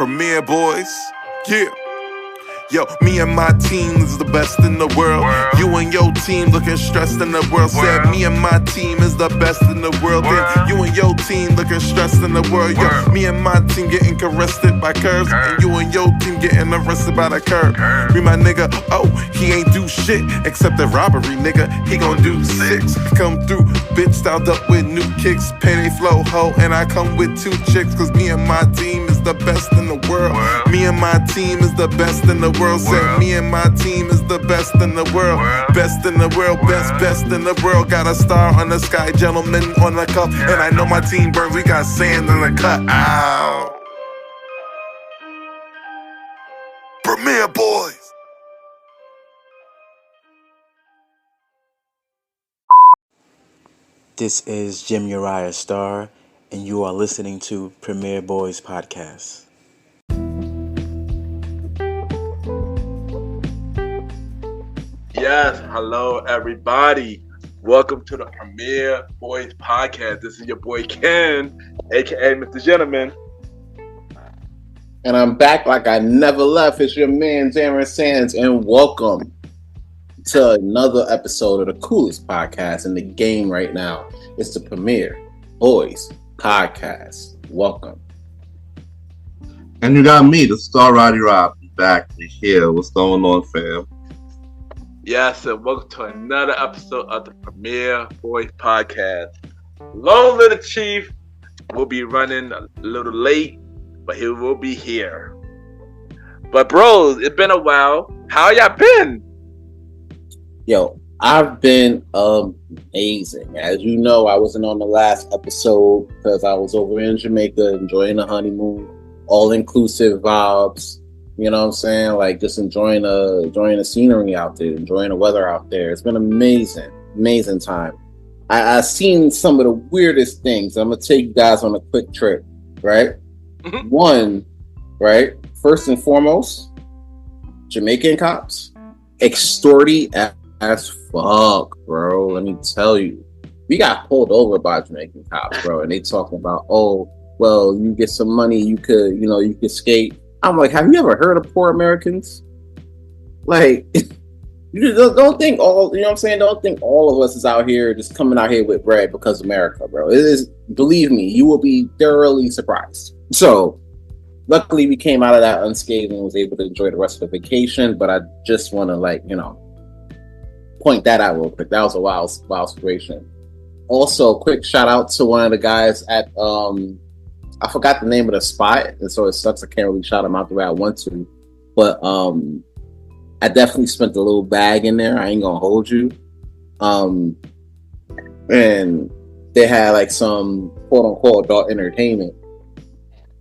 Premier Boyz. Yeah. Yo, me and my team is the best in the world. You and your team looking stressed in the world. Said me and my team is the best in the world. Then you and your team looking stressed in the world. Yo, me and my team getting arrested by curves, and you and your team getting arrested by the curb. Me my nigga, oh, he ain't do shit except the robbery, nigga. He gon' do 6. Come through, bitch, styled up with new kicks, penny flow ho, and I come with 2 chicks. Cause me and my team is the best in the world. Me and my team is the best in the world. Said me and my team is the best in the world. Best in the world, best in the world. Got a star on the sky, gentleman on the cup. And I know my team burns, we got sand in the cut. Ow. Premier Boyz. This is Jim Uriah Starr, and you are listening to Premier Boyz Podcast. Yes, hello everybody. Welcome to the Premier Boyz Podcast. This is your boy Ken, aka Mr. Gentleman. And I'm back like I never left. It's your man, Darren Sands, and welcome to another episode of the coolest podcast in the game right now. It's the Premier Boyz Podcast. Welcome. And you got me, the star Roddy Rob, back here. What's going on, fam? Yes, and welcome to another episode of the Premier Boyz Podcast. Lone Little Chief will be running a little late, but he will be here. But bros, it's been a while. How y'all been? Yo, I've been amazing. As you know, I wasn't on the last episode because I was over in Jamaica enjoying the honeymoon, all-inclusive vibes. You know what I'm saying? Like just enjoying the scenery out there, enjoying the weather out there. It's been amazing time. I've seen some of the weirdest things. I'm gonna take you guys on a quick trip, right? Mm-hmm. One, right? First and foremost, Jamaican cops extorty as fuck, bro. Let me tell you, we got pulled over by Jamaican cops, bro, and they talking about, oh, well, you get some money, you could skate. I'm like, have you ever heard of poor Americans? Like, you just don't think all, you know what I'm saying? Don't think all of us is out here just coming out here with bread because of America, bro. It is, believe me, you will be thoroughly surprised. So, luckily we came out of that unscathed and was able to enjoy the rest of the vacation. But I just want to, point that out real quick. That was a wild situation. Also, quick shout out to one of the guys at, I forgot the name of the spot, and so it sucks I can't really shout them out the way I want to. But I definitely spent a little bag in there. I ain't gonna hold you. And they had like some quote unquote adult entertainment,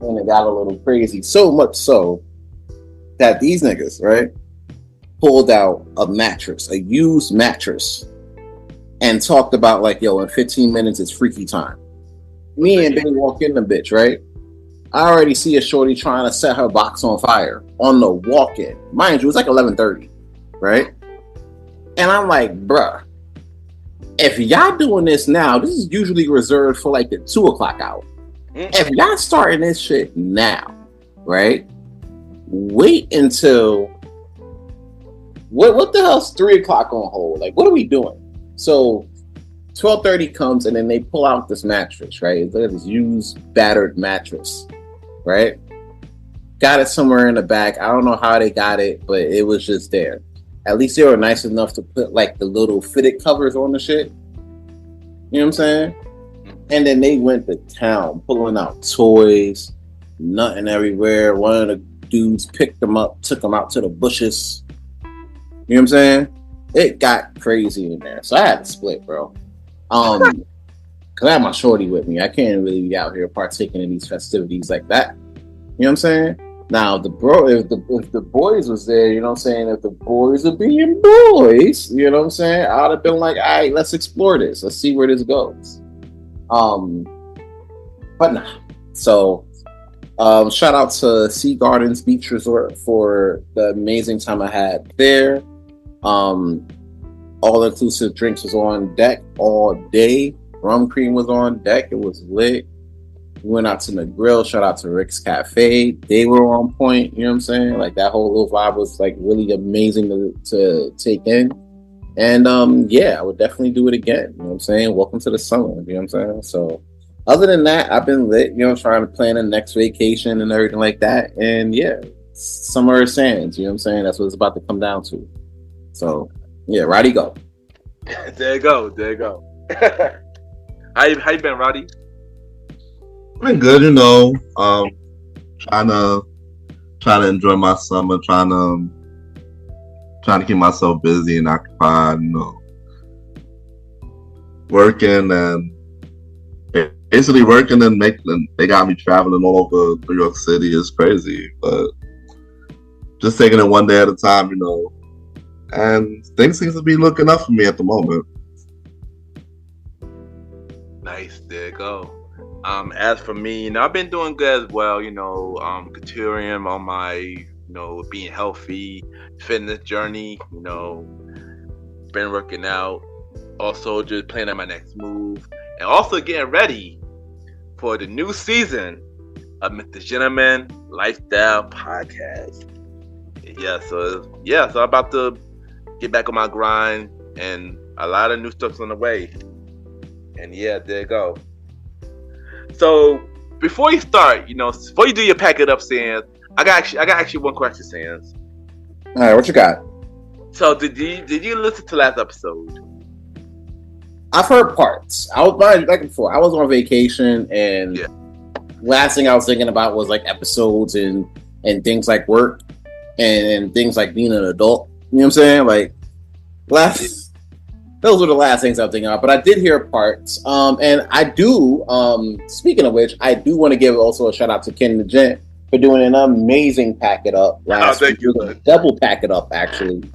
and it got a little crazy. So much so that these niggas, right, pulled out a mattress, a used mattress, and talked about like, yo, in 15 minutes it's freaky time. Me and Benny walk in the bitch, right? I already see a shorty trying to set her box on fire on the walk-in. Mind you, it's like 11:30, right? And I'm like, bruh, if y'all doing this now, this is usually reserved for like the 2 o'clock hour. If y'all starting this shit now, right? Wait until what the hell's 3 o'clock on hold? Like, what are we doing? So 12:30 comes and then they pull out this mattress, right? It's like this used, battered mattress, right? Got it somewhere in the back. I don't know how they got it, but it was just there. At least they were nice enough to put like the little fitted covers on the shit. You know what I'm saying? And then they went to town, pulling out toys, nothing everywhere. One of the dudes picked them up, took them out to the bushes. You know what I'm saying? It got crazy in there. So I had to split, bro. Cause I have my shorty with me. I can't really be out here partaking in these festivities like that. You know what I'm saying? Now if the boys was there, you know what I'm saying? If the boys are being boys, you know what I'm saying? I'd have been like, all right, let's explore this. Let's see where this goes. But nah. So shout out to Sea Gardens Beach Resort for the amazing time I had there. All-inclusive drinks was on deck all day. Rum cream was on deck. It was lit. We went out to the grill. Shout out to Rick's Cafe. They were on point. You know what I'm saying? Like that whole little vibe was like really amazing to take in. And yeah, I would definitely do it again. You know what I'm saying? Welcome to the summer. You know what I'm saying? So other than that, I've been lit, you know, trying to plan the next vacation and everything like that. And yeah, summer sands, you know what I'm saying? That's what it's about to come down to. So yeah, Roddy, go. There you go. How you been, Roddy? Been good, you know. Trying to enjoy my summer, trying to keep myself busy and occupied, you know. Working and basically working and they got me traveling all over New York City. It's crazy, but just taking it one day at a time, you know. And things seem to be looking up for me at the moment. Nice, there you go. As for me, you know, I've been doing good as well, you know, continuing on my, you know, being healthy, fitness journey, you know, been working out, also just planning my next move, and also getting ready for the new season of Mr. Gentleman Lifestyle Podcast. So I'm about to get back on my grind, and a lot of new stuff's on the way. And yeah, there you go. So before you start, you know, before you do your pack it up, Sans, I got actually one question, Sans. All right, what you got? So did you listen to last episode? I've heard parts. I was on vacation, and last thing I was thinking about was like episodes and things like work and things like being an adult. You know what I'm saying? Like those were the last things I was thinking about. But I did hear parts. And I do. Speaking of which, I do want to give also a shout out to Ken the Gent for doing an amazing pack it up last week. Double pack it up actually.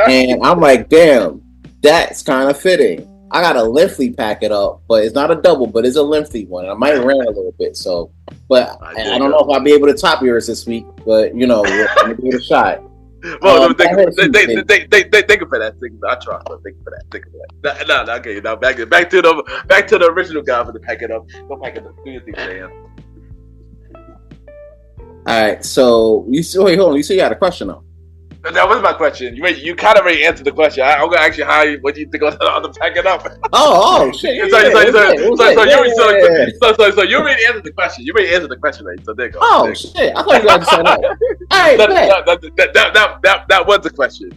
And I'm like, damn, that's kind of fitting. I got a lengthy pack it up, but it's not a double, but it's a lengthy one. I might rant a little bit, so. But I don't know if I'll be able to top yours this week. But you know, I'm gonna give it a shot. Well, thank you for that. I try. Thank you for that. No, okay. Now back to the original guy for the pack it up. Don't pack it up. Do your thing, man. All right. So hold on. You said you had a question though. That was my question. You kind of already answered the question. I'm gonna ask you what do you think on the pack it up? Oh shit! So you already answered the question. You already answered the question, right? So there you go. Oh shit! I thought you were going to say that. All right, that was the question.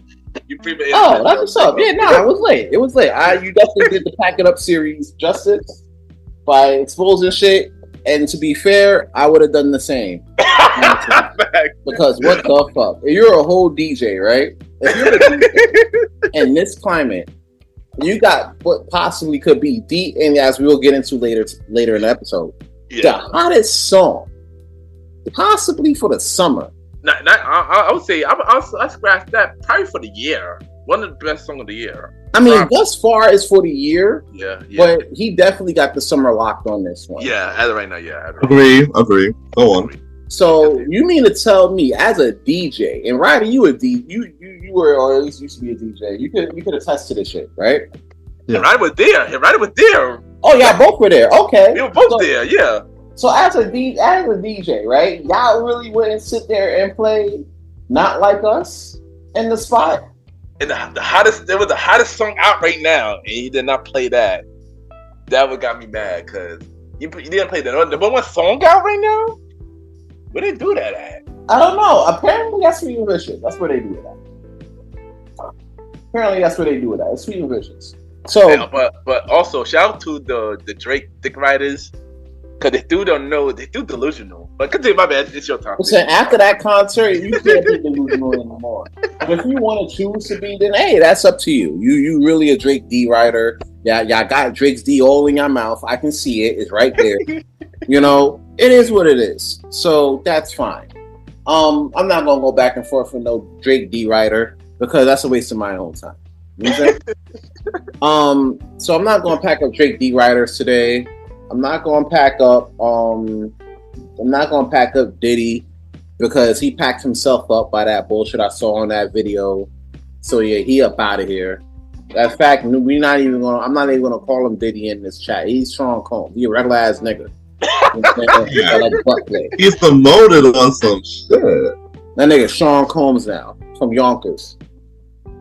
You pre-made. Oh, that's what's up. Yeah, no, it was late. You definitely did the pack it up series justice by exposing shit. And to be fair, I would have done the same. Because what the fuck? If you're a whole DJ, right? If you're a DJ in this climate, you got what possibly could be and as we will get into later in the episode, the hottest song, possibly for the summer. I would say I scratched that probably for the year. One of the best songs of the year. I mean, thus far as for the year, yeah. But he definitely got the summer locked on this one. Yeah, as of right now, yeah. Agree. Go on. So you mean to tell me, as a DJ, and Roddy, you were, or at least used to be a DJ. You could attest to this shit, right? Yeah. Roddy was there. Oh, y'all both were there. Okay, we were both there. Yeah. So as a DJ, right? Y'all really wouldn't sit there and play "Not Like Us" in the spot. And there was the hottest song out right now, and he did not play that. That what got me mad, because you didn't play that. The one song out right now? Where they do that at? I don't know. Apparently that's Sweet and Vicious. That's where they do it at. Apparently that's where they do it at. It's Sweet and Vicious. So, yeah, but also shout out to the Drake dick riders, because they do don't know, they do delusional. But continue, my bad, it's your time. Listen, after that concert, you can't be delusional anymore. But if you want to choose to be, then hey, that's up to you. You really a Drake D rider. Yeah, y'all got Drake's D all in your mouth. I can see it. It's right there. You know, it is what it is. So that's fine. I'm not gonna go back and forth with no Drake D rider because that's a waste of my own time. You know so I'm not gonna pack up Drake D riders today. I'm not gonna pack up Diddy because he packed himself up by that bullshit I saw on that video. So yeah, he up out of here. In fact, I'm not even gonna call him Diddy in this chat. He's Sean Combs. He a regular ass nigga. You know what I'm saying? I like butt play. He's promoted on some shit. That nigga Sean Combs now from Yonkers.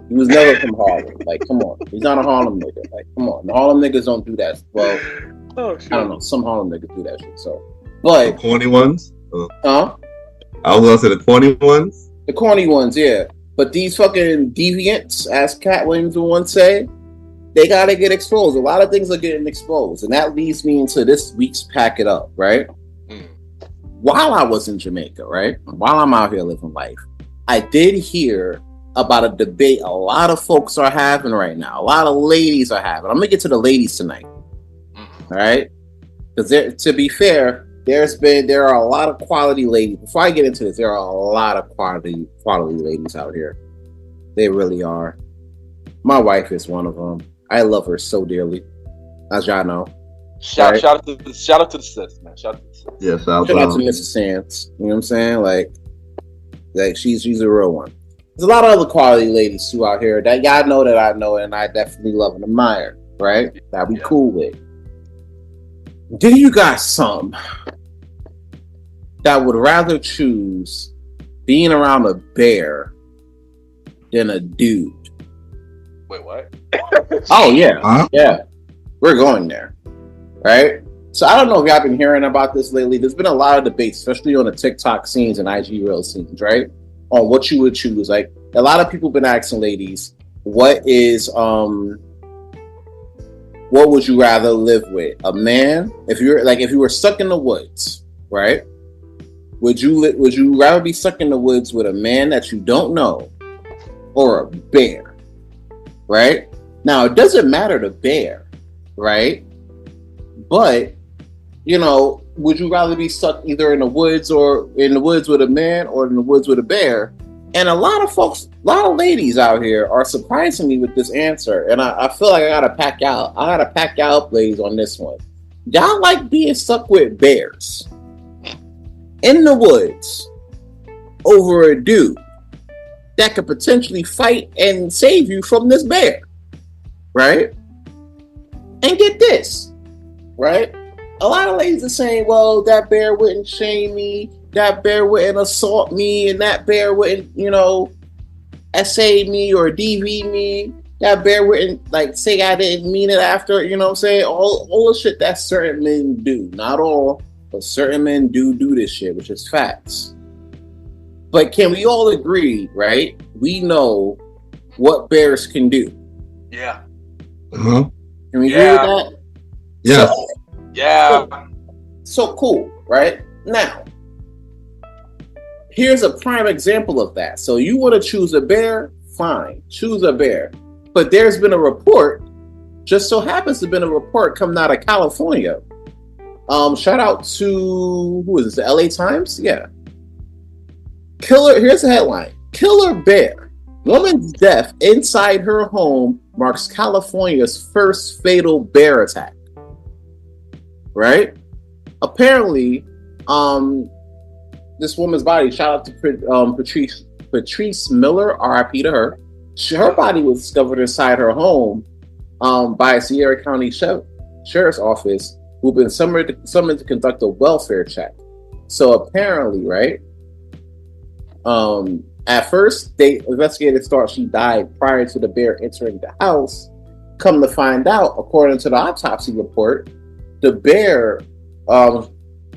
He was never from Harlem. Like, come on. He's not a Harlem nigga. Like, come on. The Harlem niggas don't do that. Well, I don't know. Some Harlem niggas do that shit. So, but The corny ones? huh? I was gonna say the corny ones. The corny ones, yeah. But these fucking deviants, as Cat Williams would once say, they gotta get exposed. A lot of things are getting exposed, and that leads me into this week's Pack It Up, right? While I was in Jamaica, right? While I'm out here living life, I did hear about a debate a lot of folks are having right now. A lot of ladies are having. I'm gonna get to the ladies tonight, all right? Because to be fair, there are a lot of quality ladies. Before I get into this, there are a lot of quality ladies out here. They really are. My wife is one of them. I love her so dearly, as y'all know. Shout out to the sis, man. Shout out to the sis. Yeah, shout Shout out to Mrs. Sands. You know what I'm saying? Like she's a real one. There's a lot of other quality ladies too out here that y'all know that I know, and I definitely love and admire. Right? That we cool with. Do you got some that would rather choose being around a bear than a dude? Wait, what? Oh yeah, Huh? yeah. We're going there, right? So I don't know if y'all been hearing about this lately. There's been a lot of debates, especially on the TikTok scenes and IG Reel scenes, right? On what you would choose. Like a lot of people been asking ladies, what would you rather live with? A man? If you were stuck in the woods, right? Would you rather be stuck in the woods with a man that you don't know or a bear? Right? Now it doesn't matter the bear, right? But would you rather be stuck either in the woods with a man or in the woods with a bear? And a lot of ladies out here are surprising me with this answer. And I feel like I gotta pack out, ladies, on this one. Y'all like being stuck with bears in the woods over a dude that could potentially fight and save you from this bear, right? And get this, right? A lot of ladies are saying, well, that bear wouldn't shame me, that bear wouldn't assault me, and that bear wouldn't, essay me or DV me. That bear wouldn't say I didn't mean it after, you know what I'm saying? All the shit that certain men do. Not all, but certain men do this shit, which is facts. But can we all agree, right? We know what bears can do. Yeah. Uh-huh. Can we agree with that? Yes. So cool, right? Now, here's a prime example of that. So you want to choose a bear? Fine, choose a bear. But there's been a report, just so happens to have been a report coming out of California. Shout out to, who is this, the LA Times? Yeah. Here's the headline. Killer bear. Woman's death inside her home marks California's first fatal bear attack. Right? Apparently, this woman's body, shout out to Patrice Miller, RIP to her. Her body was discovered inside her home by a Sierra County Sheriff's Office, who've been summoned to conduct a welfare check. So apparently, right? At first, investigators thought she died prior to the bear entering the house. Come to find out, according to the autopsy report, the bear,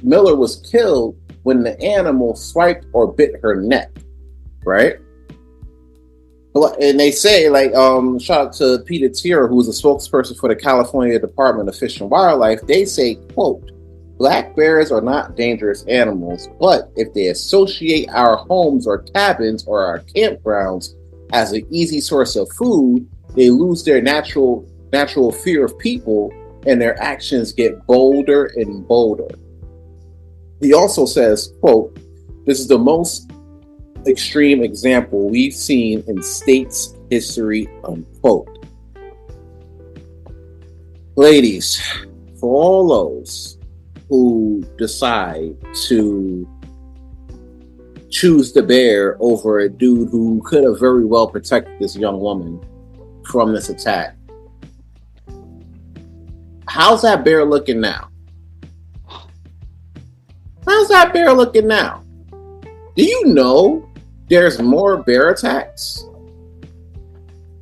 Miller, was killed when the animal swiped or bit her neck, right? And they say, shout out to Peter Tier, who is a spokesperson for the California Department of Fish and Wildlife. They say, quote, "Black bears are not dangerous animals, but if they associate our homes or cabins or our campgrounds as an easy source of food, they lose their natural fear of people, and their actions get bolder and bolder." He also says, quote, "This is the most extreme example we've seen in state's history," unquote. Ladies, for all those who decide to choose the bear over a dude who could have very well protected this young woman from this attack, how's that bear looking now? How's that bear looking now? Do you know there's more bear attacks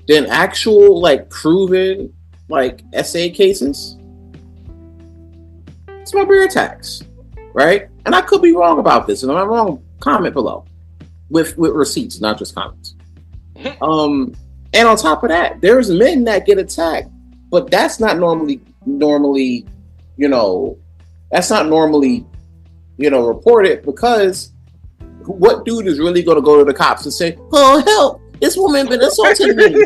than actual, like, proven, like, SA cases? It's more bear attacks, right? And I could be wrong about this, and if I'm wrong, comment below with receipts, not just comments. And on top of that, there's men that get attacked, but that's not normally, reported, because what dude is really going to go to the cops and say, "Oh, help! This woman been assaulting me"?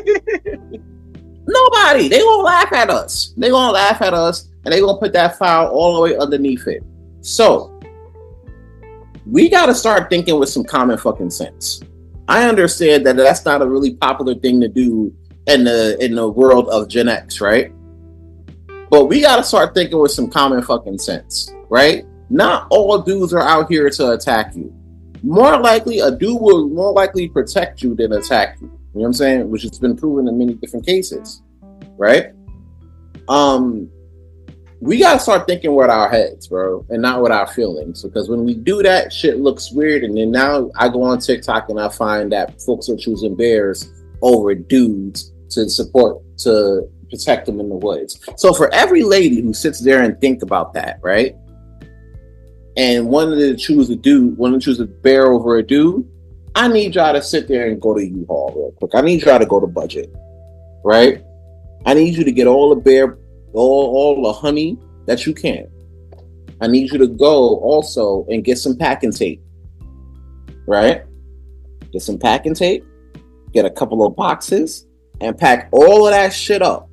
Nobody. They gonna laugh at us. And they gonna put that file all the way underneath it. So we got to start thinking with some common fucking sense. I understand that that's not a really popular thing to do in the world of Gen X, right? But we got to start thinking with some common fucking sense, right? Not all dudes are out here to attack you. More likely, a dude will more likely protect you than attack you. You know what I'm saying? Which has been proven in many different cases, right? We gotta start thinking with our heads, bro, and not with our feelings. Because when we do that, shit looks weird. And then now I go on TikTok and I find that folks are choosing bears over dudes to protect them in the woods. So for every lady who sits there and think about that, right, and wanted to choose a bear over a dude, I need y'all to sit there and go to U-Haul real quick. I need y'all to go to Budget, right? I need you to get all the honey that you can. I need you to go also and get some packing tape, right? Get some packing tape, get a couple of boxes, and pack all of that shit up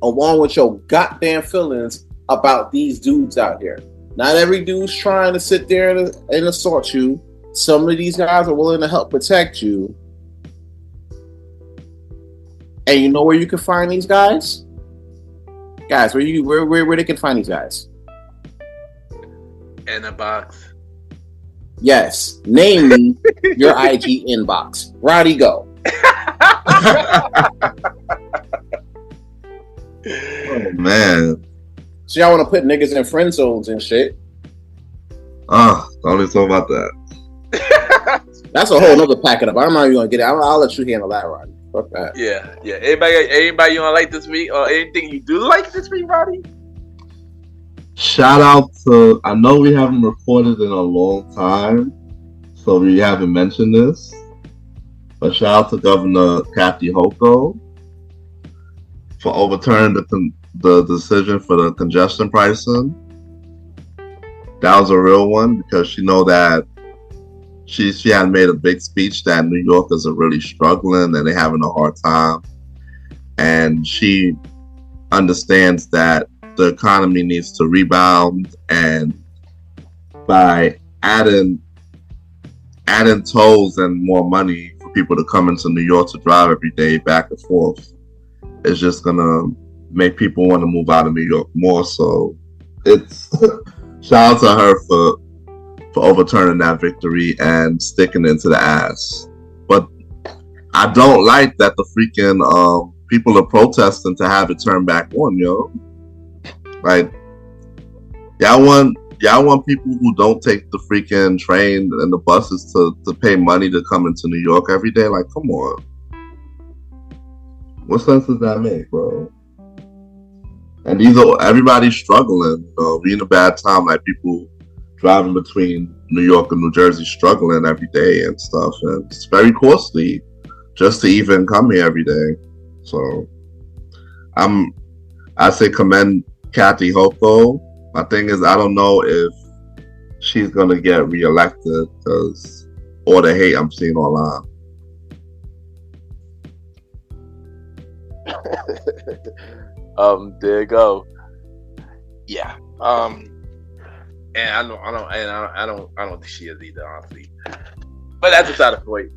along with your goddamn feelings about these dudes out here. Not every dude's trying to sit there and assault you. Some of these guys are willing to help protect you. And you know where you can find these guys? Guys, where they can find these guys? In a box. Yes. Name me your IG inbox. Roddy, go. Oh, man. So y'all want to put niggas in friend zones and shit. Don't even talk about that. That's a whole nother packet up. I'm not even gonna get it. I'll let you handle that, Roddy. Fuck that. Yeah. Anybody you don't like this week, or anything you do like this week, Roddy? Shout out to, I know we haven't recorded in a long time, so we haven't mentioned this, but shout out to Governor Kathy Hochul for overturning the decision for the congestion pricing. That was a real one, because she know that she had made a big speech that New Yorkers are really struggling and they're having a hard time, and she understands that the economy needs to rebound, and by adding tolls and more money for people to come into New York to drive every day back and forth, it's just gonna make people want to move out of New York more. So it's shout out to her for overturning that victory and sticking it to the ass. But I don't like that the freaking people are protesting to have it turned back on, yo. Like, y'all want people who don't take the freaking train and the buses to pay money to come into New York every day? Like, come on. What sense does that make, bro? And everybody's struggling. We in a bad time, like people driving between New York and New Jersey struggling every day and stuff. And it's very costly just to even come here every day. So I say commend Kathy Hochul. My thing is, I don't know if she's gonna get reelected because all the hate I'm seeing online. There you go. Yeah. And I don't think she is either, honestly. But that's beside the point.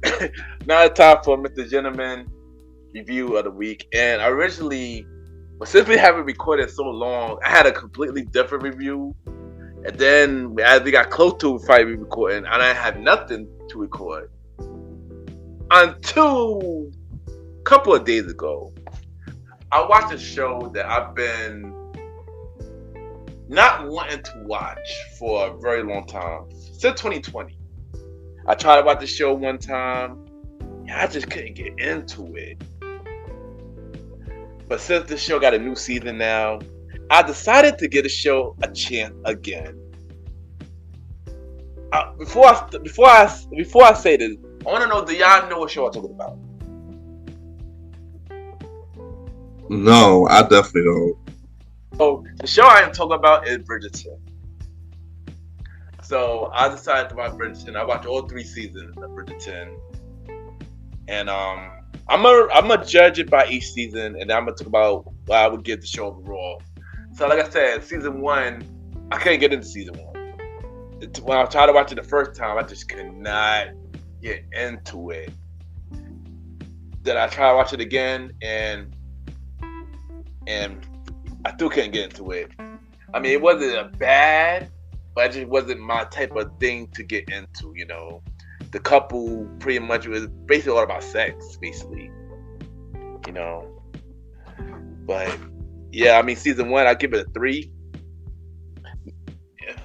Now it's time for Mr. Gentleman review of the week. And originally, but since we haven't recorded so long, I had a completely different review. And then as we got close to finally recording, and I had nothing to record until a couple of days ago. I watched a show that I've been not wanting to watch for a very long time. Since 2020. I tried to watch the show one time. I just couldn't get into it. But since the show got a new season now, I decided to give the show a chance again. Before I say this, I want to know, do y'all know what show I'm talking about? No, I definitely don't. So the show I am talking about is Bridgerton. So I decided to watch Bridgerton. I watched all 3 seasons of Bridgerton, and I'm gonna judge it by each season, and then I'm gonna talk about what I would give the show overall. So like I said, season 1, I couldn't get into season 1. When I tried to watch it the first time, I just could not get into it. Then I tried to watch it again, and I still couldn't get into it. I mean, it wasn't bad, but it just wasn't my type of thing to get into, you know. The couple pretty much was basically all about sex, basically, you know. But yeah, I mean, season 1, I give it a 3. Yeah.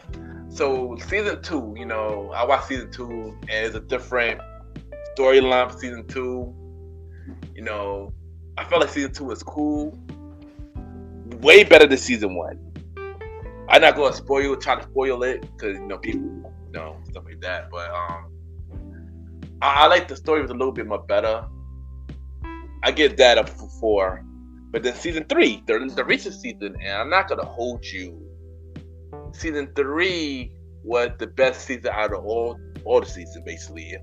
So season 2, you know, I watched season 2, and it's a different storyline for season 2. You know, I felt like season 2 was cool, way better than season 1. I'm not gonna try to spoil it, because you know people, you know, stuff like that. But I like the story was a little bit more better. I get that up for 4, but then season 3, the recent season, and I'm not gonna hold you. Season 3 was the best season out of all the seasons, basically.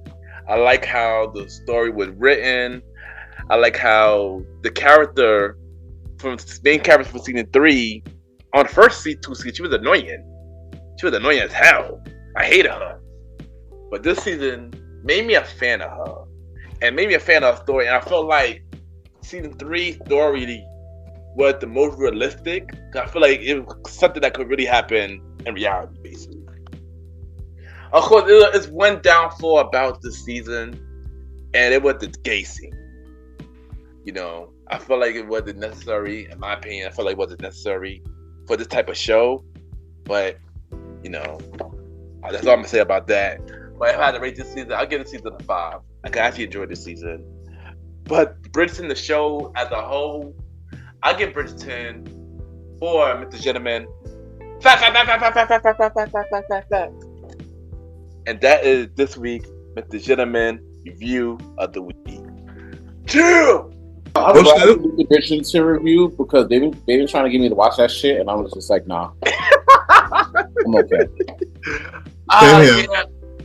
I like how the story was written. I like how the character from the main character from season 3, on the first 2 seasons, she was annoying. She was annoying as hell. I hated her. But this season made me a fan of her, and made me a fan of her story. And I felt like season 3 story was the most realistic. I feel like it was something that could really happen in reality, basically. Of course, it's one downfall about this season, and it was the gay scene. You know, I feel like it wasn't necessary, in my opinion. I feel like it wasn't necessary for this type of show. But, you know, that's all I'm going to say about that. But if I had to rate this season, I'll give the season a 5. I actually enjoyed this season. But Bridgerton, the show as a whole, I give Bridgerton for Mr. Gentleman. Fact. And that is this week, Mr. Gentleman review of the week. Chill! I was glad to do the Bridgerton review because they've been trying to get me to watch that shit, and I was just like, nah. I'm okay.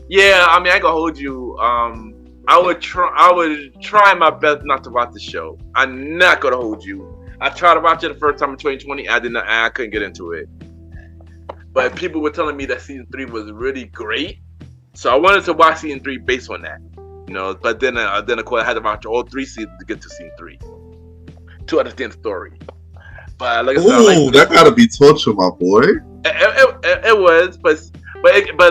Yeah, I mean, I ain't gonna hold you. I would try my best not to watch the show. I'm not gonna hold you. I tried to watch it the first time in 2020. I couldn't get into it. But people were telling me that season 3 was really great, so I wanted to watch season 3 based on that. You know, but then of course I had to watch all 3 seasons to get to season 3 to understand the story. But like I said, that gotta be torture, my boy. It was, but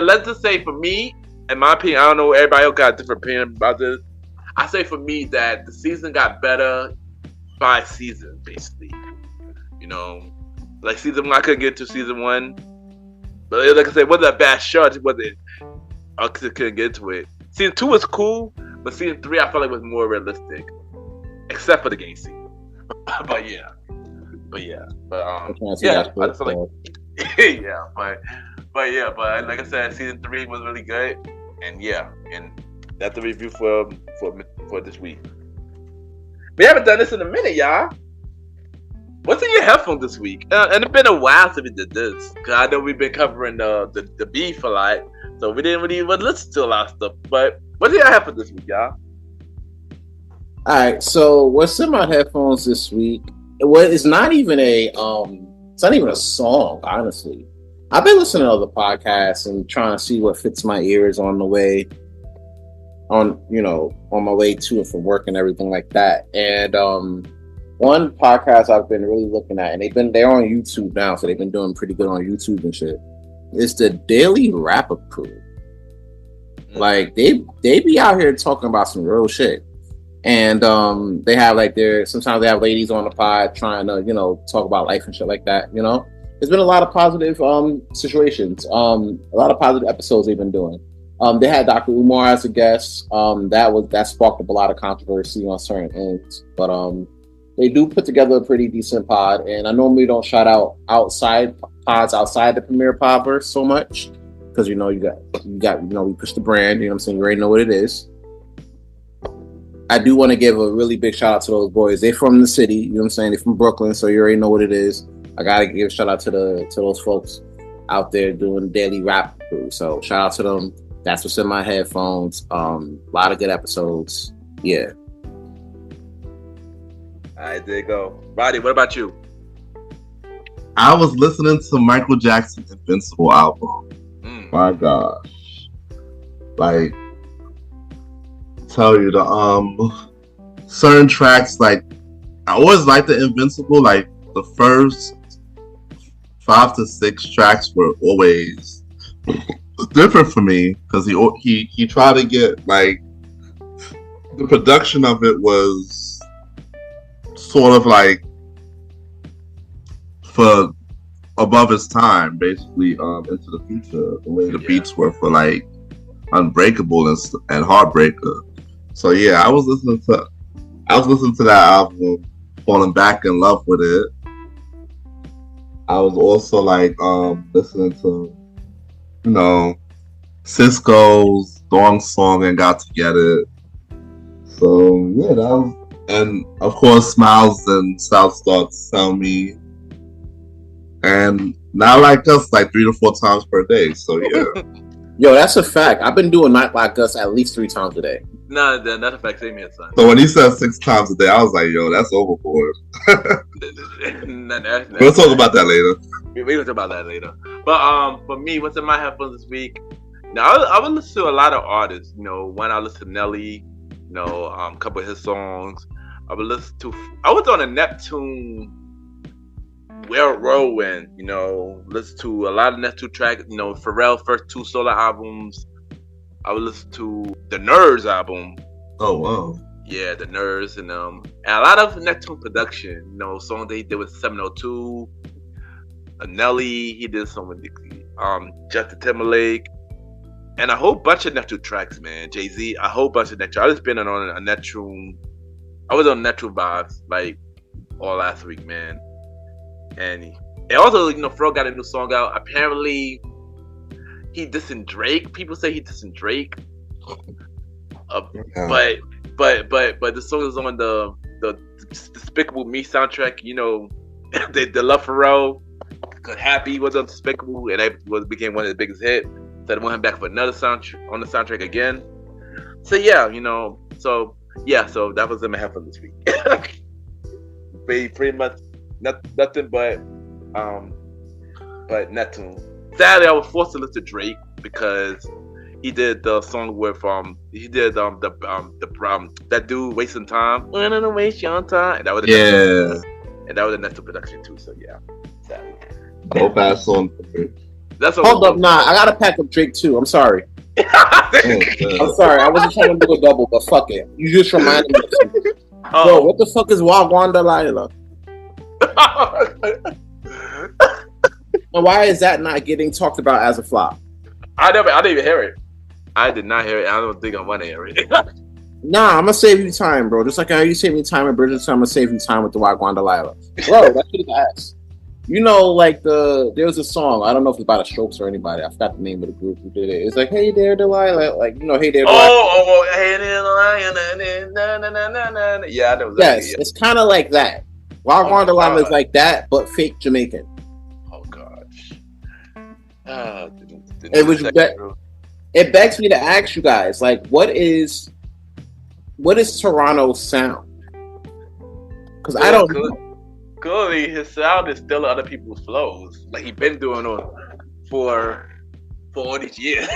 let's just say for me, in my opinion, I don't know, everybody else got a different opinion about this. I say for me that the season got better by season, basically. You know, like season 1, I couldn't get to season 1, but like I said, it wasn't a bad show. It wasn't. I couldn't get to it. Season 2 was cool, but season 3 I felt like was more realistic, except for the game scene. But yeah. I just feel like but like I said, season 3 was really good, and that's the review for this week. We haven't done this in a minute, y'all. What's in your headphones this week? And it's been a while since we did this, because I know we've been covering the beef a lot, so we didn't really listen to a lot of stuff. But what's in your headphones this week, y'all? All right, so what's in my headphones this week? Well, it's not even a song, honestly. I've been listening to other podcasts and trying to see what fits my ears on my way to and from work and everything like that. And one podcast I've been really looking at, and they're on YouTube now, so they've been doing pretty good on YouTube and shit. It's the Daily Rapper Crew. Like they be out here talking about some real shit. And sometimes they have ladies on the pod trying to, talk about life and shit like that, It's been a lot of positive situations. A lot of positive episodes they've been doing. They had Dr. Umar as a guest. That sparked up a lot of controversy on certain ends. But they do put together a pretty decent pod. And I normally don't shout out pods outside the Premiere Podverse so much. Because you got we push the brand, you know what I'm saying? You already know what it is. I do want to give a really big shout out to those boys. They're from the city, you know what I'm saying? They're from Brooklyn, so you already know what it is. I gotta give a shout out to those folks out there doing daily rap crew. So shout out to them. That's what's in my headphones. A lot of good episodes. Yeah. All right, there you go. Roddy, what about you? I was listening to Michael Jackson's Invincible album. My gosh. Like, tell you the certain tracks, like, I always liked the Invincible, like the first 5 to 6 tracks were always different for me because he tried to get, like, the production of it was sort of like for above his time, basically, into the future, the way the beats were for, like, Unbreakable and Heartbreaker. So yeah, I was listening to that album, falling back in love with it. I was also like listening to, Cisco's Dawn Song and Got to Get It. So yeah, that was, and of course Smiles and South Starts Tell Me. And Not Like Us like 3 to 4 times per day. So yeah. Yo, that's a fact. I've been doing Not Like Us at least 3 times a day. No, that's a fact. Same here, son. So when he said 6 times a day, I was like, yo, that's overboard. We'll talk about that later. We'll talk about that later. But for me, what's in my headphones this week? Now, I would listen to a lot of artists. One, I listen to Nelly, a couple of his songs. I was on a Neptune whirlwind, listen to a lot of Neptune tracks, Pharrell's first 2 solo albums. I would listen to the Nerds album. Oh wow. Yeah, the Nerds and a lot of Neptune production, songs they did with 702. Nelly, he did some with Justin Timberlake. And a whole bunch of Neptune tracks, man. Jay-Z, a whole bunch of Neptune. I just been on a Neptune. I was on Neptune vibes like all last week, man. And also, Pharrell got a new song out. Apparently, he dissing Drake. People say he dissing Drake. But the song is on the Despicable Me soundtrack. They love Pharrell. Cause Happy was on Despicable, and it became one of the biggest hits. So they want him back for another soundtrack on the soundtrack again. So yeah, so that was in my headphones this week. Pretty much nothing but Neptune. Sadly, I was forced to listen to Drake because he did the song with that dude Wasting Time. When I don't waste your time, and that was a Neptune production too. So yeah, sadly. Dope ass song. Hold up, nah, I gotta pack up Drake too. I'm sorry. I'm sorry, I wasn't trying to do a double, but fuck it. You just reminded me of something. Yo, what the fuck is Wagwan Delilah? And why is that not getting talked about as a flop? I didn't even hear it. I did not hear it. I don't think I want to hear it. Nah, I'm gonna save you time, bro. Just like how you saved me time at Bridgerton, I'm gonna save you time with the Wagwan Delilah. Bro, that's what I asked. Like there was a song. I don't know if it's about a Strokes or anybody. I forgot the name of the group who did it. It's like, hey there, Delilah. Like, hey there, Delilah. Hey there, Delilah. Yeah, I know that. Yes, it's kind of like that. Wagwan Delilah is like that, but fake Jamaican. Oh gosh. It begs me to ask you guys, like, what is Toronto's sound? Because I don't know. Clearly, his sound is still other people's flows. Like, he's been doing on for all these years.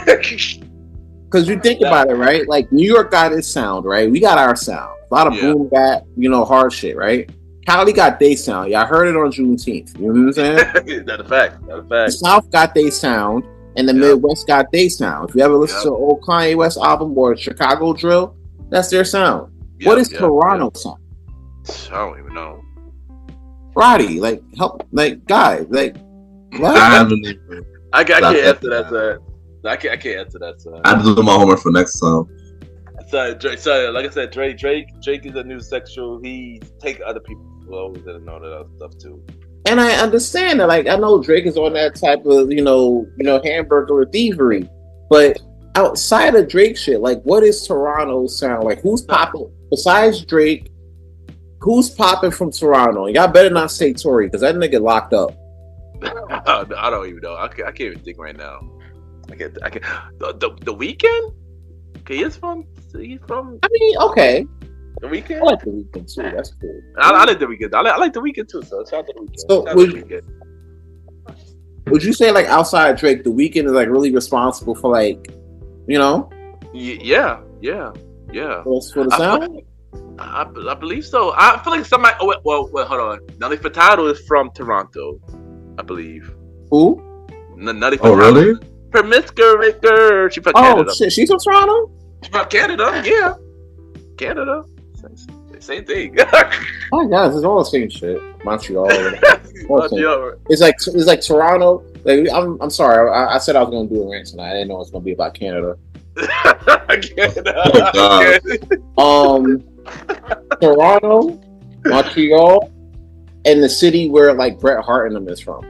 Because you think about it, right? Like, New York got its sound, right? We got our sound. A lot of boom bap, hard shit, right? Cali got their sound. Y'all heard it on Juneteenth. You know what I'm saying? That's a fact. The South got their sound, and the Midwest got their sound. If you ever listen to an old Kanye West album or Chicago Drill, that's their sound. What is Toronto's sound? I don't even know. Roddy, like, help, like, guys, like, I haven't even. I can't answer that, sir. I can't answer that, sir. I have to do my homework for next time. So, like I said, Drake is a new sexual. He take other people's clothes and all that other stuff too. And I understand that. Like, I know Drake is on that type of, hamburger thievery. But outside of Drake shit, like, what is Toronto sound like? Who's popping besides Drake? Who's popping from Toronto? Y'all better not say Tory, because that nigga locked up. I don't even know. I can't even think right now. I can't. The Weeknd? Okay, he's from. I mean, okay. The Weeknd. I like the Weeknd too. That's cool. I like the Weeknd. I like the Weeknd too. So shout out to the Weeknd. So would you say, like, outside Drake, the Weeknd is like really responsible for, like, Yeah. for the sound? I believe so. I feel like somebody. Oh, well, hold on. Nelly Furtado is from Toronto, I believe. Who? Nelly Furtado. Oh, really? Promiscuous girl. She from Canada. Shit, she's from Toronto? She's from Canada, yeah. Canada. Same thing. Oh my God, it's all the same shit. Montreal. It's like Toronto. Like, I'm sorry. I said I was gonna do a rant tonight. I didn't know it was gonna be about Canada. Toronto, Montreal, and the city where, like, Bret Hart and them is from.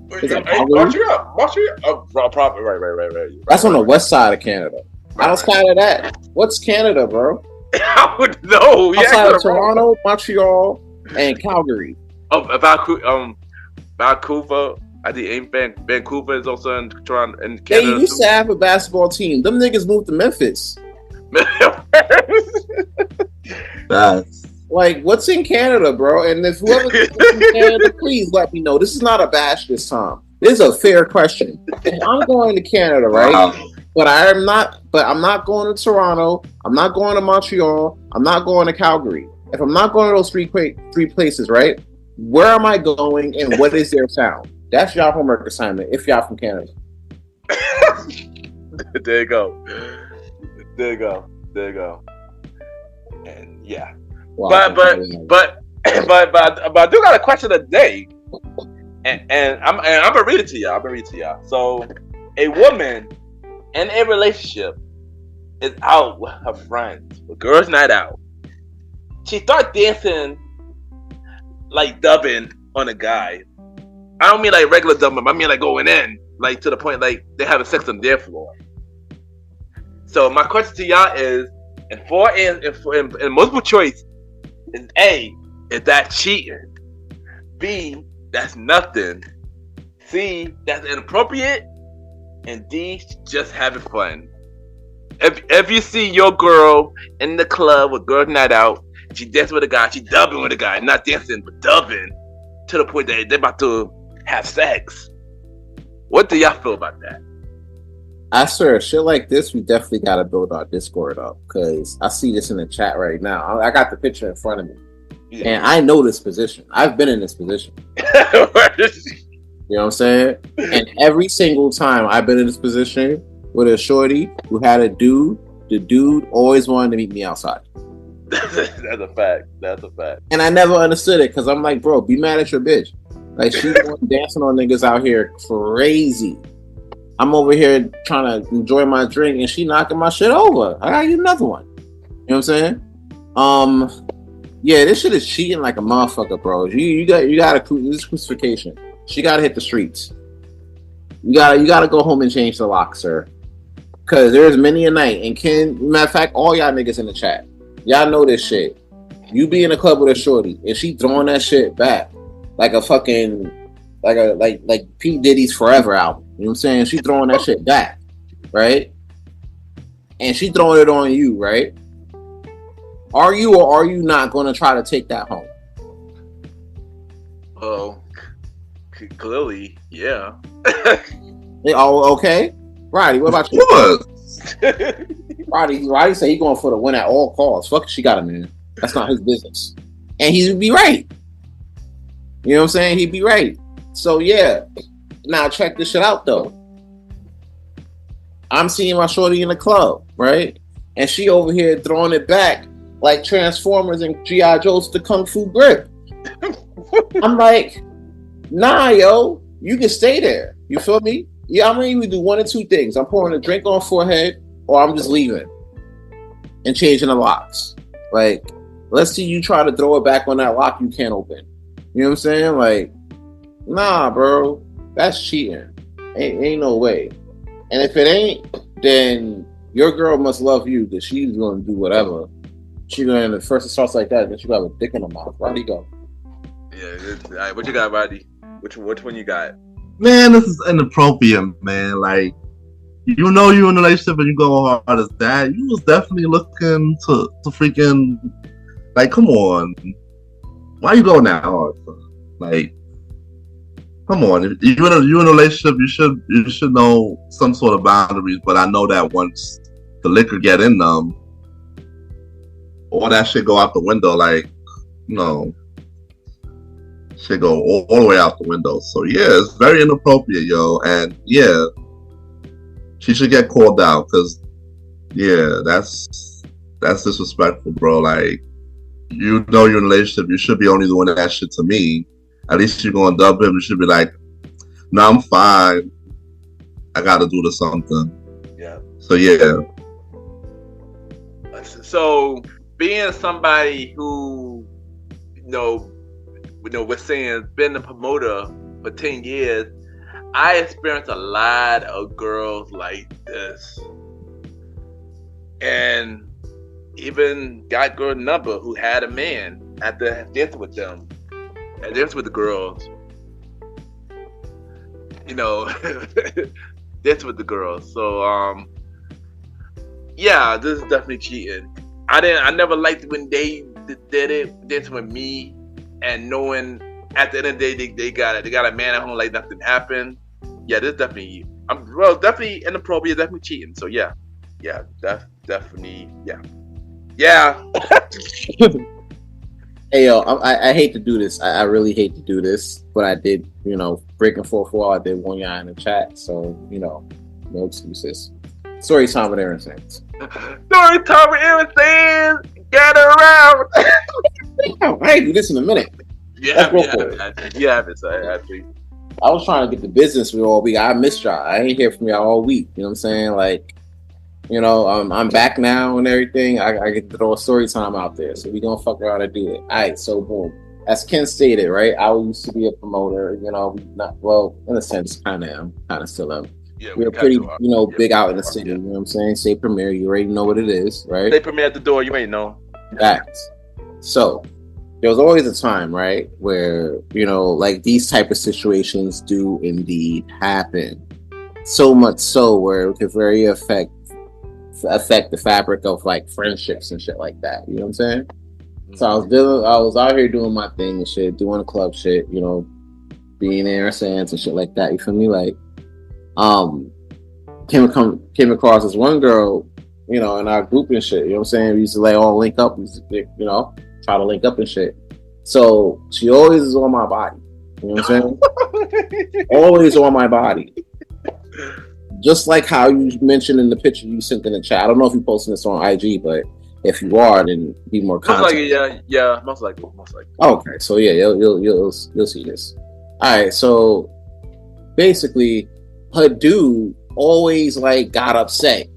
Montreal. Oh, probably right. That's on the west side of Canada. Outside of that, what's Canada, bro? I would know. Outside of Toronto, Montreal, and Calgary. Vancouver. I think Vancouver is also in Toronto and Canada. They used to have a basketball team. Them niggas moved to Memphis. That's Like, what's in Canada, bro? And if whoever's in Canada, please let me know. This is not a bash this time. This is a fair question. If I'm going to Canada, right? wow. But I'm not going to Toronto. I'm not going to Montreal. I'm not going to Calgary. If I'm not going to those three places, right? Where am I going, and what is their sound? That's y'all homework assignment if y'all from Canada. There you go. And yeah. Wow, But I do got a question of the day, and I'm gonna read it to y'all. So, a woman in a relationship is out with her friends, with girls' night out. She starts dancing, like dubbing on a guy. I don't mean like regular dubbing, I mean like going in, like to the point like they having sex on their floor. So my question to y'all is, in multiple choice, is A, is that cheating? B, that's nothing. C, that's inappropriate. And D, just having fun. If you see your girl in the club with girls' night out, she dancing with a guy, she dubbing with a guy, not dancing but dubbing, to the point that they're about to have sex. What do y'all feel about that? I swear, shit like this, we definitely got to build our Discord up, because I see this in the chat right now. I got the picture in front of me, and I know this position. I've been in this position. You know what I'm saying? And every single time I've been in this position with a shorty who had a dude, the dude always wanted to meet me outside. That's a fact. And I never understood it, because I'm like, bro, be mad at your bitch. Like, she's dancing on niggas out here crazy. I'm over here trying to enjoy my drink, and she knocking my shit over. I gotta get another one. You know what I'm saying? Yeah, this shit is cheating like a motherfucker, bro. You gotta this crucifixion. She gotta hit the streets. You gotta go home and change the lock, sir. Cause there's many a night. And matter of fact, all y'all niggas in the chat, y'all know this shit. You be in a club with a shorty, and she throwing that shit back like a fucking like P. Diddy's Forever album. You know what I'm saying? She throwing that shit back, right? And she throwing it on you, right? Are you or are you not going to try to take that home? Oh, clearly, yeah. Oh, okay. Roddy, what about you? What? Roddy say he going for the win at all costs. Fuck, she got him, man. That's not his business. And he'd be right. You know what I'm saying? He'd be right. So, yeah. Now, check this shit out, though. I'm seeing my shorty in the club, right? And she over here throwing it back like Transformers and G.I. Joe's the Kung Fu Grip. I'm like, Nah, yo, you can stay there. You feel me? Yeah, I'm gonna either do one or two things. I'm pouring a drink on forehead, or I'm just leaving and changing the locks. Like, let's see you try to throw it back on that lock you can't open. You know what I'm saying? Like, nah, bro, that's cheating. Ain't no way. And if it ain't, then your girl must love you because she's gonna do whatever. She's gonna first it starts like that, then she got a dick in her mouth. Roddy, go. Yeah. All right, what you got, Roddy? Which one you got? Man, this is inappropriate, man. Like, you know you're in a relationship and you go hard as that. You was definitely looking to freaking, like, come on. Why you going that hard? Like, come on. If you're in a relationship, you should know some sort of boundaries. But I know that once the liquor get in them, all that shit go out the window. Like, shit go all the way out the window. So yeah, it's very inappropriate, yo. And yeah, she should get called out because yeah, that's disrespectful, bro. Like, you know you're in a relationship, you should be only doing that shit to me. At least you're gonna dub him. You should be like, no, I'm fine. I gotta do this something. Yeah. So yeah. So being somebody who, we're saying been a promoter for 10 years, I experienced a lot of girls like this, and even got girl number who had a man after dancing with them, and dancing with the girls. Dancing with the girls. So yeah, this is definitely cheating. I never liked it when they did it, dancing with me, and knowing at the end of the day they got a man at home like nothing happened. Yeah, this is definitely definitely inappropriate, definitely cheating. So yeah, definitely, yeah. Hey yo, I hate to do this. I really hate to do this, but I did, breaking fourth wall. I did one guy in the chat, so no excuses. Story time with Aaron Sands. Story time with Aaron Sands. Get around. I ain't do this in a minute. Yeah, actually. I was trying to get the business for all week. I missed y'all. I ain't hear from y'all all week. You know what I'm saying? Like, I'm back now and everything. I get to throw a story time out there. So we gonna fuck around and do it. All right, so boom. As Ken stated, right? I used to be a promoter, in a sense, kind of still am. Yeah, we're pretty, big out in the city. You know what I'm saying? Say Premier, you already know what it is, right? Say Premier at the door, you ain't know. Facts. So there was always a time, right, where like these type of situations do indeed happen. So much so where it could very affect the fabric of like friendships and shit like that. You know what I'm saying? Mm-hmm. So I was out here doing my thing and shit, doing club shit, being Aaron Sands and shit like that. You feel me? Like, came across this one girl, in our group and shit. You know what I'm saying? We used to all link up. We used to, try to link up and shit. So she always is on my body. You know what I'm saying? Always on my body. Just like how you mentioned in the picture you sent in the chat. I don't know if you're posting this on IG, but if you are, then be more content. Most likely. Okay, so yeah, you'll see this. All right, so basically, her dude always got upset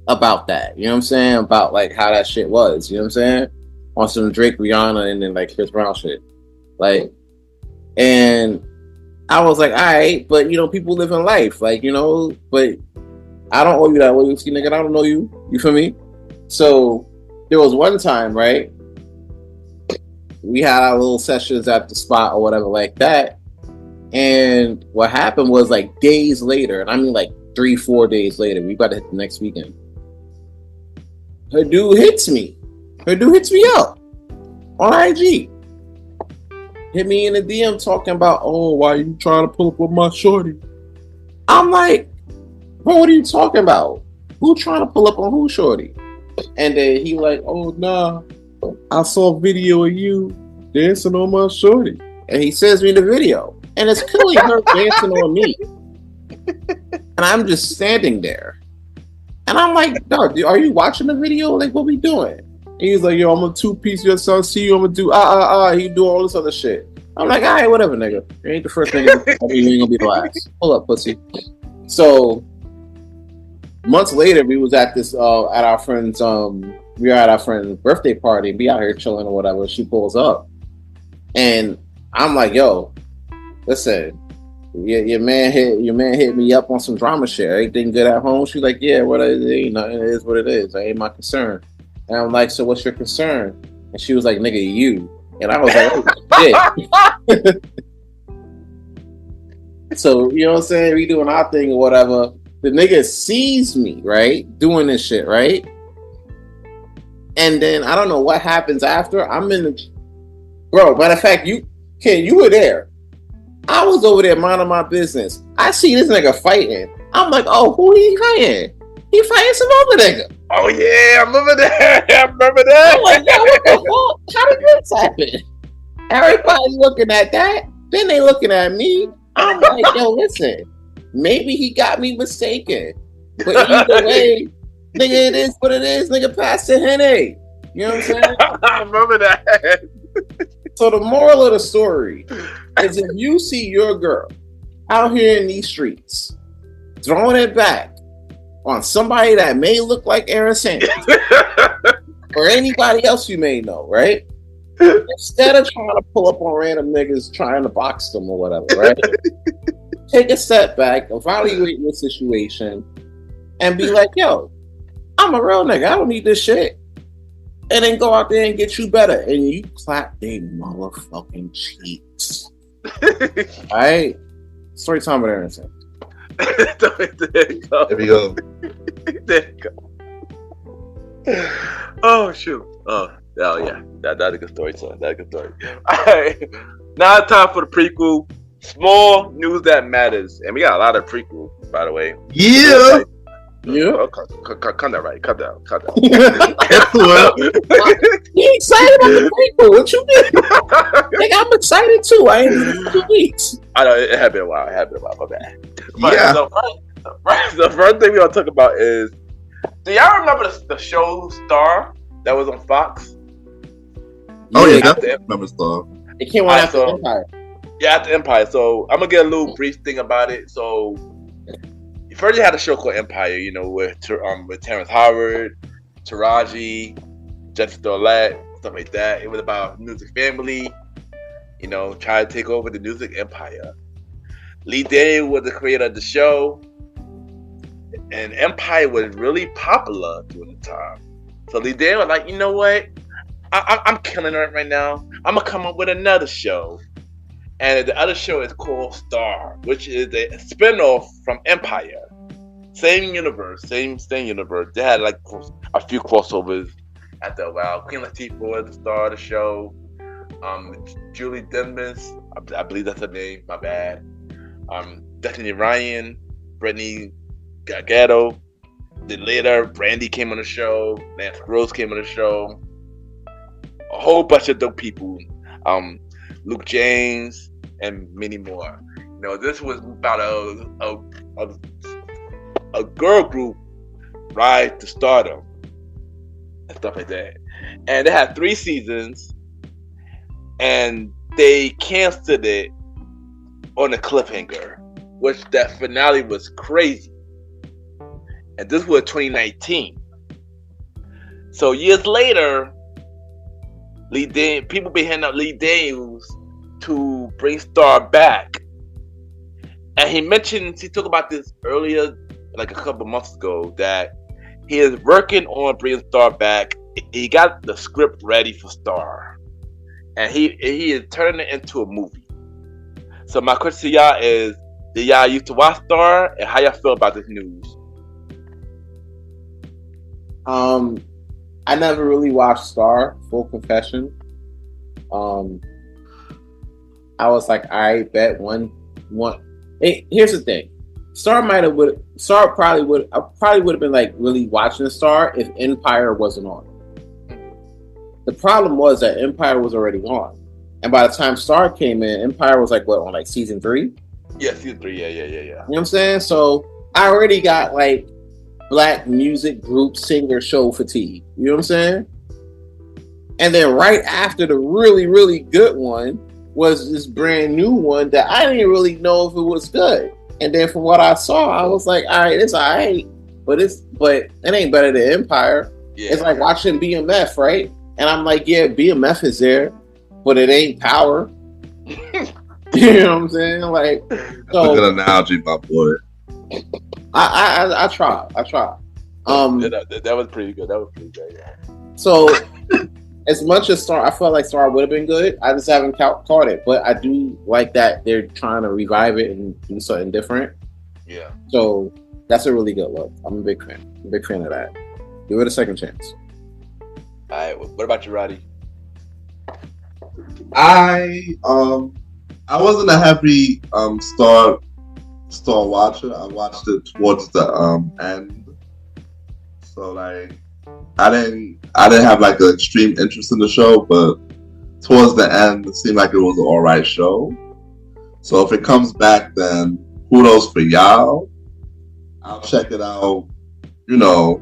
about that. You know what I'm saying? About how that shit was. You know what I'm saying? On some Drake, Rihanna, and then Chris Brown shit. And I was like, all right, but people live in life, but I don't owe you that loyalty, nigga. I don't know you. You feel me? So there was one time, right? We had our little sessions at the spot or whatever like that. And what happened was days later, and I mean 3-4 days later, we about to hit the next weekend. Her dude hits me. Her dude hits me up on IG. Hit me in the DM talking about, oh, why you trying to pull up with my shorty? I'm like, bro, what are you talking about? Who trying to pull up on who, shorty? And then he oh, nah, I saw a video of you dancing on my shorty. And he sends me the video. And it's clearly her dancing on me. And I'm just standing there. And I'm like, dog, are you watching the video? What we doing? And he's like, yo, I'm gonna 2-piece your son. See you, I'm gonna do He do all this other shit. I'm like, all right, whatever, nigga. You ain't the first nigga. You ain't gonna be the last. Pull up, pussy. So months later, we was at this at our friend's we were at our friend's birthday party. Be out here chilling or whatever. She pulls up, and I'm like, yo, listen. Your man hit me up on some drama shit. Everything good at home? She's like, yeah, what it is, nothing. It is what it is. That ain't my concern. And I'm like, so what's your concern? And she was like, nigga, you. And I was like, oh, shit. So, you know what I'm saying? We doing our thing or whatever. The nigga sees me, right? Doing this shit, right? And then I don't know what happens after. I'm in the... Bro, matter of fact, you were there. I was over there minding my business. I see this nigga fighting. I'm like, oh, who he fighting? He fighting some other nigga. Oh yeah, I remember that. I remember that. I'm like, yo, what the fuck? How did this happen? Everybody's looking at that. Then they looking at me. I'm like, yo, listen. Maybe he got me mistaken. But either way, nigga, it is what it is. Nigga, pass the Henny. You know what I'm saying? I remember that. So the moral of the story is if you see your girl out here in these streets throwing it back on somebody that may look like Aaron Sanders or anybody else you may know, right? Instead of trying to pull up on random niggas trying to box them or whatever, right? Take a step back, evaluate your situation, and be like, yo, I'm a real nigga. I don't need this shit. And then go out there and get you better. And you clap their motherfucking cheeks. Alright? Story time with Aaron Sanders. There you go. There we go. There you go. Oh shoot. Oh yeah. That's a good story, son. That's a good story. Alright. Now it's time for the prequel. Small news that matters. And we got a lot of prequels, by the way. Yeah. Yeah. Oh, cut that right. Cut that. You excited about the prequel? What you did? Nigga, I'm excited too. I ain't been in 2 weeks. I know it had been a while. My bad. Yeah. The first thing we're gonna talk about is, do y'all remember the show Star that was on Fox? Oh yeah, After definitely remember stuff. It came on after Empire. Yeah, after Empire. So I'm gonna get a little brief thing about it. So first, you had a show called Empire, you know, with Terrence Howard, Taraji, Jessica Dolette, stuff like that. It was about a music family, you know, trying to take over the music empire. Lee Daniels was the creator of the show, and Empire was really popular during the time. So Lee Daniels was like, you know what? I'm killing it right now. I'm gonna come up with another show. And the other show is called Star, which is a spinoff from Empire. Same universe, same universe. They had like a few crossovers after a while. Queen Latifah was the star of the show. Julie Dennis, I believe that's her name. My bad. Destiny Ryan, Brittany Gatto. Then later, Brandy came on the show. Lance Rose came on the show. A whole bunch of dope people. Luke James, and many more. You know, this was about a girl group rise to stardom and stuff like that. And they had 3 seasons, and they canceled it on a cliffhanger, which that finale was crazy. And this was 2019. So years later, people been hitting up Lee Daniels to bring Star back. And he talked about this earlier, like a couple months ago, that he is working on bringing Star back. He got the script ready for Star. And he is turning it into a movie. So my question to y'all is, did y'all used to watch Star? And how y'all feel about this news? I never really watched Star, full confession. I was like, I bet one. Hey, here's the thing. Star probably would have been like really watching Star if Empire wasn't on. The problem was that Empire was already on. And by the time Star came in, Empire was like, what, on like season 3? Yeah, season 3, yeah. You know what I'm saying? So I already got like black music group singer show fatigue. You know what I'm saying? And then right after the really, really good one was this brand new one that I didn't really know if it was good. And then from what I saw, I was like, all right, it's all right, but it ain't better than Empire. Yeah. It's like watching BMF, right? And I'm like, yeah, BMF is there, but it ain't Power. You know what I'm saying? Like, so, a good analogy, my boy. I try. That was pretty good. Yeah. So, as much as Star, I felt like Star would have been good. I just haven't caught it, but I do like that they're trying to revive it and do something different. Yeah. So that's a really good look. I'm a big fan. I'm a big fan of that. Give it a second chance. All right. What about you, Roddy? I wasn't a heavy Star watcher. I watched it towards the end, so like I didn't have like an extreme interest in the show, but towards the end it seemed like it was an alright show. So if it comes back, then kudos for y'all. I'll check it out. You know,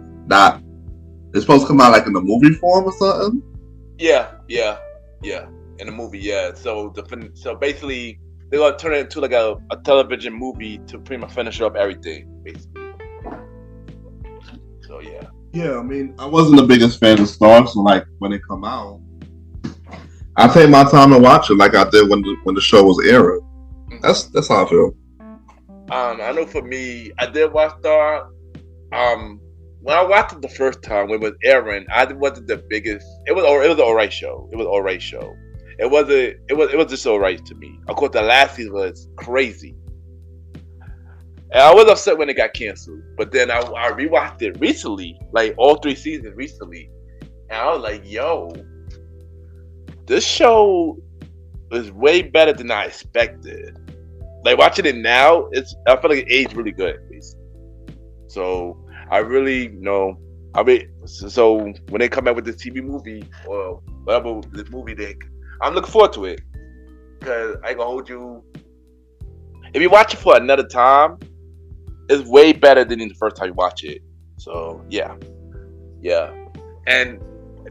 it's supposed to come out like in the movie form or something. Yeah. In the movie, yeah. So basically, they're gonna turn it into like a television movie to pretty much finish up everything, basically. So yeah. Yeah, I mean, I wasn't the biggest fan of Star, so like when it come out, I take my time and watch it like I did when the show was airing. That's how I feel. I know for me, I did watch Star. When I watched it the first time when it was airing, I wasn't the biggest. It was an alright show. It was just alright to me. Of course, the last season was crazy, and I was upset when it got canceled. But then I rewatched it recently, like all 3 seasons recently, and I was like, "Yo, this show is way better than I expected." Like watching it now, I feel like it aged really good, basically. So I really know. So when they come out with this TV movie or whatever this movie, I'm looking forward to it because I ain't gonna hold you. If you watch it for another time, it's way better than the first time you watch it. So yeah, and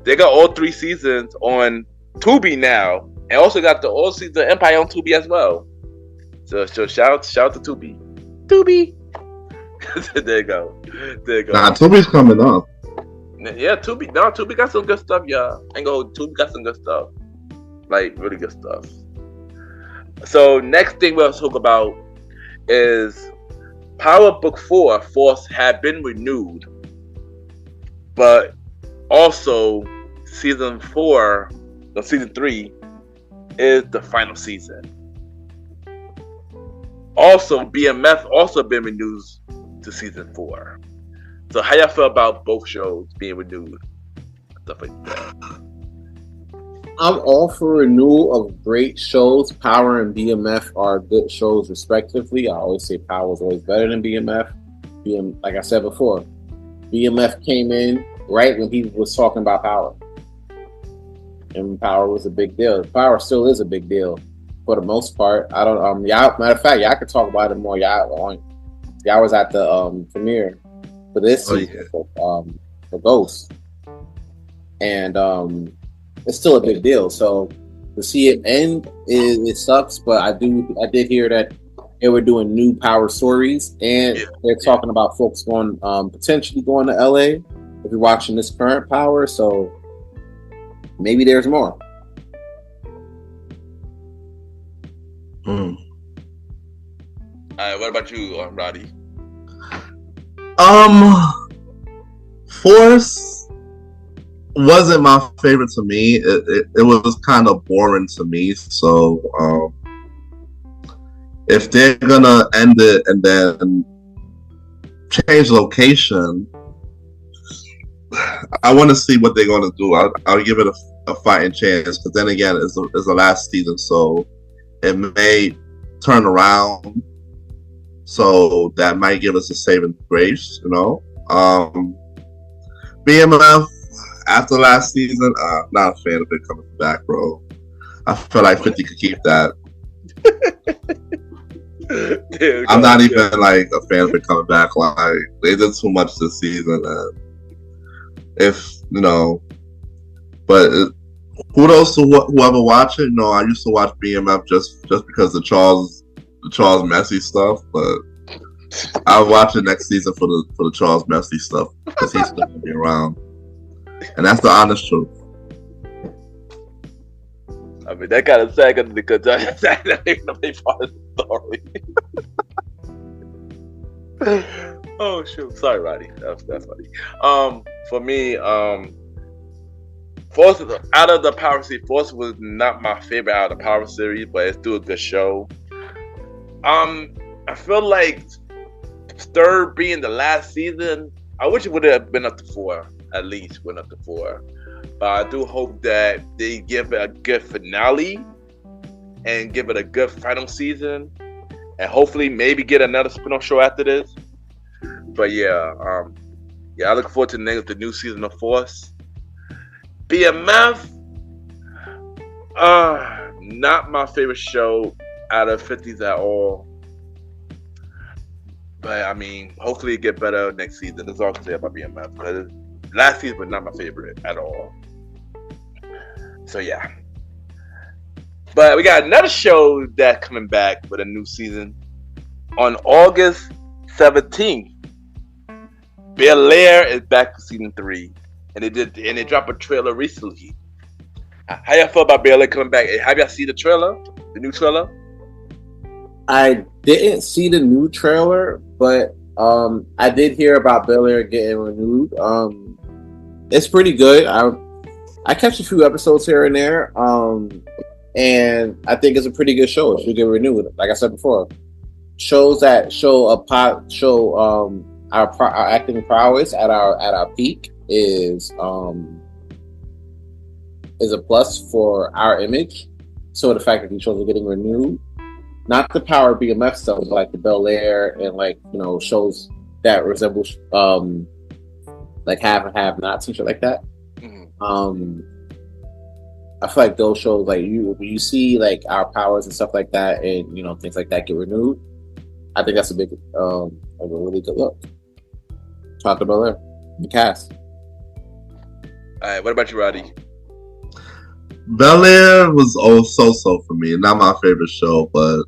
they got all 3 seasons on Tubi now, and also got the all season Empire on Tubi as well. So shout out to Tubi. There you go. Nah, Tubi's coming up. Yeah, Tubi got some good stuff, y'all. Tubi got some good stuff. Like, really good stuff. So, next thing we'll talk about is Power Book 4 Force had been renewed. But also, Season 3 is the final season. Also, BMF also been renewed to Season 4. So how y'all feel about both shows being renewed? Stuff like that. I'm all for renewal of great shows. Power and BMF are good shows respectively. I always say Power is always better than BMF. Like I said before, BMF came in right when he was talking about Power. And Power was a big deal. Power still is a big deal for the most part. I don't y'all, matter of fact, y'all could talk about it more. Y'all was at the premiere for this season for Ghost. And it's still a big deal. So to see it end, it sucks. But I did hear that they were doing new Power stories, and they're talking about folks going potentially going to LA if you're watching this current Power. So maybe there's more. All right, what about you, Roddy? Force wasn't my favorite to me. It was kind of boring to me. So if they're gonna end it and then change location, I want to see what they're gonna do. I'll give it a fighting chance, because then again, it's the last season, so it may turn around. So that might give us a saving grace, you know. BMF after last season, not a fan of it coming back, bro. I feel like 50 could keep that. I'm not even like a fan of it coming back. Like, they did too much this season, and if you know, but Kudos to whoever watching. No, I used to watch BMF just because the Charles Messi stuff, but I'll watch it next season for the Charles Messi stuff because he's still gonna be around, and that's the honest truth. I mean, that kind of sad because that's not even a big part of the story. Oh shoot! Sorry, Roddy. That's funny. For me, Force out of the Power series, Force was not my favorite out of the Power series, but it's still a good show. I feel like third being the last season, I wish it would have been up to 4. At least went up to 4. But I do hope that they give it a good finale and give it a good final season, and hopefully maybe get another spin-off show after this. But yeah, I look forward to the new season of Force. BMF, not my favorite show out of 50s at all. But I mean, hopefully it get better next season. That's all I can say about BMF. Because last season was not my favorite at all. So yeah. But we got another show that's coming back with a new season on August 17th. Bel-Air is back for season 3. And they dropped a trailer recently. How y'all feel about Bel-Air coming back? Have y'all seen the trailer? The new trailer? I didn't see the new trailer, but I did hear about Bel-Air getting renewed. It's pretty good. I catch a few episodes here and there, and I think it's a pretty good show. It should get renewed. Like I said before, shows that show our acting prowess at our peak is a plus for our image. So the fact that these shows are getting renewed, not the Power BMF stuff, but like the Bel-Air and shows that resemble like have and have nots and shit like that. Mm-hmm. I feel like those shows, like when you see like our powers and stuff like that, and things like that get renewed, I think that's a really good look. Talk to Bel-Air, the cast. All right, what about you, Roddy? Bel-Air was so for me. Not my favorite show, but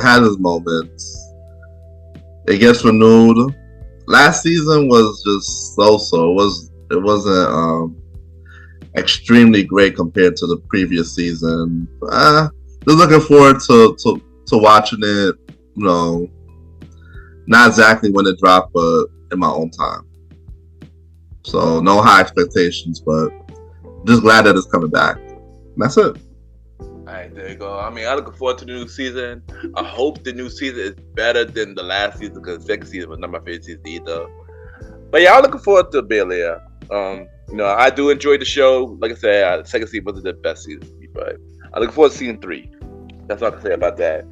had its moments. It gets renewed. Last season was just so. It wasn't extremely great compared to the previous season. Just looking forward to watching it. Not exactly when it dropped, but in my own time. So no high expectations, but just glad that it's coming back. That's it. Alright, there you go. I mean, I'm looking forward to the new season. I hope the new season is better than the last season, because the second season was not my favorite season either. But yeah, I'm looking forward to Bel-Air. I do enjoy the show. Like I said, the second season wasn't the best season for me, but I'm looking forward to season 3. That's all I can say about that.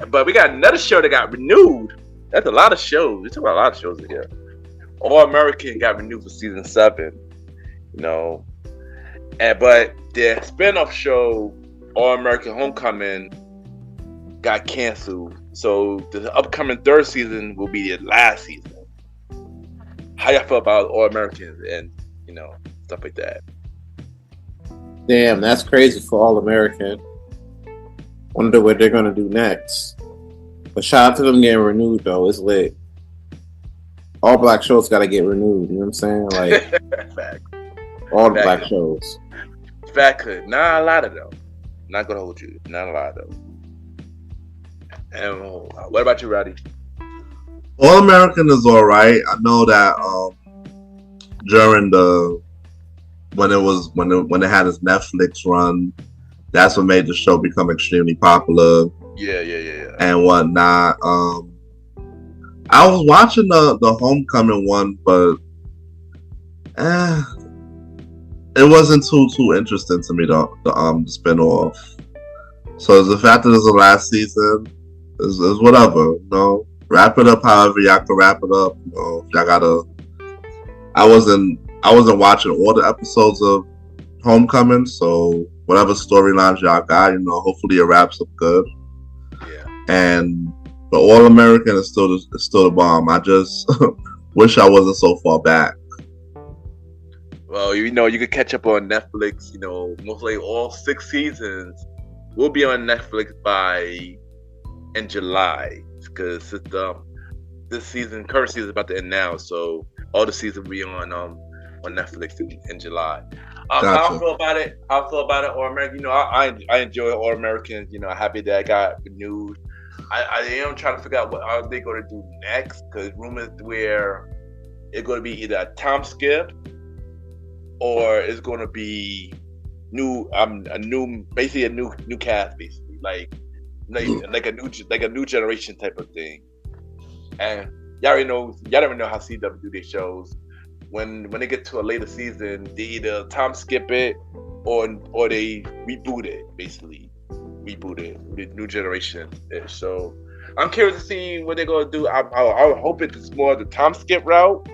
But we got another show that got renewed. That's a lot of shows. We talk about a lot of shows in here. All American got renewed for season 7. But their spin-off show, All American Homecoming, got canceled. So the upcoming third season will be the last season. How y'all feel about All Americans and stuff like that? Damn, that's crazy for All American. Wonder what they're gonna do next. But shout out to them getting renewed though. It's lit. All black shows gotta get renewed. You know what I'm saying? Like all the black shows. Fact could. Not a lot of them. Not gonna hold you. Not a lot of them. And what about you, Roddy? All American is all right. I know that during when it had its Netflix run, that's what made the show become extremely popular. Yeah. And whatnot. I was watching the Homecoming one, but it wasn't too interesting to me, the spinoff. So the fact that it's the last season is whatever. Wrap it up however y'all can wrap it up. If y'all gotta. I wasn't watching all the episodes of Homecoming, so whatever storylines y'all got, hopefully it wraps up good. Yeah. And the All American is still the bomb. I just wish I wasn't so far back. Well, you could catch up on Netflix. Mostly all 6 seasons will be on Netflix in July, because this current season is about to end now. So all the seasons will be on Netflix in July. Gotcha. How I feel about it? All American. I enjoy All Americans. Happy that I got renewed. I am trying to figure out what are they going to do next, because rumors where it's going to be either a time skip or it's going to be basically a new cast, basically like a new generation type of thing. And y'all never know how CW do their shows. When they get to a later season, they either time skip it or they reboot it, basically. Reboot it with new generation. So I'm curious to see what they're gonna do. I would hope it's more the time skip route,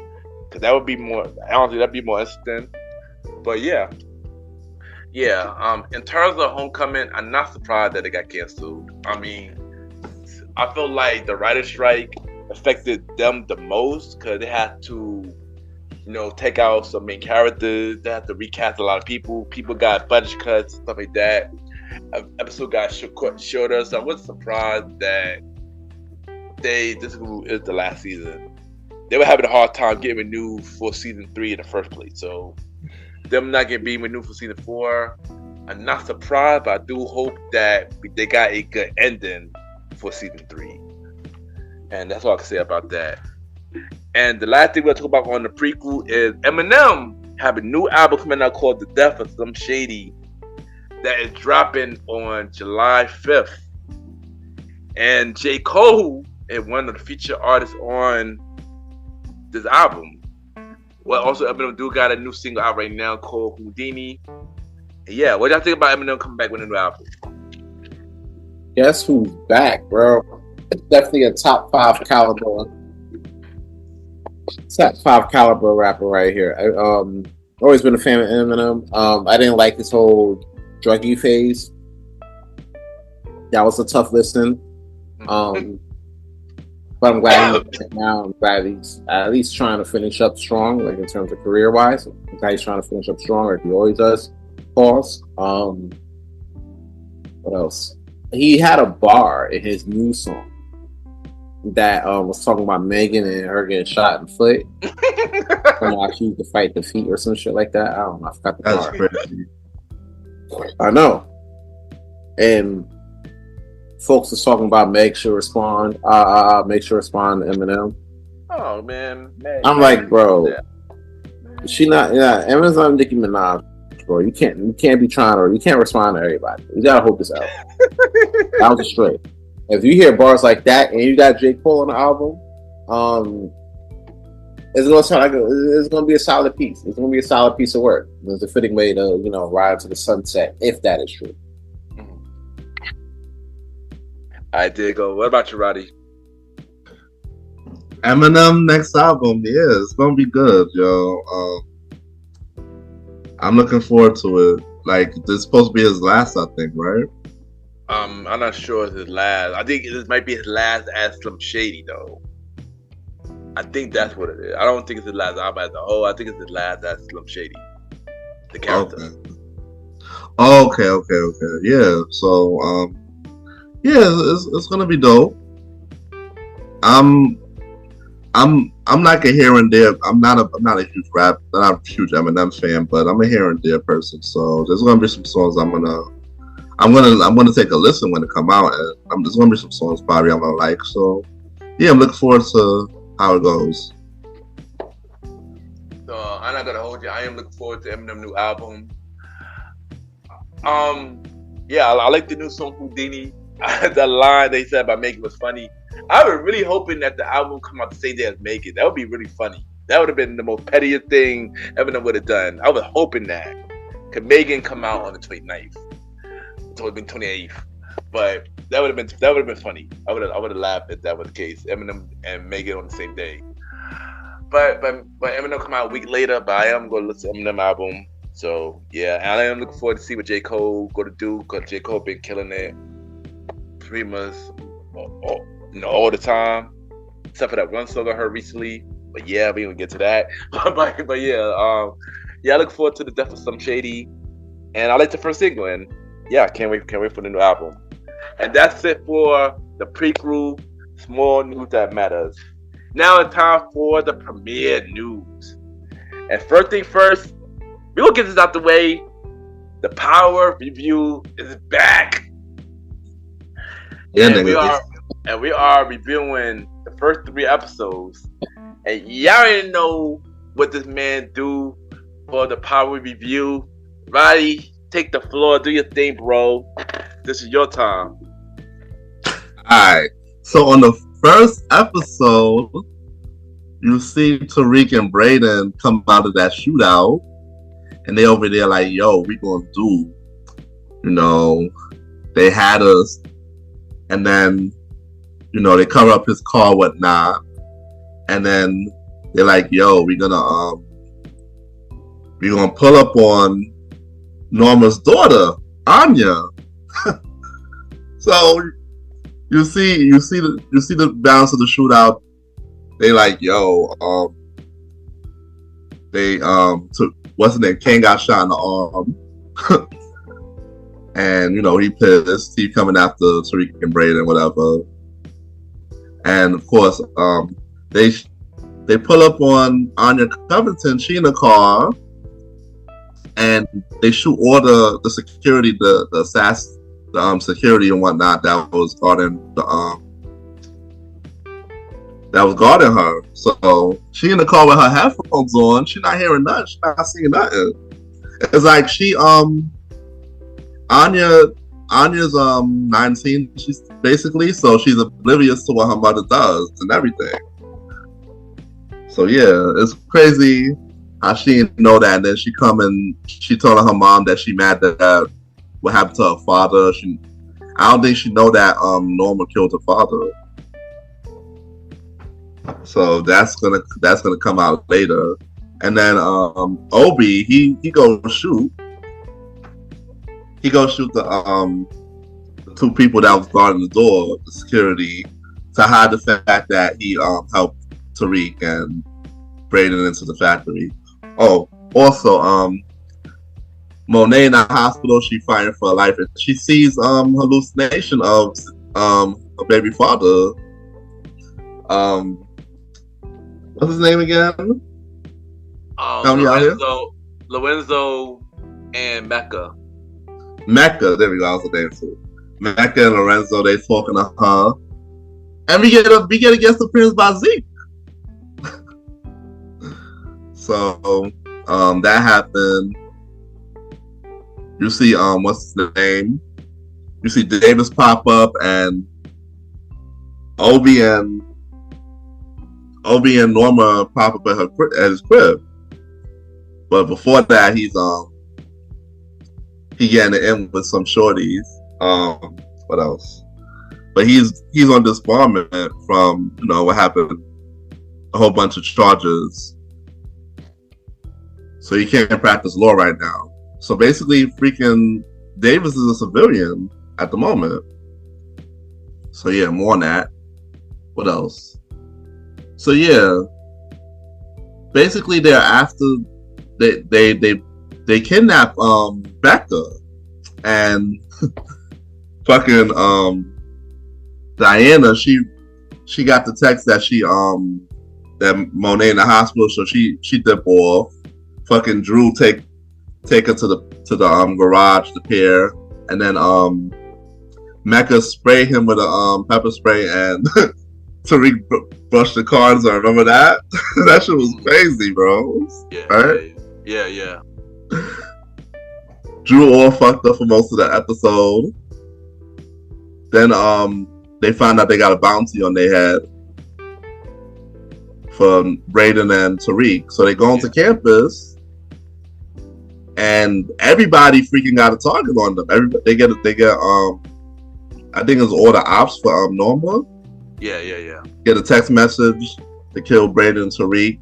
because that would be more. Honestly, that'd be more interesting. But yeah. In terms of Homecoming, I'm not surprised that it got canceled. I mean, I feel like the writer's strike affected them the most, because they had to, take out some main characters. They had to recast a lot of people. People got budget cuts, stuff like that. Episode got shorter, so I wasn't surprised that this is the last season. They were having a hard time getting renewed for season 3 in the first place. So them not being renewed for season 4, I'm not surprised, but I do hope that they got a good ending for season 3. And that's all I can say about that. And the last thing we'll talk about on the prequel is Eminem have a new album coming out called The Death of Slim Shady that is dropping on July 5th. And J. Cole is one of the featured artists on this album. Well, also Eminem got a new single out right now called Houdini. And yeah, what y'all think about Eminem coming back with a new album? Guess who's back, bro? It's definitely a top 5 caliber rapper right here. Always been a fan of Eminem. I didn't like his whole druggy phase. That was a tough listen. But I'm glad I'm glad he's at least trying to finish up strong, like in terms of career wise. I'm glad he's trying to finish up strong, like he always does. Pause. What else? He had a bar in his new song that was talking about Megan and her getting shot in the foot. Like she used to fight the feet or some shit like that. I don't know. I forgot the bar. That's crazy. I know. And folks is talking about Meg should respond. Meg should respond to Eminem. Oh man. I'm like, bro, she not. Yeah, Eminem's not Nicki Minaj, bro. You can't be trying to. You can't respond to everybody. You gotta hope this out. That was straight. If you hear bars like that and you got J. Cole on the album, it's gonna sound like it's gonna be a solid piece. It's gonna be a solid piece of work. It's a fitting way to ride to the sunset, if that is true. I did go. What about you, Roddy? Eminem next album, yeah, it's gonna be good, yo. I'm looking forward to it. Like, this is supposed to be his last, I think, right? I'm not sure it's his last. I think this might be his last as Slim Shady, though. I think that's what it is. I don't think it's his last album as a whole. I think it's his last as Slim Shady, the character. Okay. Yeah. So, yeah, it's gonna be dope. I'm like a here and there. I'm not a huge Eminem fan, but I'm a here and there person. So there's gonna be some songs I'm gonna take a listen when it come out, and there's gonna be some songs probably I'm gonna like. So yeah, I'm looking forward to how it goes. So I'm not gonna hold you. I am looking forward to Eminem's new album. Yeah, I like the new song Houdini. The line they said about Megan was funny. I was really hoping that the album come out the same day as Megan. That would be really funny. That would have been the most pettiest thing Eminem would have done. I was hoping that. Could Megan come out on the 29th? It would have been 28th. But that would have been funny. I would have laughed if that was the case. Eminem and Megan on the same day. But Eminem come out a week later. But I am going to listen to Eminem album. So yeah, and I am looking forward to see what J. Cole going to do, because J. Cole been killing it pretty much all the time, except for that one song I heard recently. But yeah, we gonna get to that. but yeah, yeah, I look forward to the death of Slim Shady, and I like the first single, and yeah, can't wait for the new album. And that's it for the prequel, small news that matters. Now it's time for the premiere news. And first thing first, we will get this out the way. The Power Review is back. Yeah, and we are reviewing the first 3 episodes. And y'all already know what this man do for the Power Review. Roddy, take the floor, do your thing, bro. This is your time. Alright. So on the first episode, you see Tariq and Braden come out of that shootout, and they over there like, yo, we gonna do, they had us, and then, they cover up his car, whatnot, and then they're like, yo, we're gonna pull up on Norma's daughter, Anya. So you see the balance of the shootout. They like, yo, what's his name? Kane got shot in the arm. And, he pissed. He coming after Tariq and Braden, whatever. And, of course, they pull up on Anya Covington. She in the car. And they shoot all the security, the assassin, security and whatnot that was guarding her. So she in the car with her headphones on. She not hearing nothing. She not seeing nothing. It's like she Anya's 19. She's basically, so she's oblivious to what her mother does and everything. So yeah, it's crazy how she didn't know that, and then she told her mom that she mad that what happened to her father. I don't think she know that Norma killed her father. So that's gonna come out later. And then Obi, he go shoot. He go shoot the 2 people that was guarding the door, the security, to hide the fact that he helped Tariq and Braden into the factory. Oh, also, Monet in the hospital, she fighting for her life, and she sees hallucination of her baby father. What's his name again? Lorenzo and Mecca. Mecca, there we go. I was the name too. Mecca and Lorenzo, they talking to her, and we get against the Prince by Zeke. So that happened. You see what's his name? You see Davis pop up, and Obi and Norma pop up at his crib. But before that, he getting it in with some shorties. What else? But he's on disbarment from what happened, a whole bunch of charges. So he can't practice law right now. So basically, freaking Davis is a civilian at the moment. So yeah, more on that. What else? So yeah, basically they're after they kidnap Becca, and fucking Diana, she got the text that that Monet in the hospital, so she dip off. Fucking Drew take her to the garage, the pair, and then Mecca spray him with a pepper spray, and Tariq brushed the cars. I remember that. That shit was crazy, bro. Yeah, right? Yeah. Drew all fucked up for most of the episode. Then they find out they got a bounty on their head for Braden and Tariq. So they go onto campus, and everybody freaking got a target on them. They get I think it's all the ops for Norma. Yeah. Get a text message to kill Braden and Tariq.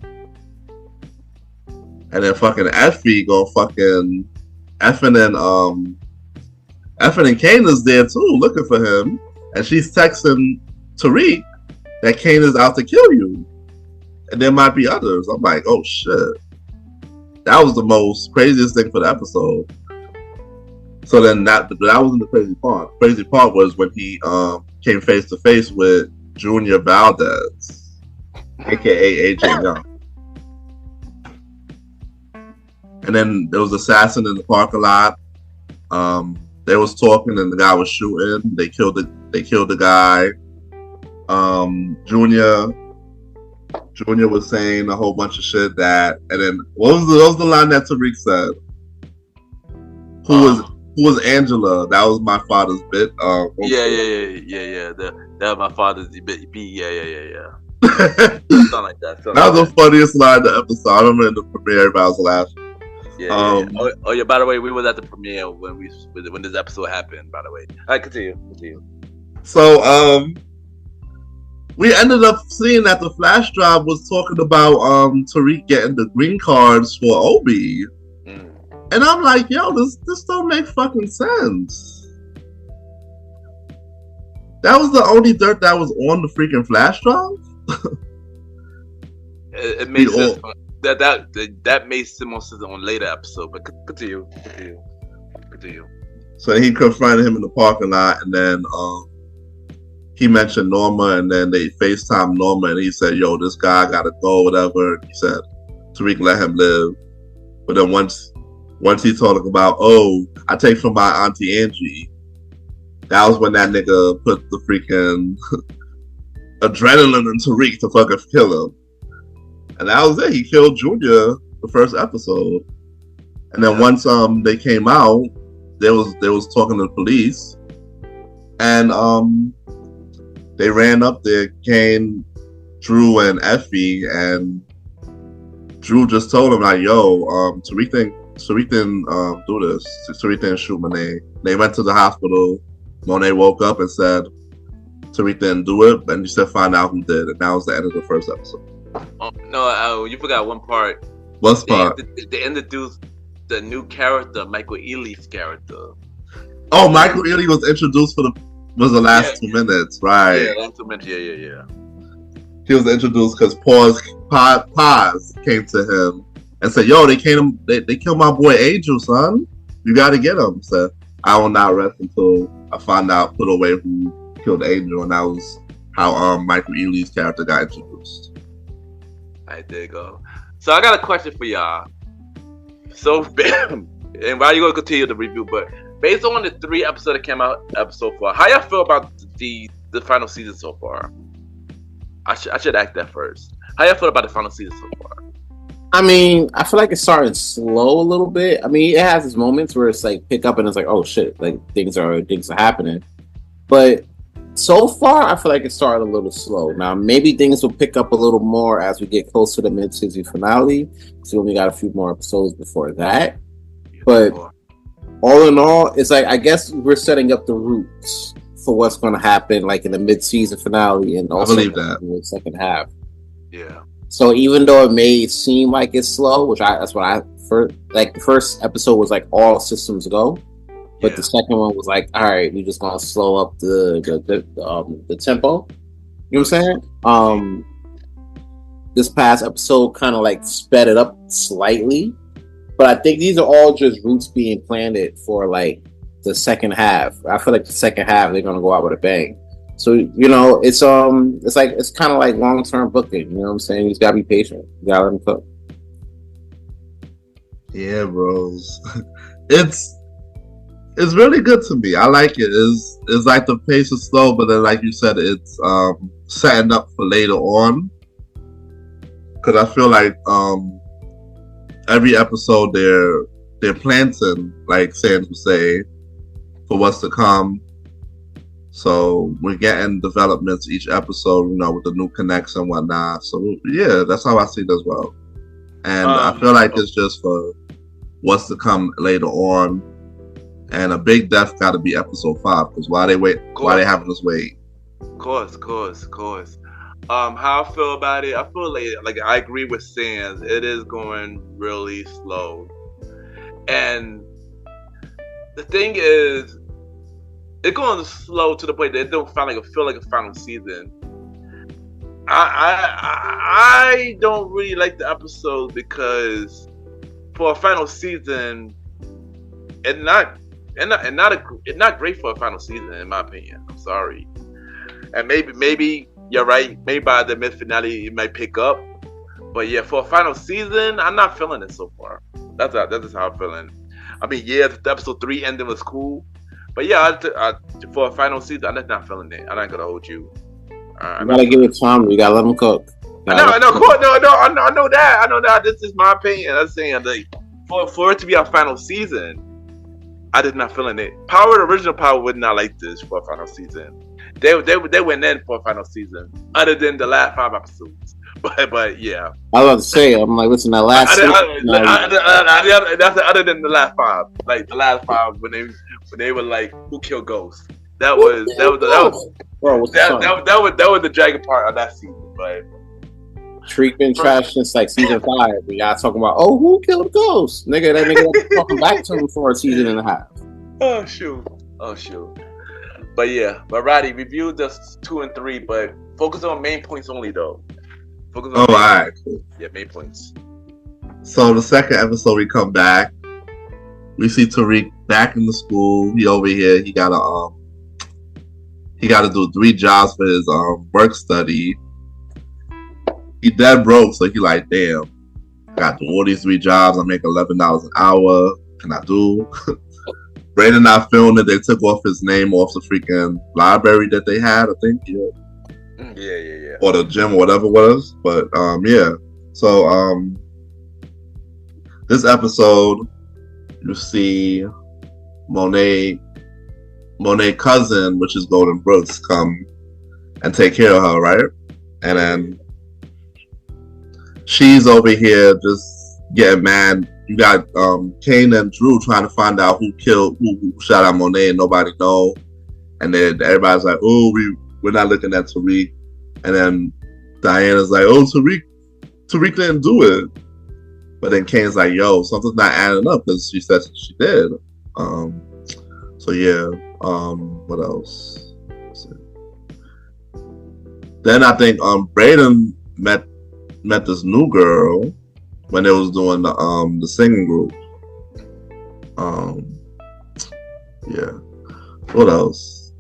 And then fucking Effie go fucking Effin and Kane is there too, looking for him. And she's texting Tariq that Kane is out to kill you. And there might be others. I'm like, oh shit. That was the most craziest thing for the episode. So then that wasn't the crazy part. The crazy part was when he came face to face with Junior Valdez, aka AJ Young. And then there was assassin in the parking lot. They was talking and the guy was shooting. They killed the guy. Junior was saying a whole bunch of shit and then what was the line that Tariq said? Who was Angela? That was my father's bit. Yeah. That was my father's bit. Yeah. Something like that. That was the funniest line of the episode. I remember in the premiere, everybody was laughing. Yeah. Oh yeah. By the way, we was at the premiere when this episode happened. By the way, all right, continue. So we ended up seeing that the flash drive was talking about Tariq getting the green cards for Obi, and I'm like, yo, this don't make fucking sense. That was the only dirt that was on the freaking flash drive. It makes sense. That made more sense on later episode, but continue. So he confronted him in the parking lot, and then he mentioned Norma, and then they FaceTime Norma, and he said, yo, this guy gotta go, whatever. He said, Tariq, let him live. But then once he talked about, oh, I take from my auntie Angie, that was when that nigga put the freaking adrenaline in Tariq to fucking kill him. And that was it. He killed Junior the first episode. And then once they came out, they was talking to the police. And they ran up there, Kane, Drew, and Effie, and Drew just told him like, "Yo, Tariq didn't do this. Tariq didn't shoot Monet." They went to the hospital. Monet woke up and said, "Tariq didn't do it," and you said, "Find out who did." And that was the end of the first episode. No, you forgot one part. What part? They introduced the new character, Michael Ealy's character. Oh, Michael Ealy was introduced was the last 2 minutes, right? Yeah, last 2 minutes. Yeah. He was introduced because Paz came to him and said, "Yo, they killed my boy Angel, son. You got to get him." So I will not rest until I find out, put away who killed Angel, and that was how Michael Ealy's character got introduced. Alright, there you go. So I got a question for y'all. So, and while you gonna continue the review, but based on the 3 episodes that came out so far, how y'all feel about the final season so far? I should ask that first. How y'all feel about the final season so far? I mean, I feel like it's starting slow a little bit. I mean, it has its moments where it's like pick up and it's like, oh shit, like things are happening. But so far, I feel like it started a little slow. Now, maybe things will pick up a little more as we get close to the mid-season finale. So we only got a few more episodes before that. But all in all, it's like, I guess we're setting up the roots for what's going to happen, like in the mid-season finale and also in the second half. Yeah. So even though it may seem like it's slow, the first episode was like all systems go. But the second one was like, all right, we're just gonna slow up the tempo. You know what I'm saying? This past episode kind of like sped it up slightly, but I think these are all just roots being planted for like the second half. I feel like the second half they're gonna go out with a bang. So it's kind of like long-term booking. You know what I'm saying? You just gotta be patient. You gotta let them cook. Yeah, bros. It's really good to me. I like it. It's like the pace is slow, but then like you said, it's setting up for later on. Because I feel like every episode they're planting, like Sans would say, for what's to come. So we're getting developments each episode, with the new connects and whatnot. So yeah, that's how I see it as well. And I feel like it's just for what's to come later on. And a big death got to be episode 5, because why they having us wait? Of course. How I feel about it? I feel like I agree with Sans. It is going really slow, and the thing is, it's going slow to the point that it don't feel like a final season. I don't really like the episode because for a final season, it's not great for a final season in my opinion. I'm sorry, and maybe you're right. Maybe by the mid finale it might pick up, but yeah, for a final season, I'm not feeling it so far. That's just how I'm feeling. I mean, yeah, the episode 3 ending was cool, but yeah, for a final season, I'm just not feeling it. I'm not gonna hold you. You gotta give it time. You gotta let them cook. I know that. I know that. This is my opinion. I'm saying, like, for it to be our final season, I did not feeling it. The original Power would not like this for a final season. They went in for a final season, other than the last 5 episodes. But yeah, I was about to say, I'm like, listen, that last that's other than the last 5. Like the last 5 when they were like, who killed Ghost? That was the dragon part of that season. But Tariq been trash since like season 5. We y'all talking about, who killed Ghost? Nigga, that nigga talking back to him for a season and a half. Oh shoot. But yeah, Roddy, review this 2 and 3, but focus on main points only though. All right. Cool. Yeah, main points. So the second episode, we come back. We see Tariq back in the school. He over here. He gotta do 3 jobs for his work study. He dead broke, so he like, damn, I got to do all these 3 jobs. I make $11 an hour. Can I do? Brayden not feeling it. They took off his name off the freaking library that they had, I think. Yeah. Yeah. Or the gym, or whatever it was. But yeah. So this episode, you see Monet cousin, which is Golden Brooks, come and take care of her, right? And then she's over here just getting mad. You got Kane and Drew trying to find out who shot out Monet, and nobody know. And then everybody's like, oh, we're not looking at Tariq. And then Diana's like, oh, Tariq didn't do it. But then Kane's like, yo, something's not adding up because she said she did. So yeah. What else? Then I think Brayden met this new girl when they was doing the singing group. Yeah. What else?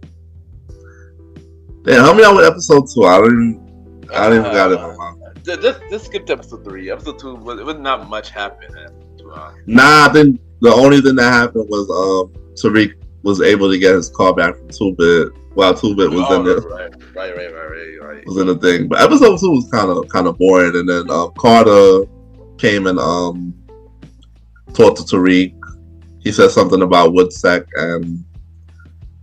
Damn, help me out with episode 2. I don't even got it in my mind. Just skipped episode 3. Episode 2 was not much happened. Nah, I think the only thing that happened was Tariq was able to get his car back from 2-Bit while 2-Bit was in there. Right. Was in the thing. But episode 2 was kind of boring, and then Carter came and talked to Tariq. He said something about Woodsack, and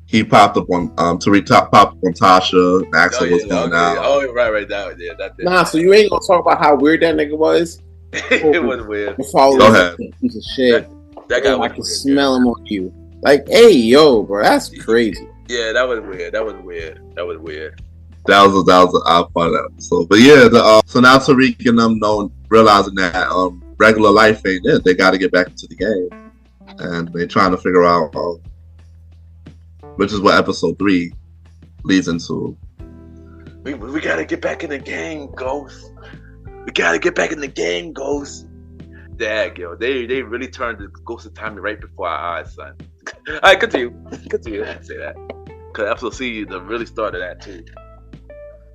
he popped up on Tariq popped up on Tasha and asked her what's going on. Oh, right. That did. Nah, so you ain't gonna talk about how weird that nigga was? It was weird. Go ahead. Piece of shit. That guy I can smell him on you. Like, hey, yo, bro, that's crazy. Yeah, that was weird. That was an odd part of that episode. But yeah, so now Tariq and them realizing that regular life ain't it. They got to get back into the game, and they're trying to figure out, which is what episode 3 leads into. We gotta get back in the game, Ghost. We gotta get back in the game, Ghost. Dag, yo, they really turned the Ghost of Tommy right before our eyes, son. All right, continue. I say that because episode C really started that too.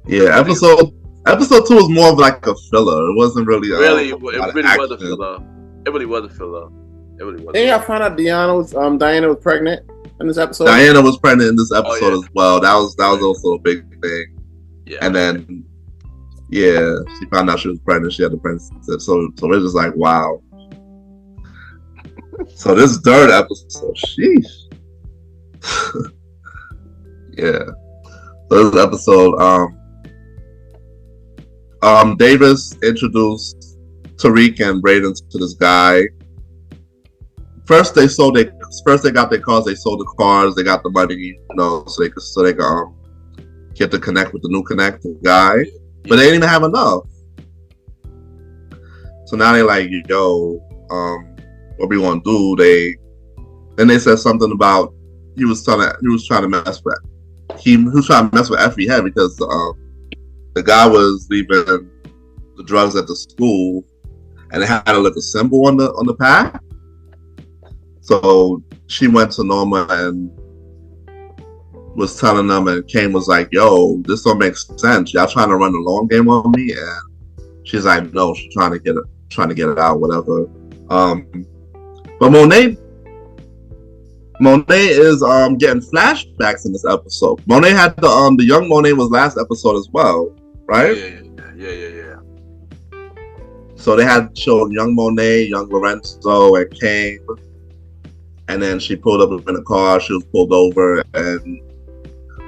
Yeah, episode 2 was more of like a filler. It wasn't really. It really was a filler. It really was a filler. Then y'all found out Diana was pregnant in this episode. Diana was pregnant in this episode as well. That was also a big thing. Yeah. And then, yeah, she found out she was pregnant. She had the pregnancy. So it's just like, wow. So this third episode, sheesh. Yeah. So this episode, Davis introduced Tariq and Brayden to this guy. First they got their cars. They sold the cars. They got the money, so they could get to connect with the new connected guy. But they didn't even have enough. So now they like, yo, what we want to do? Then they said something about he was trying to mess with Effie head because the guy was leaving the drugs at the school, and it had a little symbol on the pack. So she went to Norma and was telling them, and Kane was like, "Yo, this don't make sense. Y'all trying to run a long game on me?" And she's like, "No, she's trying to get it out, whatever." But Monet is getting flashbacks in this episode. Monet had the young Monet was last episode as well, right? Yeah. So they had shown young Monet, young Lorenzo, and Kane, and then she pulled up in a car. She was pulled over, and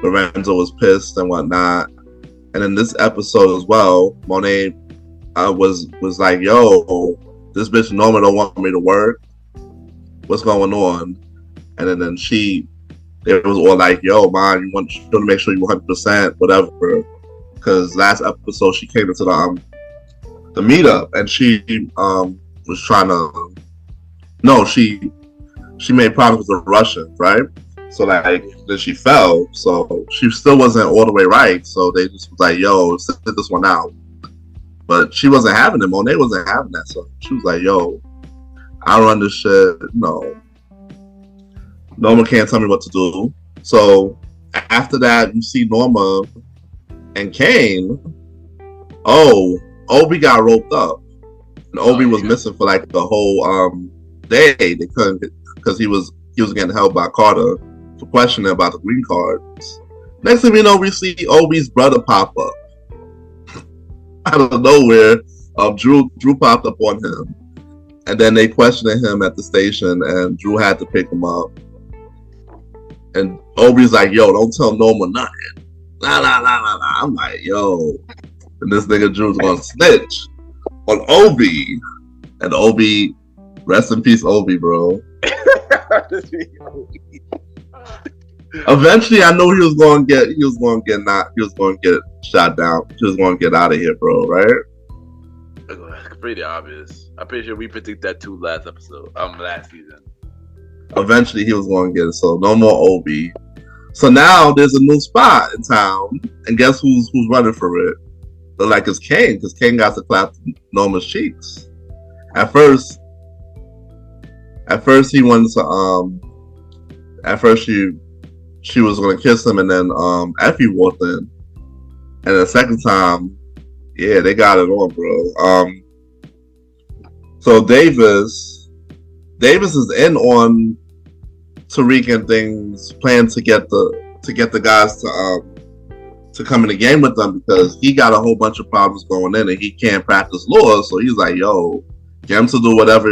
Lorenzo was pissed and whatnot. And in this episode as well, Monet was like, "Yo, this bitch Norma don't want me to work. What's going on?" And then it was all like, "Yo, man, you want to make sure you 100%, whatever." Because last episode she came into the meetup and she was trying to. No, she made problems with the Russians, right? So like then she fell, so she still wasn't all the way right. So they just was like, "Yo, sit this one out." But she wasn't having it. Monet wasn't having that. So she was like, "Yo, I run this shit. No one can't tell me what to do." So after that, you see Norma and Kane. Oh, Obi got roped up, and Obi was missing for like the whole day. They couldn't because he was getting held by Carter for questioning about the green cards. Next thing we know, we see Obi's brother pop up out of nowhere. Drew popped up on him, and then they questioned him at the station, and Drew had to pick him up. And Obi's like, "Yo, don't tell Norma nothing." Nah. I'm like, "Yo," and this nigga Drew's gonna snitch on Obi, and Obi, rest in peace, Obi, bro. Eventually, I knew he was going to get shot down. He was going to get out of here, bro. Right? It's pretty obvious. I'm pretty sure we predicted that too last season. Eventually, he was going to get it. So no more Obi. So now there's a new spot in town, and guess who's running for it? Look like it's Kane, because Kane got to clap Norma's cheeks. At first he wanted to At first she was gonna kiss him, and then Effie walked in, and the second time, yeah, they got it on, bro. So Davis is in on Tariq and things, plan to get the guys to come in the game with them, because he got a whole bunch of problems going in and he can't practice law. So he's like, "Yo, get him to do whatever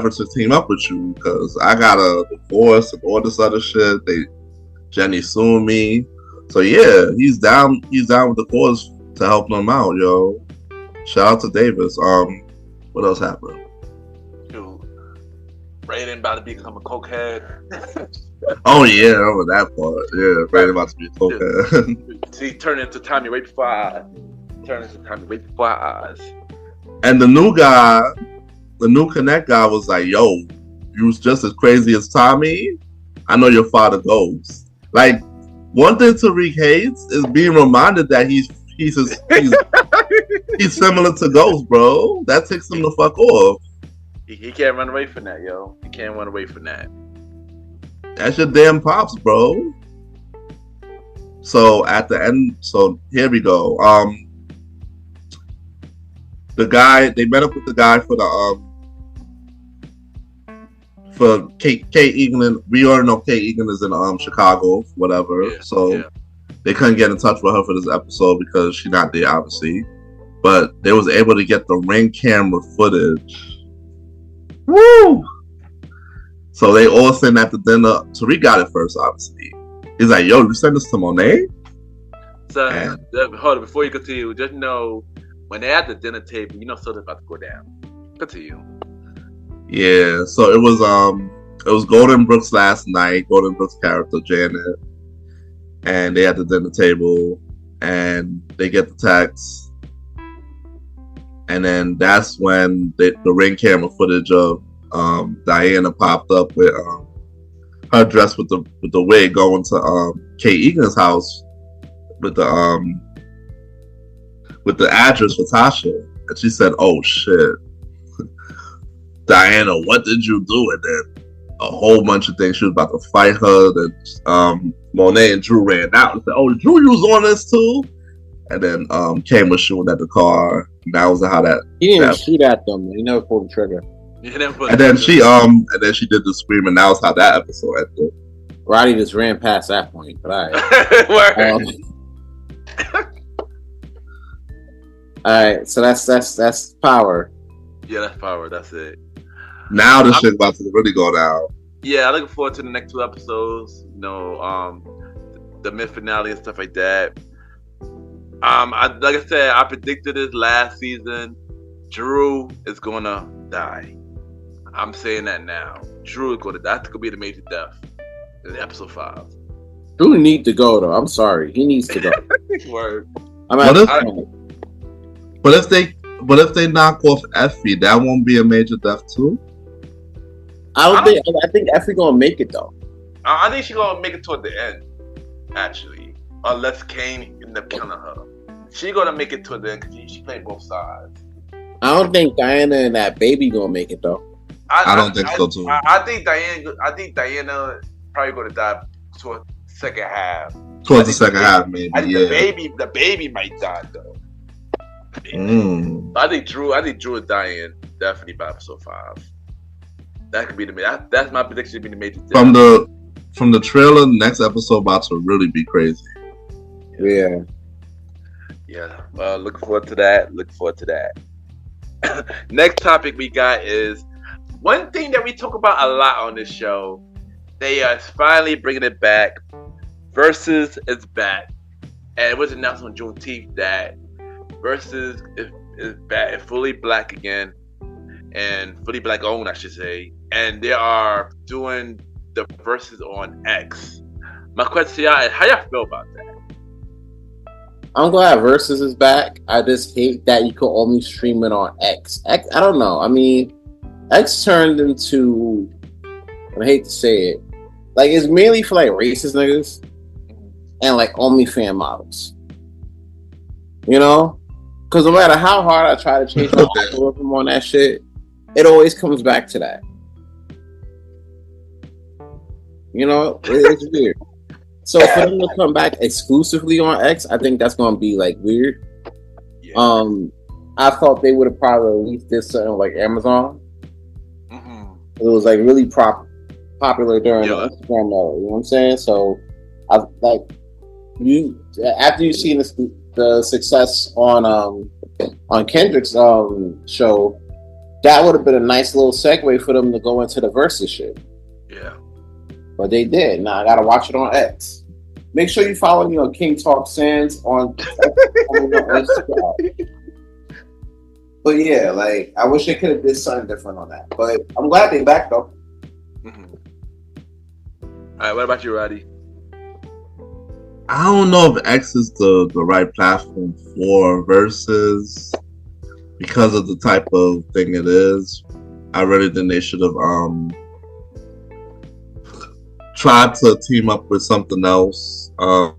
to team up with you, because I got a divorce and all this other shit. Jenny suing me." So yeah, he's down with the cause to help them out, yo. Shout out to Davis. What else happened? Raiden about to become a cokehead. Oh yeah, I remember that part. Yeah, Raiden about to be a cokehead. See, turn into Tommy right before our eyes. And the new Connect guy was like, "Yo, you was just as crazy as Tommy. I know your father Ghost." Like, one thing Tariq hates is being reminded that he's similar to Ghost, bro. That takes him the fuck off. He can't run away from that, yo. He can't run away from that. That's your damn pops, bro. So at the end, so here we go. The guy, they met up with the guy for Kate Egan. We already know Kate Egan is in Chicago, whatever. Yeah, so they couldn't get in touch with her for this episode because she's not there, obviously. But they was able to get the Ring camera footage. Woo! So they all sitting at the dinner. Tariq got it first, obviously. He's like, "Yo, you send this to Monet?" So hold on, before you continue, just know when they're at the dinner table, you know something's about to go down. Continue. Yeah, so it was Golden Brooks last night. Golden Brooks' character Janet, and they at the dinner table, and they get the text. And then that's when the Ring camera footage of Diana popped up with her dressed with the wig going to Kate Egan's house with the address for Tasha. and she said, "Oh shit, Diana, what did you do?" And then a whole bunch of things. She was about to fight her. Then Monet and Drew ran out and said, "Oh, Drew, you was on this too." And then Kane was shooting at the car. And that was how that. He didn't shoot at them. He never pulled the trigger. And then she did the scream, and that was how that episode ended. Roddy just ran past that point, but all right. All right, so that's Power. Yeah, that's Power. That's it. Now the shit about to really go down. Yeah, I'm looking forward to the next 2 episodes. You know, the mid finale and stuff like that. Like I said, I predicted this last season. Drew is gonna die. I'm saying that now. Drew is gonna die. That's gonna be the major death in episode 5. Drew needs to go though. I'm sorry, he needs to go. Word. But if they knock off Effie, that won't be a major death too. I think Effie gonna make it though. I think she's gonna make it toward the end, actually, unless Kane end up killing her. She's gonna make it toward the end because she played both sides. I don't think Diana and that baby gonna make it though. I don't think so too. I think Diana probably gonna die toward the second half. Towards the second half, maybe. I think the baby might die though. I think Drew is dying definitely by episode 5. That could be that's my prediction to be the major death. From the trailer, next episode about to really be crazy. Yeah. Looking forward to that. Next topic we got is one thing that we talk about a lot on this show. They are finally bringing it back. Versus is back, and it was announced on Juneteenth that Versus is back and fully black again, and fully black owned, I should say. And they are doing the Versus on X. My question to y'all is, how y'all feel about that? I'm glad Versus is back. I just hate that you could only stream it on X. I don't know. I mean, X turned into, I hate to say it, like it's mainly for like racist niggas and like OnlyFans models. You know? Because no matter how hard I try to change my algorithm on that shit, it always comes back to that. You know? It's weird. So for them to come back exclusively on X, I think that's going to be like weird. Yeah. I thought they would have probably released this something like Amazon. Mm-hmm. It was like really popular during the Instagram era. You know what I'm saying? So I like after you see the success on Kendrick's show, that would have been a nice little segue for them to go into the Versus shit. Yeah. But they did. Now I gotta watch it on X. Make sure you follow me on King Talk Sands on Instagram. But yeah, like I wish they could have did something different on that. But I'm glad they back though. Mm-hmm. All right, what about you, Roddy? I don't know if X is the right platform for Versus because of the type of thing it is. I really think they should have tried to team up with something else. But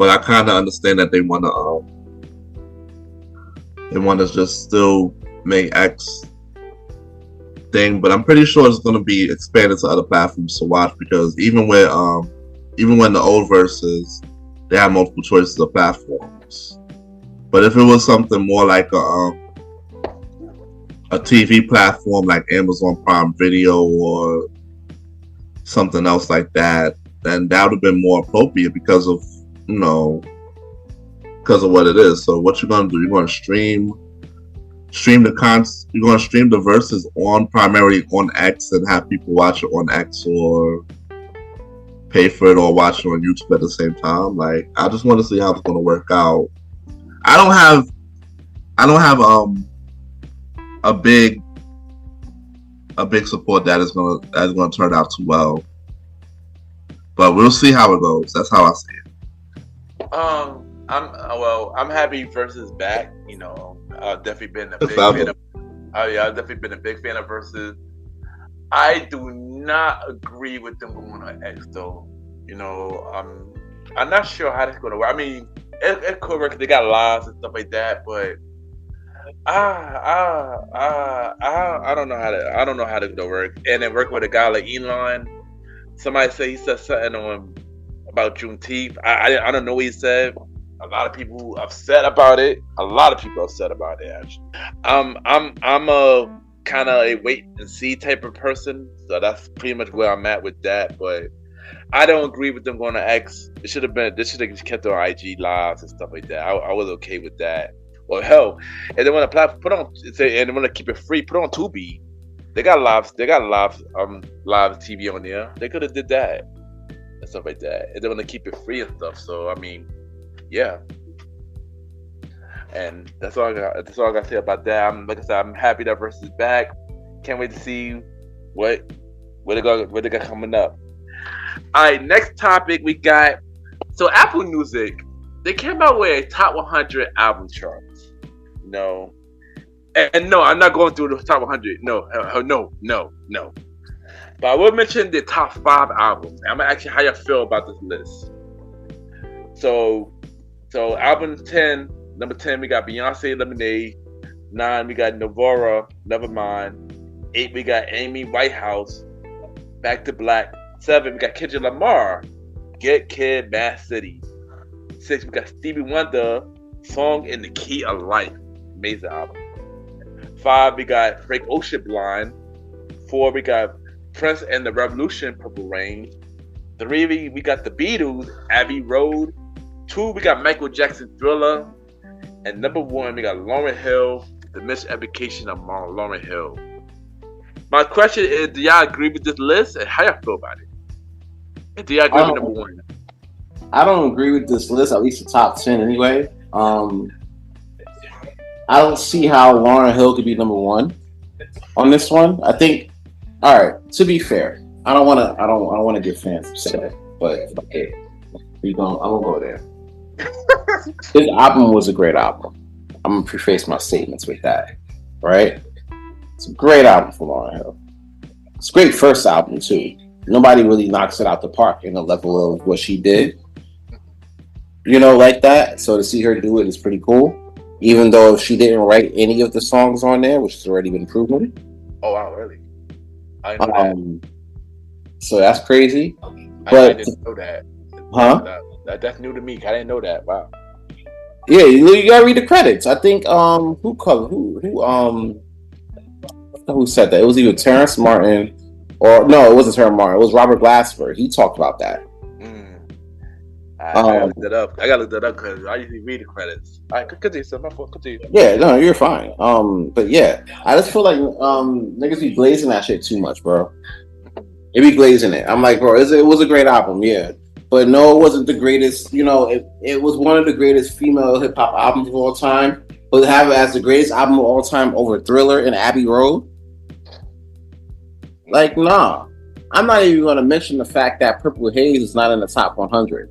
I kind of understand that they want to just still make X thing. But I'm pretty sure it's going to be expanded to other platforms to watch because even when the old Versus, they have multiple choices of platforms. But if it was something more like a TV platform like Amazon Prime Video or something else like that, then that would have been more appropriate because of what it is. So what you're gonna do? You're gonna stream the Versus primarily on X and have people watch it on X or pay for it or watch it on YouTube at the same time. Like I just want to see how it's gonna work out. I don't have a big support that is gonna turn out too well. But we'll see how it goes. That's how I see it. I'm happy Versus back. You know, I've definitely been a big fan of. I've definitely been a big fan of Versus. I do not agree with them going on X though. You know, I'm not sure how that's going to work. I mean, it could work. They got lives and stuff like that, but I don't know how to do the work. And then work with a guy like Elon. Somebody say he said something on about Juneteenth. I don't know what he said. A lot of people upset about it. Actually. I'm a kind of a wait and see type of person. So that's pretty much where I'm at with that. But I don't agree with them going to X. This should have just kept on IG lives and stuff like that. I was okay with that. Well, hell, and they want to put on, and they want to keep it free. Put on Tubi. They got live TV on there. They could have did that and stuff like that. And they want to keep it free and stuff. So I mean, yeah. And that's all I got. That's all I got to say about that. Like I said, I'm happy that Versus is back. Can't wait to see where they got coming up. All right, next topic we got. So Apple Music, they came out with a top 100 album charts. No, and no, I'm not going through the top 100. No. But I will mention the top 5 albums. I'm gonna ask you how you feel about this list. So album 10, number 10, we got Beyonce, Lemonade. 9, we got Novara, Nevermind. 8, we got Amy Whitehouse, Back to Black. 7, we got Kendrick Lamar, Get Kid, Mad City. 6, we got Stevie Wonder, Song in the Key of Life. Amazing album. 5, we got Frank Ocean, Blind. 4, we got Prince and the Revolution, Purple Rain. 3, we got the Beatles, Abbey Road. 2, we got Michael Jackson, Thriller. And number 1, we got Lauryn Hill, The Miseducation of Lauryn Hill. My question is, do y'all agree with this list, and how y'all feel about it? And do y'all agree with number 1? I don't agree with this list, at least the top 10 anyway. I don't see how Lauryn Hill could be number 1 on this one. I think, all right, to be fair, I don't want to get fans upset, but okay, I'm gonna go there. This album was a great album. I'm gonna preface my statements with that, right? It's a great album for Lauryn Hill. It's a great first album too. Nobody really knocks it out the park in the level of what she did, like that. So to see her do it is pretty cool. Even though she didn't write any of the songs on there, which has already been proven. Oh wow, really? I didn't know that. So that's crazy. I didn't know that. Huh? That's new to me. I didn't know that. Wow. Yeah, you gotta read the credits. I think who said that? It was either Terrence Martin or no, it wasn't Terrence Martin. It was Robert Glasper. He talked about that. I gotta look that up. Because I usually read the credits. I could continue. So my fault. Continue. Yeah, no, you're fine. But yeah, I just feel like niggas be glazing that shit too much, bro. They be glazing it. I'm like, bro, it was a great album, yeah. But no, it wasn't the greatest. It was one of the greatest female hip hop albums of all time. But to have it as the greatest album of all time over Thriller and Abbey Road, like, nah. I'm not even going to mention the fact that Purple Haze is not in the top 100.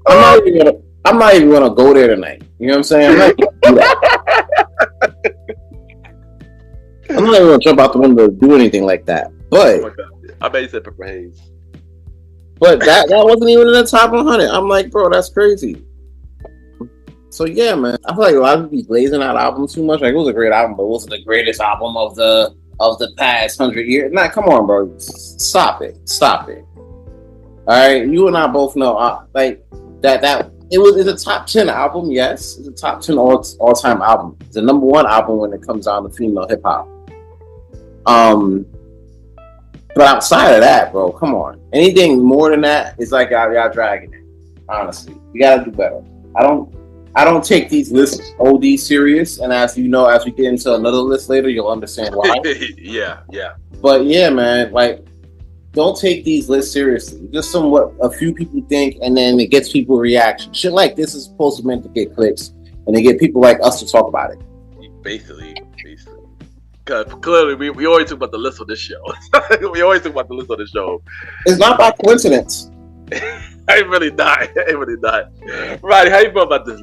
I'm not even gonna go there tonight. You know what I'm saying? I'm not even gonna jump out the window to do anything like that. But I bet you said Purple Haze. But that wasn't even in the top 100. I'm like, bro, that's crazy. So yeah, man, I feel like a lot of people be glazing that album too much. Like, it was a great album, but it wasn't the greatest album of the past 100 years. Nah, come on, bro. Stop it. All right, you and I both know, like that. It's a top 10 album. Yes, it's a top 10 all time album. It's the number 1 album when it comes down to female hip hop. But outside of that, bro, come on. Anything more than that is like y'all dragging it. Honestly, you gotta do better. I don't take these lists OD serious, and as you know, as we get into another list later, you'll understand why. Yeah. But yeah, man, like, don't take these lists seriously. Just what a few people think, and then it gets people reaction. Shit like this is supposed to meant to get clicks, and they get people like us to talk about it. Basically. Because clearly, we always talk about the list on this show. It's not by coincidence. I really not. Roddy, how you feel about this?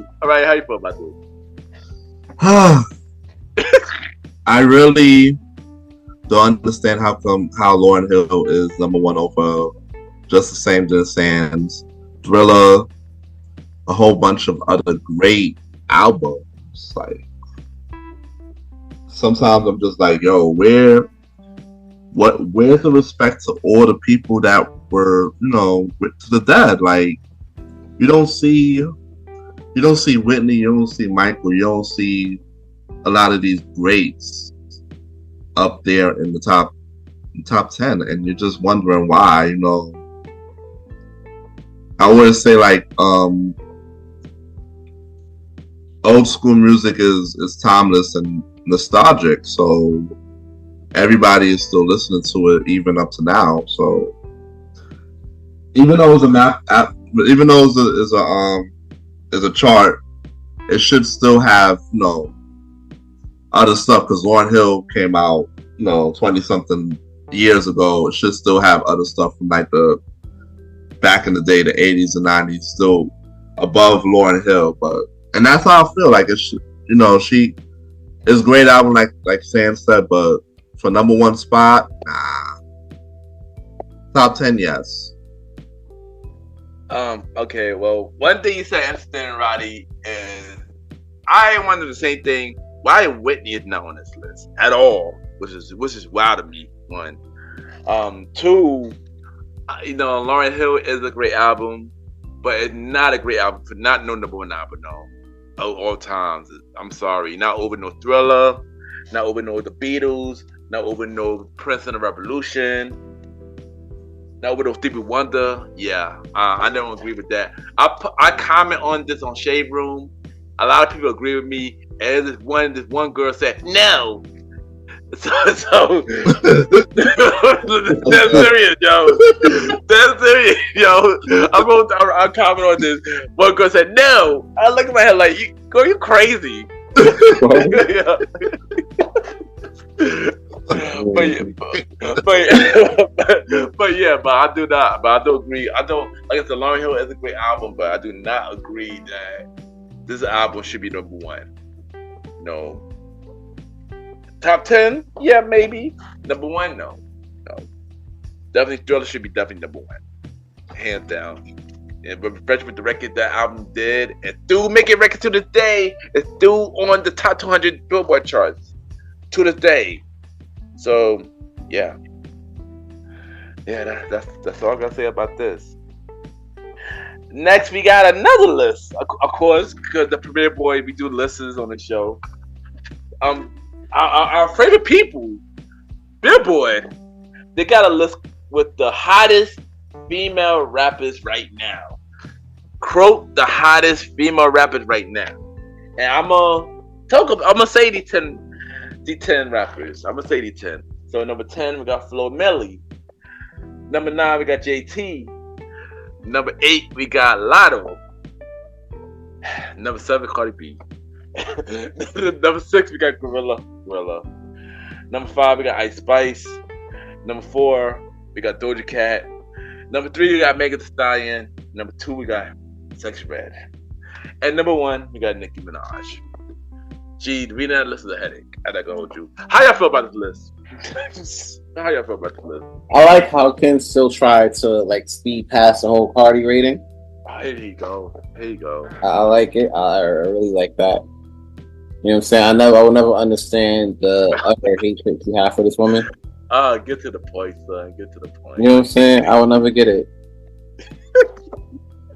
I really don't understand how Lauryn Hill is number 1 over Just the Same Sands, Thriller, a whole bunch of other great albums. Like sometimes I'm just like, yo, where's the respect to all the people that were, to the dead? Like you don't see Whitney, you don't see Michael, you don't see a lot of these greats up there in the top 10, and you're just wondering why. I always say like old school music is timeless and nostalgic, so everybody is still listening to it even up to now. So even though it's a chart, it should still have other stuff, because Lauryn Hill came out 20 something years ago. It should still have other stuff from like the back in the day, the 80s and 90s, still above Lauryn Hill. And that's how I feel. Like it's she is a great album, like Sam said, but for number one spot, nah. Top 10, yes. Okay, well, one thing you said interesting, Roddy, is I wonder the same thing. Why Whitney is not on this list at all, which is wild to me. One, two, Lauryn Hill is a great album, but it's not a great album for not no number one album, no, all times. I'm sorry, not over no Thriller, not over no The Beatles, not over no Prince and the Revolution, not over no Stevie Wonder. Yeah, I don't agree with that. I comment on this on Shade Room. A lot of people agree with me. And this one girl said no. So that's serious, yo. That's serious, yo. I comment on this. One girl said no. I look at my head like, you crazy. but I do not. But I do agree. I don't, like I said, Lauryn Hill is a great album, but I do not agree that this album should be number one. No. Top 10? Yeah, maybe. Number one? No. Definitely Thriller should be definitely number one. Hands down. And especially with the record that album did, and still making records to this day, it's still on the top 200 Billboard charts to this day. So, yeah. Yeah, that's all I gotta say about this. Next, we got another list, of course, because the Premier Boy, we do lists on the show. Our favorite people, Billboard, they got a list with the hottest female rappers right now. Quote the hottest female rappers right now, and I'm gonna say the 10 rappers. I'm gonna say the 10. So number 10 we got Flo Milli. Number 9 we got JT. Number 8 we got Lotto. Number 7 Cardi B. Number 6 we got Gorilla. Number 5 we got Ice Spice. Number 4 we got Doja Cat. Number 3 we got Megan Thee Stallion. Number 2 we got Sexy Red. And number 1 we got Nicki Minaj. Gee, reading that list is a headache. I gotta go with you. How y'all feel about this list? How y'all feel about this list? I like how Ken still tried to speed past the whole Cardi rating. Here you go. I like it. I really like that. You know what I'm saying? I will never understand the utter hatred you have for this woman. Get to the point, son. Get to the point. You know what I'm saying? I will never get it.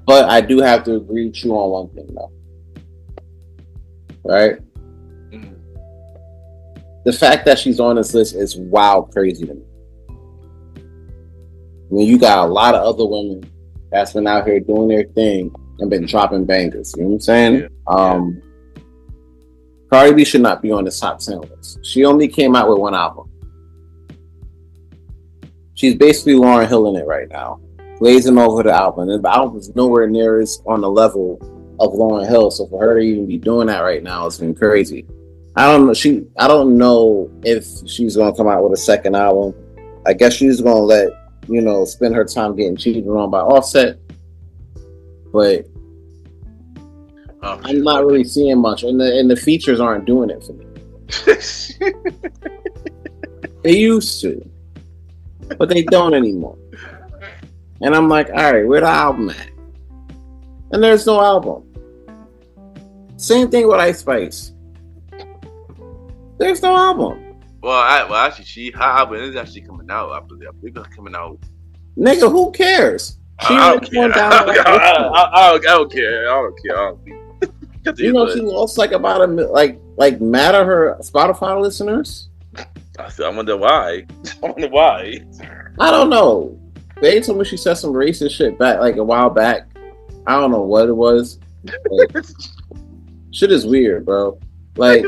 But I do have to agree with you on one thing, though. Right? Mm-hmm. The fact that she's on this list is wild crazy to me. I mean, you got a lot of other women that's been out here doing their thing and been dropping bangers. You know what I'm saying? Yeah. Cardi B should not be on the top 10 list. She only came out with one album. She's basically Lauryn Hill in it right now, blazing over the album. And the album is nowhere near as on the level of Lauryn Hill. So for her to even be doing that right now has been crazy. I don't know if she's gonna come out with a second album. I guess she's gonna let spend her time getting cheated on by Offset. But I'm not really seeing much, and the features aren't doing it for me. They used to, but they don't anymore. And I'm like, all right, where the album at? And there's no album. Same thing with Ice Spice. There's no album. Well, actually, her album is actually coming out. I believe it's coming out. Nigga, who cares? She I don't care. I don't care. You know, she lost like about like mad at her Spotify listeners. I wonder why. I don't know. They told me she said some racist shit back like a while back. I don't know what it was. Shit is weird, bro. Like,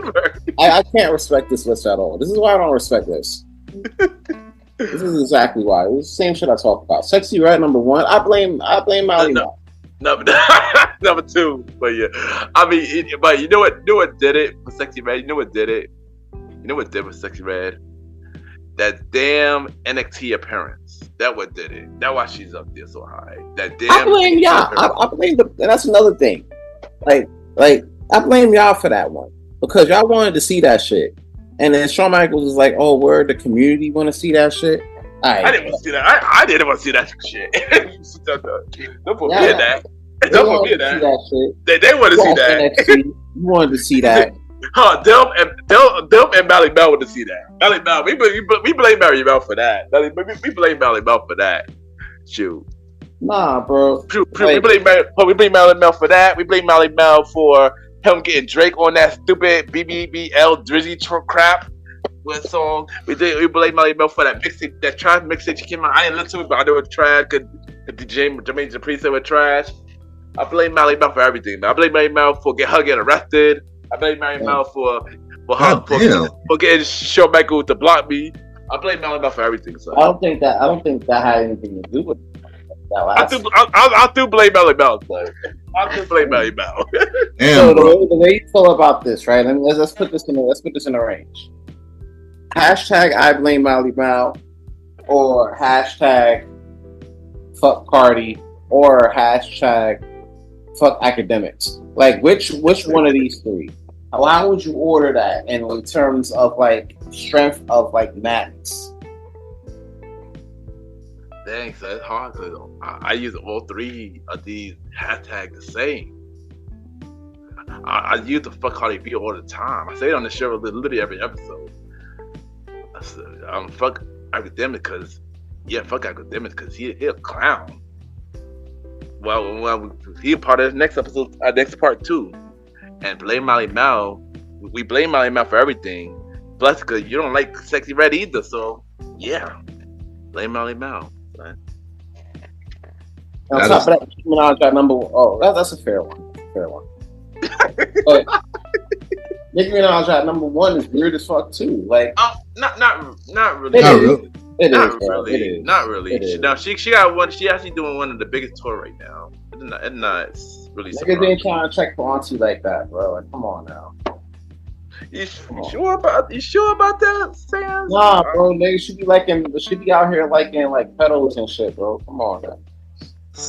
I can't respect this list at all. This is why I don't respect this. This is exactly why. It's the same shit I talk about. Sexy Red number 1. I blame Malimal. Number 2. But yeah, I mean, but you know what did it for Sexy Red? You know what did it? You know what did with Sexy Red? That damn NXT appearance. That what did it. That's why she's up there so high. That damn. I blame y'all. I blame that's another thing. Like I blame y'all for that one because y'all wanted to see that shit, and then Shawn Michaels was like, "Oh, where the community want to see that shit." Right. I didn't want to see that. I didn't want to see that shit. Don't put me in that. Don't put me in that. They want to see that. NXT, you wanted to see that. Them and Malimal want to see that. Malimal, we blame Malimal for that. We blame Malimal for that. Shoot. Nah, bro. We blame Malimal for that. We blame Malimal for him getting Drake on that stupid BBBL Drizzy crap with song. We blame Malimal for that mixtape, that trash mixtape she came out. I didn't listen to it, but I know it was trash because Jermaine Dupri said it was trash. I blame Malimal for everything, man. I blame Malimal for her getting arrested. I blame Malimal for getting Shawn Michaels to block me. I blame Malimal for everything. So I don't think that had anything to do with that. I do blame Malimal. I do blame Malimal. So the way you feel about this, right? Let's put this in a range. Hashtag I blame Malimal, or hashtag fuck Cardi, or hashtag fuck academics. Like which one of these three? How would you order that in terms of like strength of like madness? Thanks, that's hard because I use all 3 of these hashtags the same. I use the fuck Cardi B all the time. I say it on the show literally every episode. Fuck academic because fuck academic because he a clown. Well, he a part of the next episode, next part 2. And blame Malimal. We blame Malimal for everything. Plus, because you don't like Sexy Red either, so yeah, blame Malimal. On top of that, Nicki Minaj got number 1. Oh, that's a fair one. But Nicki Minaj got number 1 is weird as fuck too. Like, not really. Not really. No, she got one. She actually doing one of the biggest tour right now. It's not really. Niggas ain't trying to check for Auntie like that, bro. Like, come on now. You sure about that, Sam? Nah, bro. Niggas should be out here liking like pedals and shit, bro. Come on now.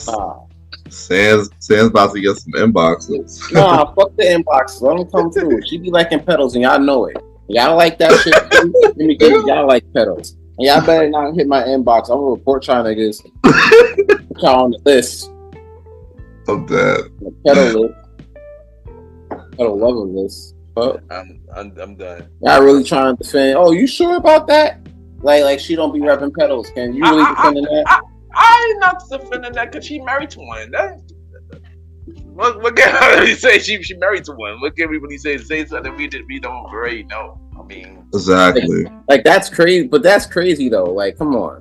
Nah. Sam's about to get some inboxes. Nah, fuck the inboxes. Let them come through. She be liking pedals, and y'all know it. Y'all like that shit too? Let me get you. Y'all like pedals. And y'all better not hit my inbox. I'm gonna report y'all niggas. Put y'all on the list. I'm dead. The pedal list. Pedal lover list. Fuck. I'm done. Y'all really trying to defend? Oh, you sure about that? Like she don't be repping pedals. Can you really defending that? I'm not defending that because she married to one. What can I really say? She married to one. What can we really say something we don't already know? I mean, exactly. Like that's crazy, but that's crazy though. Like, come on.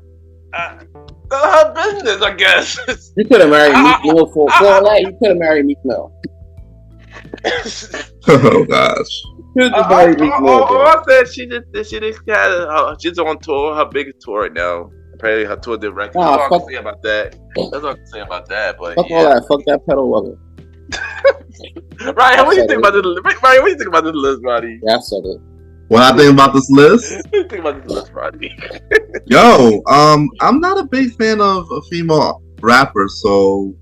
Her business, I guess. You could have married Meek Mill for all that. You could have married Meek Mill. Oh gosh. I said she just got. She's on tour, her biggest tour right now. Apparently, her tour director. That's all I can say about that. That's all I can say about that. But fuck all that. Fuck that pedal lover. Ryan, what do you think about this? Ryan, what do you think about this list, Roddy? Yeah, I said it. What I think about this list? What do you think about this list, Roddy? Yo, I'm not a big fan of female rappers, so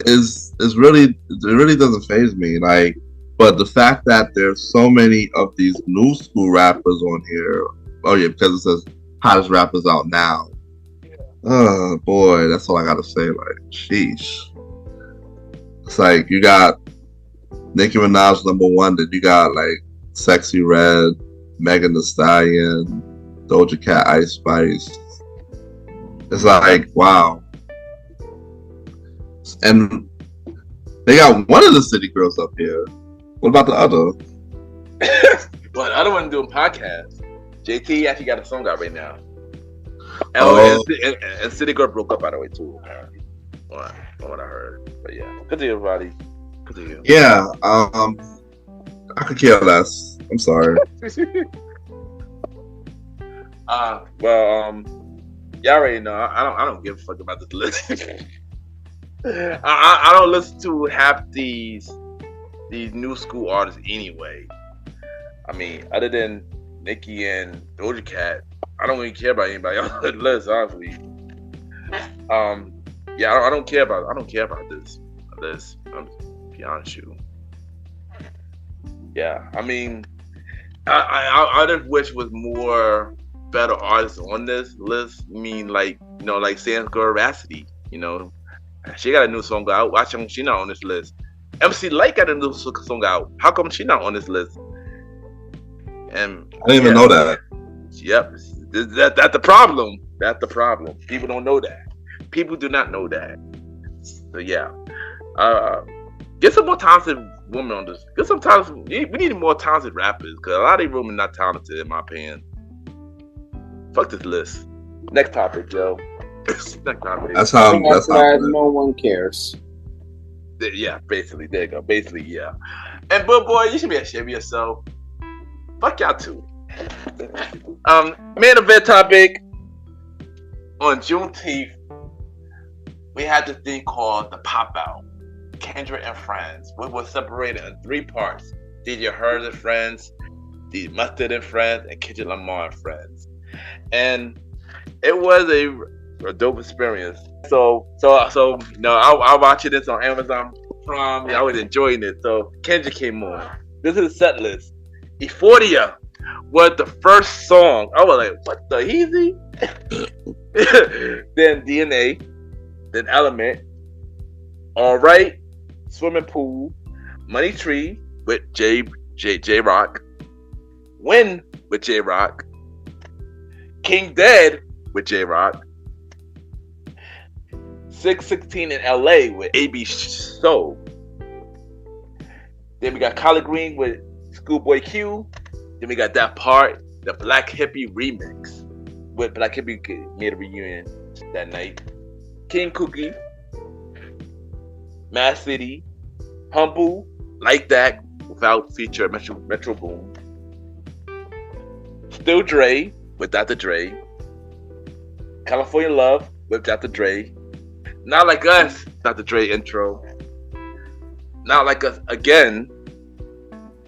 it really doesn't faze me. Like, but the fact that there's so many of these new school rappers on here, oh yeah, because it says hottest rappers out now. Oh boy, that's all I gotta say. Like, sheesh. It's like you got Nicki Minaj #1. Then you got like Sexy Red, Megan Thee Stallion, Doja Cat, Ice Spice. It's like, wow. And they got one of the city girls up here. What about the other? Well, the other one doing podcasts. JT actually got a song out right now. And City Girl broke up, by the way, too, apparently. From what I heard. But yeah. Continue, Roddy. Continue. Yeah, I could care less. I'm sorry. Y'all already know. I don't give a fuck about this list. I don't listen to half these new school artists anyway. I mean, other than Nicki and Doja Cat, I don't really care about anybody on the list, honestly. Yeah, I don't care about this. I'm be honest with you. Yeah, I mean, I just wish was more better artists on this list. I mean, like, you know, like Sam's girl Rhapsody, you know, she got a new song out. Why she not on this list? MC Light got a new song out. How come she not on this list? And I didn't even know that. Yep, that's the problem. That's the problem. People don't know that. People do not know that. So yeah, get some more talented women on this. Get some talented. We need more talented rappers because a lot of these women not talented, in my opinion. Fuck this list. Next topic, Joe. Next topic. That's how. No one cares. Yeah, basically. There you go. Basically, yeah. And boy, you should be ashamed of yourself. Fuck y'all too. Main event topic. On Juneteenth, we had this thing called the Pop Out. Kendrick and Friends. We were separated in 3 parts. DJ Hurd and Friends, the Mustard and Friends, and Kendrick Lamar and Friends. And it was a dope experience. So no, I watched this on Amazon Prime. I was enjoying it. So Kendrick came on. This is the set list. Euphoria was the first song. I was like, what the easy? Then DNA, then Element, Alright, Swimming Pool, Money Tree with J Rock, Win with J Rock, King Dead with J Rock, 616 in LA with AB Soul. Then we got Collard Green with Schoolboy Q. Then we got that part, the Black Hippie remix. With Black Hippie made a reunion that night. King Cookie, Mad City, Humble, Like That, without feature Metro Boom. Still Dre with Dr. Dre. California Love with Dr. Dre. Not Like Us, Dr. Dre intro. Not Like Us again.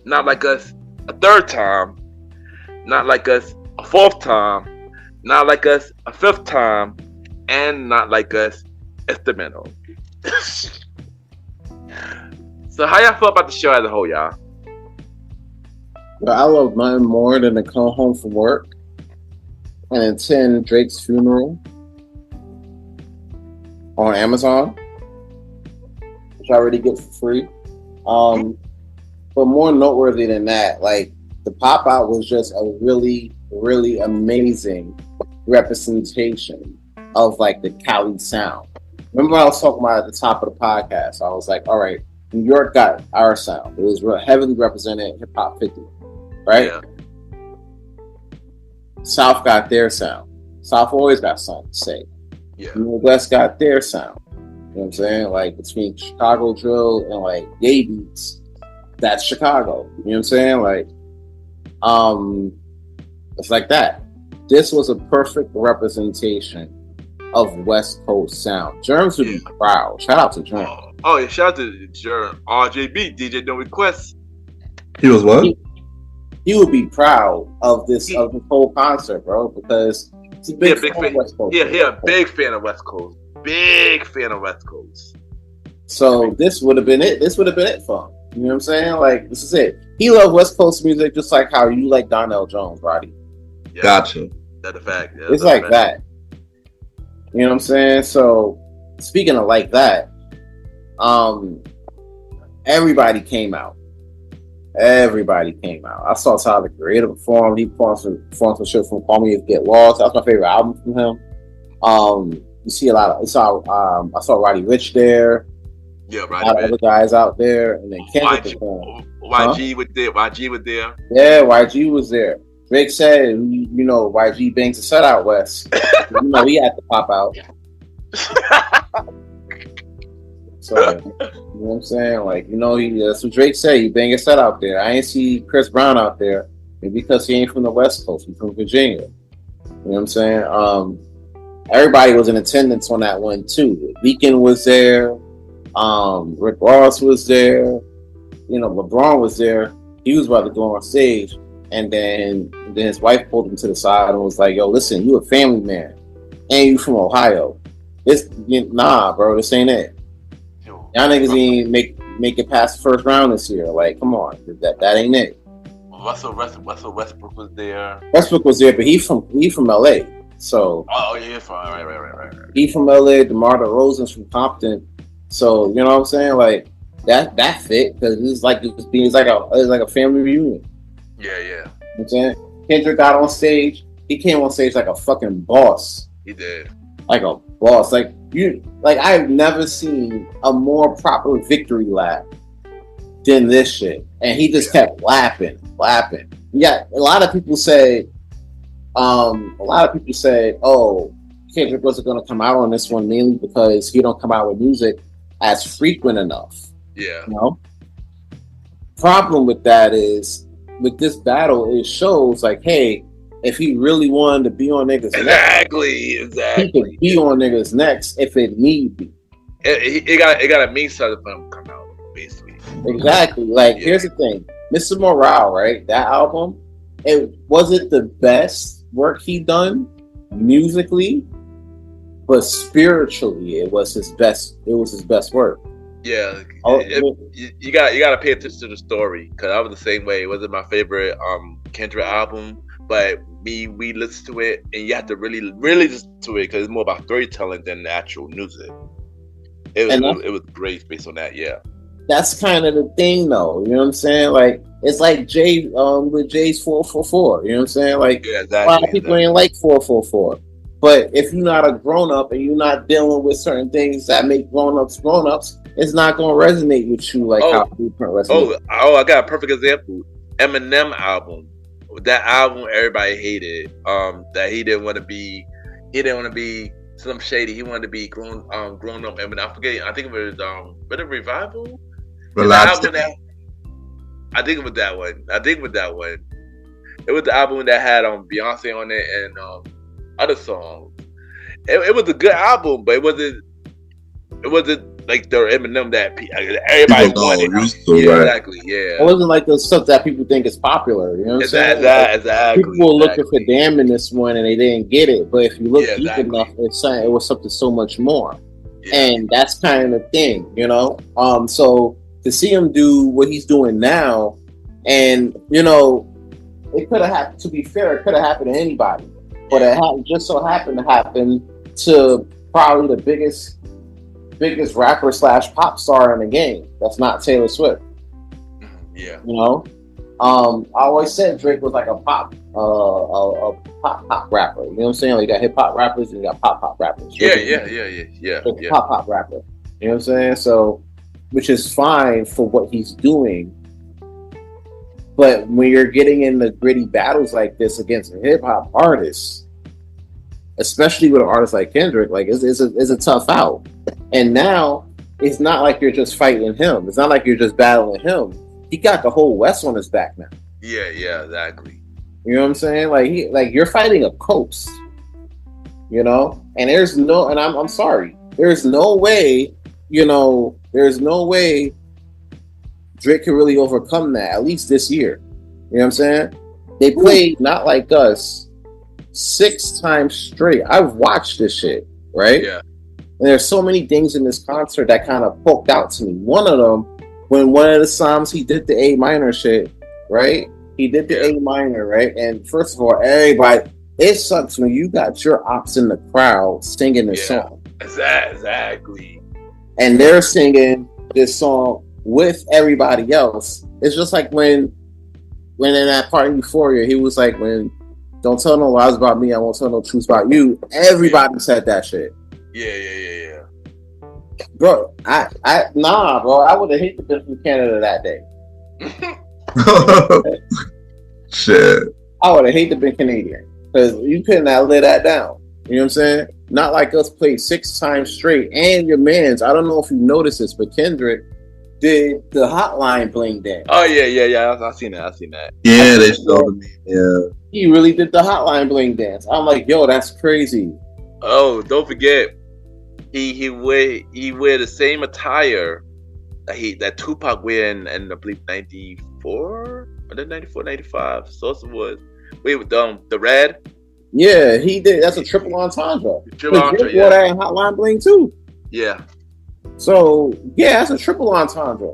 Not Like Us a 3rd time. Not Like Us a 4th time. Not Like Us a 5th time. And Not Like Us instrumental. So how y'all feel about the show as a whole, y'all? Well, I love nothing more than to come home from work and attend Drake's funeral on Amazon, which I already get for free. But more noteworthy than that, like, the Pop Out was just a really, really amazing representation of like the Cali sound. Remember I was talking about at the top of the podcast, I was like, all right, New York got our sound. It was heavily represented Hip Hop 50, right? Yeah. South got their sound. South always got something to say. Yeah. West got their sound. You know what I'm saying? Like, between Chicago drill and like gay beats, that's Chicago. You know what I'm saying? Like, it's like that. This was a perfect representation of West Coast sound. Germs would be proud. Shout out to Germs. Oh yeah, shout out to Germ. RJB, DJ No Request. He was what? He would be proud of this of the whole concert, bro, because he's a big fan of West Coast. Yeah, he a big fan of West Coast. Big fan of West Coast. So this would have been it. This would have been it for him. You know what I'm saying? Like, this is it. He loved West Coast music just like how you like Donnell Jones, Roddy. Yeah, gotcha. That's a fact. Yeah, it's like that. You know what I'm saying? So, speaking of like that, everybody came out. Everybody came out. I saw Tyler the Creator perform. He performed some shit from Call Me If You Get Lost. That's my favorite album from him. You see a lot of. I saw Roddy Ricch there. Yeah, a lot of other guys out there, and then Kendrick YG was there. YG was there. Yeah, YG was there. Drake said, YG bangs a set out west. He had to pop out. So, you know what I'm saying? Like, that's what Drake said. He bang a set out there. I ain't see Chris Brown out there, and because he ain't from the West Coast, he's from Virginia. You know what I'm saying? Everybody was in attendance on that one too. Weeknd was there. Rick Ross was there. LeBron was there. He was about to go on stage, and then his wife pulled him to the side and was like, "Yo, listen, you a family man, and you from Ohio. Nah, bro, this ain't it. Y'all niggas ain't make it past the first round this year. Like, come on, that ain't it." Russell Westbrook was there. Westbrook was there, but he from LA. So right. He from LA. DeMar DeRozan's from Compton. So you know what I'm saying? Like that fit because it's like a family reunion. Yeah. You know what I'm saying? Kendrick got on stage. He came on stage like a fucking boss. He did. Like a boss. I've never seen a more proper victory lap than this shit. And he just kept laughing. Yeah, a lot of people said, oh, Kendrick wasn't going to come out on this one mainly because he don't come out with music as frequent enough. Yeah. Problem with that is, with this battle, it shows like, hey, if he really wanted to be on niggas' exactly. he could be on niggas' necks if it need be. It got a mean something for him to come out, basically. Exactly. Here's the thing. Mr. Morale, right? That album, it wasn't the best work he done musically, but spiritually, it was his best work. Yeah, you got to pay attention to the story because I was the same way. It wasn't my favorite Kendrick album, but we listened to it, and you have to really listen to it because it's more about storytelling than the actual music. It was great based on that. Yeah, that's kind of the thing, though. You know what I'm saying? Like it's like Jay with Jay's 444. You know what I'm saying? Like a lot of people ain't like 444. But if you're not a grown up and you're not dealing with certain things that make grown ups, it's not going to resonate with you how Blueprint resonates. I got a perfect example. Eminem album. That album everybody hated. That he didn't want to be Slim Shady. He wanted to be grown up. Eminem. I forget. I think it was a Revival. Relax. I think it was that one. It was the album that had Beyonce on it and other songs. It was a good album, but it wasn't like the Eminem that everybody wanted. Exactly. Yeah. It wasn't like the stuff that people think is popular. You know what I'm saying? Exactly. People were looking for damn in this one and they didn't get it. But if you look deep enough, it was something so much more. Yeah. And that's kind of the thing, So to see him do what he's doing now, and it could have happened. To be fair, it could have happened to anybody. But it just so happened to happen to probably the biggest rapper / pop star in the game. That's not Taylor Swift. Yeah. I always said Drake was like a pop rapper. You know what I'm saying? Like you got hip hop rappers and you got pop rappers. Yeah. Pop rapper. You know what I'm saying? So, which is fine for what he's doing. But when you're getting in the gritty battles like this against a hip hop artist, especially with an artist like Kendrick, like it's a tough out. And now it's not like you're just fighting him. It's not like you're just battling him. He got the whole West on his back now. Yeah, exactly. You know what I'm saying? Like you're fighting a coast. And I'm sorry. There's no way. There's no way Drake can really overcome that, at least this year. You know what I'm saying? They played Not Like Us 6 times straight. I've watched this shit, right? Yeah. And there's so many things in this concert that kind of poked out to me. One of them, when one of the songs he did the A minor shit, right? He did the A minor, right? And first of all, everybody, it sucks when you got your ops in the crowd singing this song. Exactly. And they're singing this song with everybody else. It's just like when in that part in Euphoria, he was like, when don't tell no lies about me, I won't tell no truths about you. Everybody said that shit. Yeah. Bro, nah, bro. I would have hated to be from Canada that day. Shit. I would have hated to be Canadian because you couldn't have let that down. You know what I'm saying? Not like us played 6 times straight. And your mans, I don't know if you noticed this, but Kendrick did the hotline bling dance. Oh yeah. I seen that. Yeah, they showed me. Yeah, He really did the hotline bling dance. I'm like, yo, that's crazy. Oh, don't forget, he wear the same attire that Tupac wear in I believe 94 or then 94, 95. So it was with the red. Yeah, he did. That's a triple entendre. Triple entendre, wore that in hotline bling too. Yeah. So yeah, that's a triple entendre.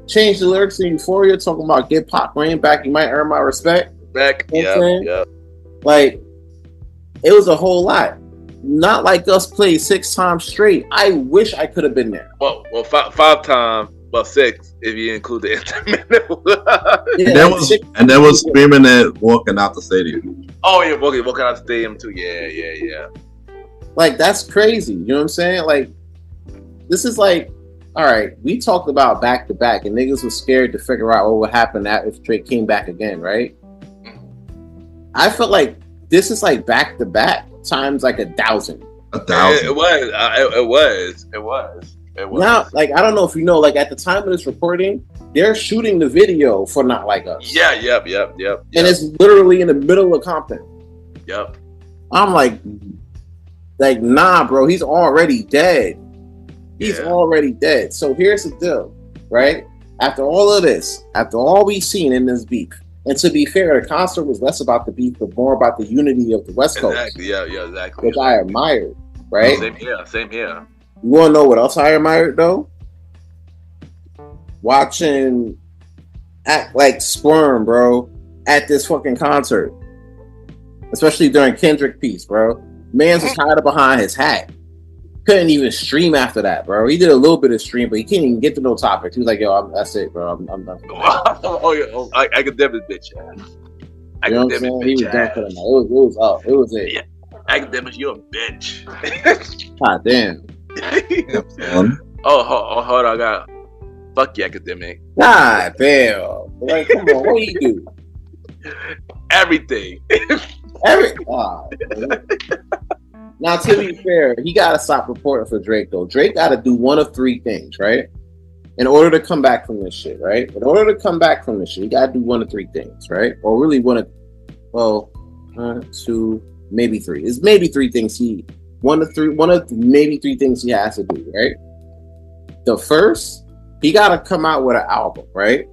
Change the lyrics in Euphoria, talking about get Pac rain back. You might earn my respect. Back. You know what I'm Yeah. Like, it was a whole lot. Not like us played 6 times straight. I wish I could have been there. Well, 5 times. Well, 6 if you include the intermittent. Yeah, and there was screaming at walking out the stadium. Oh yeah, walking out the stadium too. Yeah. Like, that's crazy. You know what I'm saying? Like, this is like, all right, we talked about back to back, and niggas was scared to figure out what would happen if Drake came back again, right? I felt like this is like back to back times like 1,000. 1,000. It was. Now, like, I don't know if you know, like, at the time of this recording, they're shooting the video for Not Like Us. Yeah. Yep. And it's literally in the middle of Compton. Yep. I'm like, nah, bro, he's already dead. He's already dead. So here's the deal, right? After all of this, after all we've seen in this beef, and to be fair, the concert was less about the beef, but more about the unity of the West Coast. Exactly. Yeah. Exactly. Which I admired, right? Same here. You want to know what else I admired, though? Watching Act Like Sperm, bro, at this fucking concert. Especially during Kendrick piece, bro. Mans was hiding behind his hat. Couldn't even stream after that, bro. He did a little bit of stream, but he can't even get to no topics. He was like, yo, that's it, bro. I'm done. I could definitely bitch. You know what I'm saying? He was done for the night. It was up. It was it. Yeah. Academic, you're a bitch. God damn. Hold on. I got fuck you, Academic. God damn. Like, come on, what do you do? Everything. Now, to be fair, he got to stop reporting for Drake, though. Drake got to do one of 3 things, right? In order to come back from this shit, right? In order to come back from this shit, he got to do one of 3 things, right? Or really one of 2, maybe 3. It's maybe 3 things one of maybe 3 things he has to do, right? The first, he got to come out with an album, right?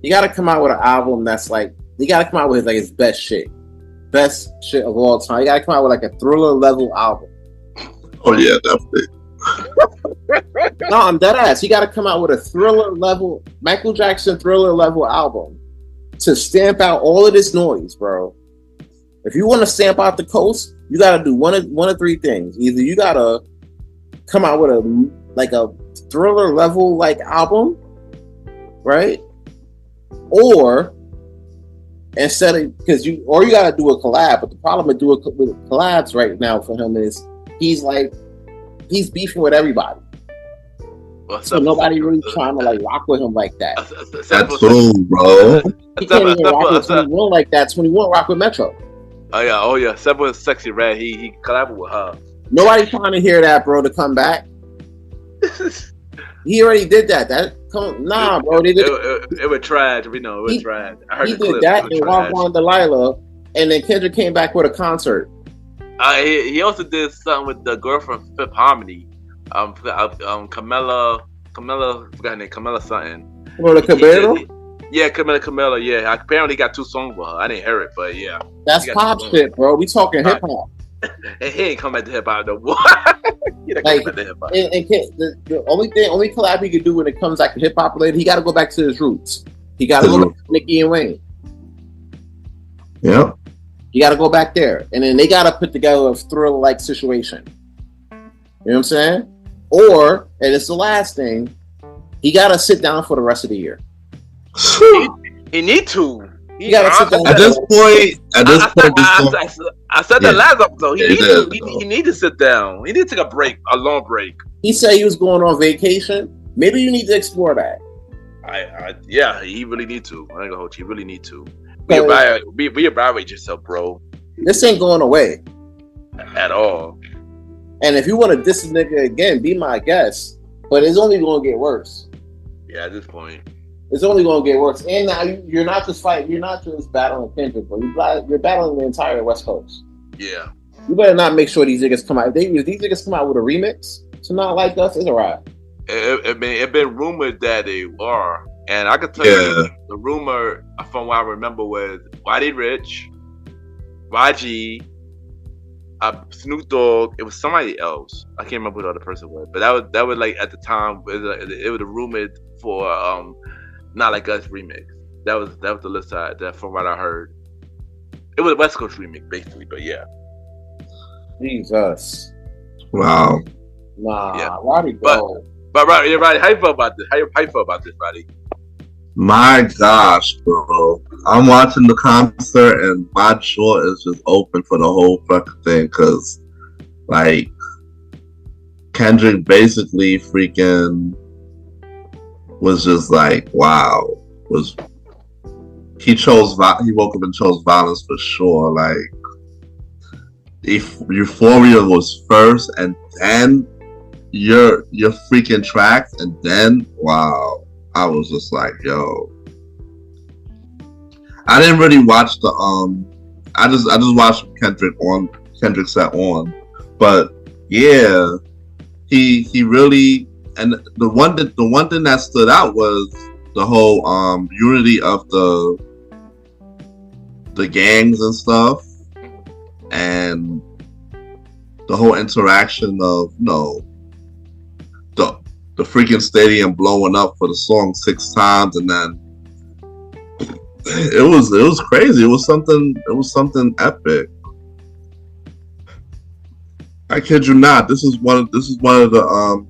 He got to come out with an album that's like, he got to come out with like his best shit of all time. You gotta come out with like a Thriller level album. Oh yeah, definitely. No, I'm dead ass. You gotta come out with a Thriller level, Michael Jackson Thriller level album to stamp out all of this noise, bro. If you want to stamp out the coast, you gotta do one of 3 things. Either you gotta come out with a Thriller level like album, right? Or instead of, you gotta do a collab, but the problem with doing with collabs right now for him is he's beefing with everybody. So nobody really trying to like rock with him like that. That's true, bro. He can't even rock with 21 like that. 21 rock with Metro. Oh yeah. Except with Sexy Red, he collabed with her. Nobody trying to hear that, bro, to come back. He already did that. Nah, bro. It was trash. We know it was trash. I heard he did that and Rock on Delilah, and then Kendrick came back with a concert. He also did something with the girl from Fifth Harmony. Camilla, forgot her name, Camilla something. Well, Cabello? Yeah, Camilla. Yeah, I apparently got 2 songs with her. I didn't hear it, but yeah. That's pop shit, bro. We talking hip hop. And he ain't come back to hip hop no more. Like, the only collab he could do when it comes back to hip hop related, he got to go back to his roots. He got to go back to Nicki and Wayne. Yeah. You got to go back there, and then they got to put together a Thriller like situation. You know what I'm saying? Or, and it's the last thing, he gotta sit down for the rest of the year. He need to. He gotta sit down. At this point, I said that last episode. He need to sit down. He need to take a break, a long break. He said he was going on vacation. Maybe you need to explore that. Yeah, he really need to. I ain't gonna hold you. He really need to. Reevaluate yourself, bro. This ain't going away At all. And if you want to diss a nigga again, be my guest. But it's only going to get worse. Yeah, at this point. It's only going to get worse. And now you're not just fighting. You're not just battling Kendrick, but you're battling the entire West Coast. Yeah. You better not make sure these niggas come out. If these niggas come out with a remix to Not Like Us, it's a ride. It been rumored that they are. And I can tell you the rumor from what I remember was Roddy Rich, YG, Snoop Dogg. It was somebody else. I can't remember who the other person was, but that was like at the time it was rumored for Not Like Us remix. That was the list that from what I heard. It was a West Coast remix basically, but yeah. Jesus. Wow. Nah, Yeah. Roddy go. But Roddy, how you feel about this? How you feel about this, Roddy? My gosh, bro. I'm watching the concert and my jaw is just open for the whole fucking thing because, like, Kendrick basically freaking was just like, wow. He woke up and chose violence for sure. Like, Euphoria was first and then your freaking tracks and then, wow. I was just like, yo. I didn't really watch the I just watched Kendrick set on. But yeah, he really, and the one thing that stood out was the whole unity of the gangs and stuff, and the whole interaction of the freaking stadium blowing up for the song 6 times, and then it was crazy. It was something epic. I kid you not. This is one of the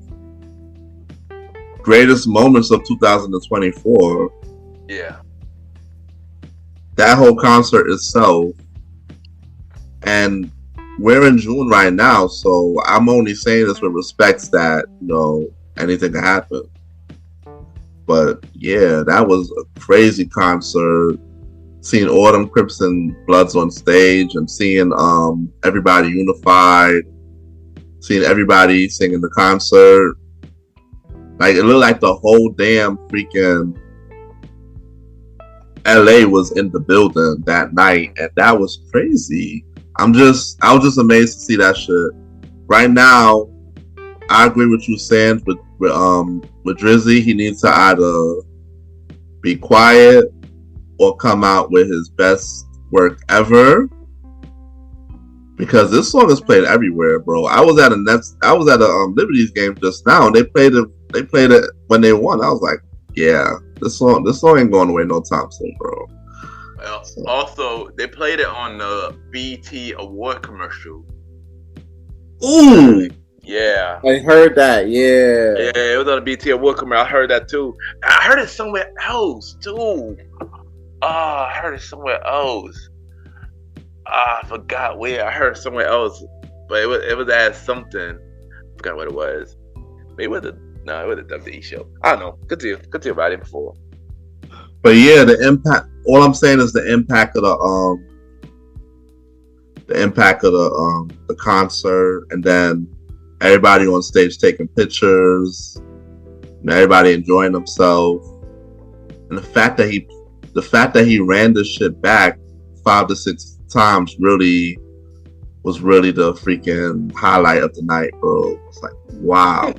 greatest moments of 2024. Yeah. That whole concert itself, and we're in June right now, so I'm only saying this with respects that anything can happen. But yeah, that was a crazy concert. Seeing Autumn, Crips, and Bloods on stage, and seeing everybody unified, seeing everybody singing the concert. Like, it looked like the whole damn freaking LA was in the building that night, and that was crazy. I was just amazed to see that shit. Right now, I agree with you saying with Drizzy, he needs to either be quiet or come out with his best work ever, because this song is played everywhere, bro. I was at a Liberties game just now, and they played it when they won. I was like, yeah, this song ain't going away no time soon, bro. Well, also, they played it on the BET Award commercial. Ooh. Yeah. I heard that, yeah. Yeah, it was on the BET Award commercial. I heard that too. I heard it somewhere else too. I heard it somewhere else. I forgot where. I heard it somewhere else. But it was at something. I forgot what it was. Maybe it was a WWE show. I don't know. Continue about it before. But yeah, the impact. All I'm saying is the impact of the concert, and then everybody on stage taking pictures, and everybody enjoying themselves, and the fact that he ran this shit back 5 to 6 times was really the freaking highlight of the night, bro. It's like, wow.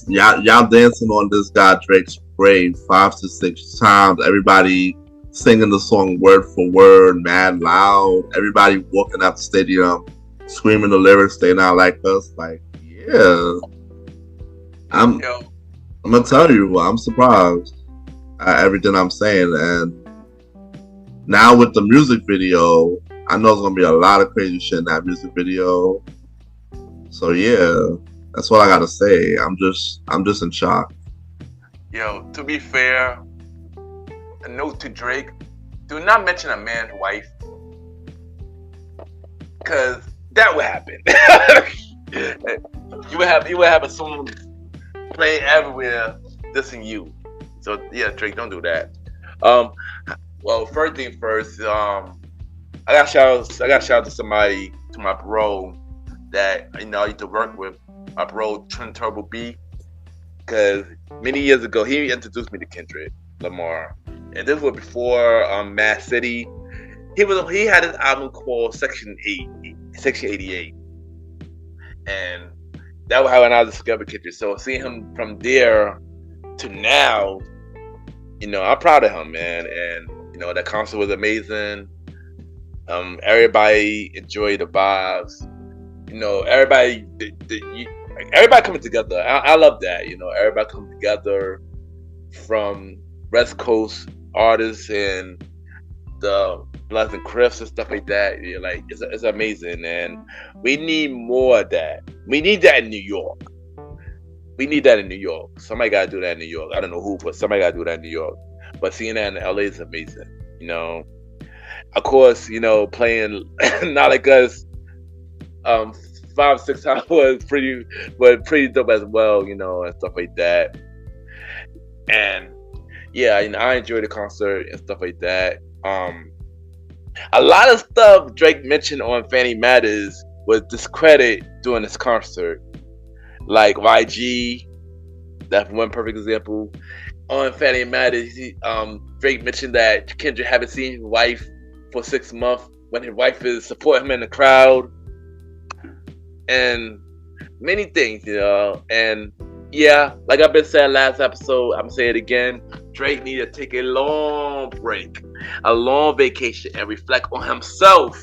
Y'all dancing on this guy Drake's grave 5 to 6 times. Everybody singing the song word for word, mad loud. Everybody walking out the stadium, screaming the lyrics. They Not Like Us. Like, yeah. I'm gonna tell you, I'm surprised at everything I'm saying. And now with the music video, I know there's gonna be a lot of crazy shit in that music video. So yeah, That's what I gotta say. I'm just in shock. Yo, to be fair, a note to Drake: do not mention a man's wife, because that would happen. you would have a song playing everywhere, dissing you. So yeah, Drake, don't do that. Well, first thing first, I got shout out to somebody, to my bro that I used to work with, my bro Trent Turbo B, because many years ago he introduced me to Kendrick Lamar, and this was before Mad City. He had this album called Section 88, and that was how I discovered Kendrick. So seeing him from there to now, I'm proud of him, man. And that concert was amazing. Everybody enjoyed the vibes. Everybody coming together. I love that. Everybody coming together, from West Coast artists and the Bloods and Crips and stuff like that. It's amazing, and we need more of that. We need that in New York. Somebody gotta do that in New York. I don't know who, but somebody gotta do that in New York. But seeing that in LA is amazing. Of course, playing Not Like Us 5-6 times was pretty dope as well, and stuff like that. And yeah, I enjoyed the concert and stuff like that. A lot of stuff Drake mentioned on Fanny Matters was discredited during this concert, like YG. That's one perfect example. On Fanny Matters, Drake mentioned that Kendrick haven't seen his wife for 6 months, when his wife is supporting him in the crowd, and many things, And yeah, like I've been saying last episode, I'm saying it again. Drake need to take a long break, a long vacation, and reflect on himself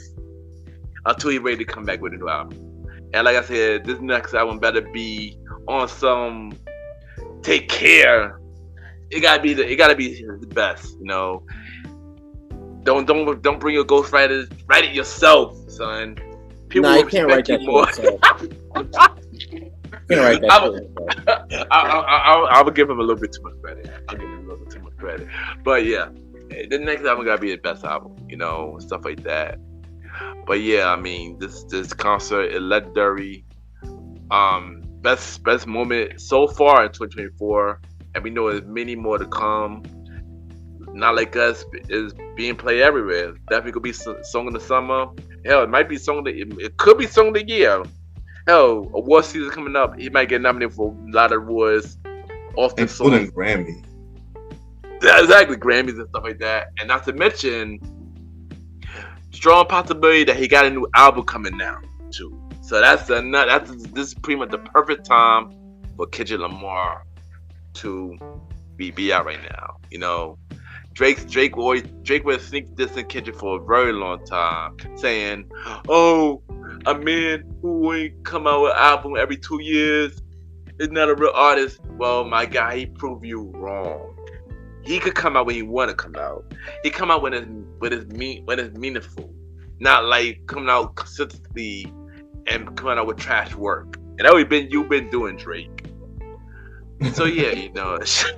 until he's ready to come back with a new album. And like I said, this next album better be on some take care. It gotta be the best, Don't bring your ghostwriters. Write it yourself, son. People will can't write respect that you more. Can't write that. I would give him a little bit too much credit. But yeah, the next album gotta be the best album, stuff like that. But yeah, I mean, this concert is legendary. Best moment so far in 2024, and we know there's many more to come. Not Like Us is being played everywhere. Definitely could be song of the summer. Hell, it might be it could be song of the year. Hell, award season coming up, he might get nominated for a lot of awards off the song. Including Grammy. Yeah, exactly, Grammys and stuff like that. And not to mention, strong possibility that he got a new album coming now too. So this is pretty much the perfect time for Kendrick Lamar to be out right now. Drake would sneak this in Kendrick for a very long time, saying, "Oh, a man who ain't come out with an album every 2 years is not a real artist." Well, my guy, he proved you wrong. He could come out when he want to come out. He come out when it's meaningful, not like coming out consistently and coming out with trash work. And that what you've been doing, Drake. So yeah,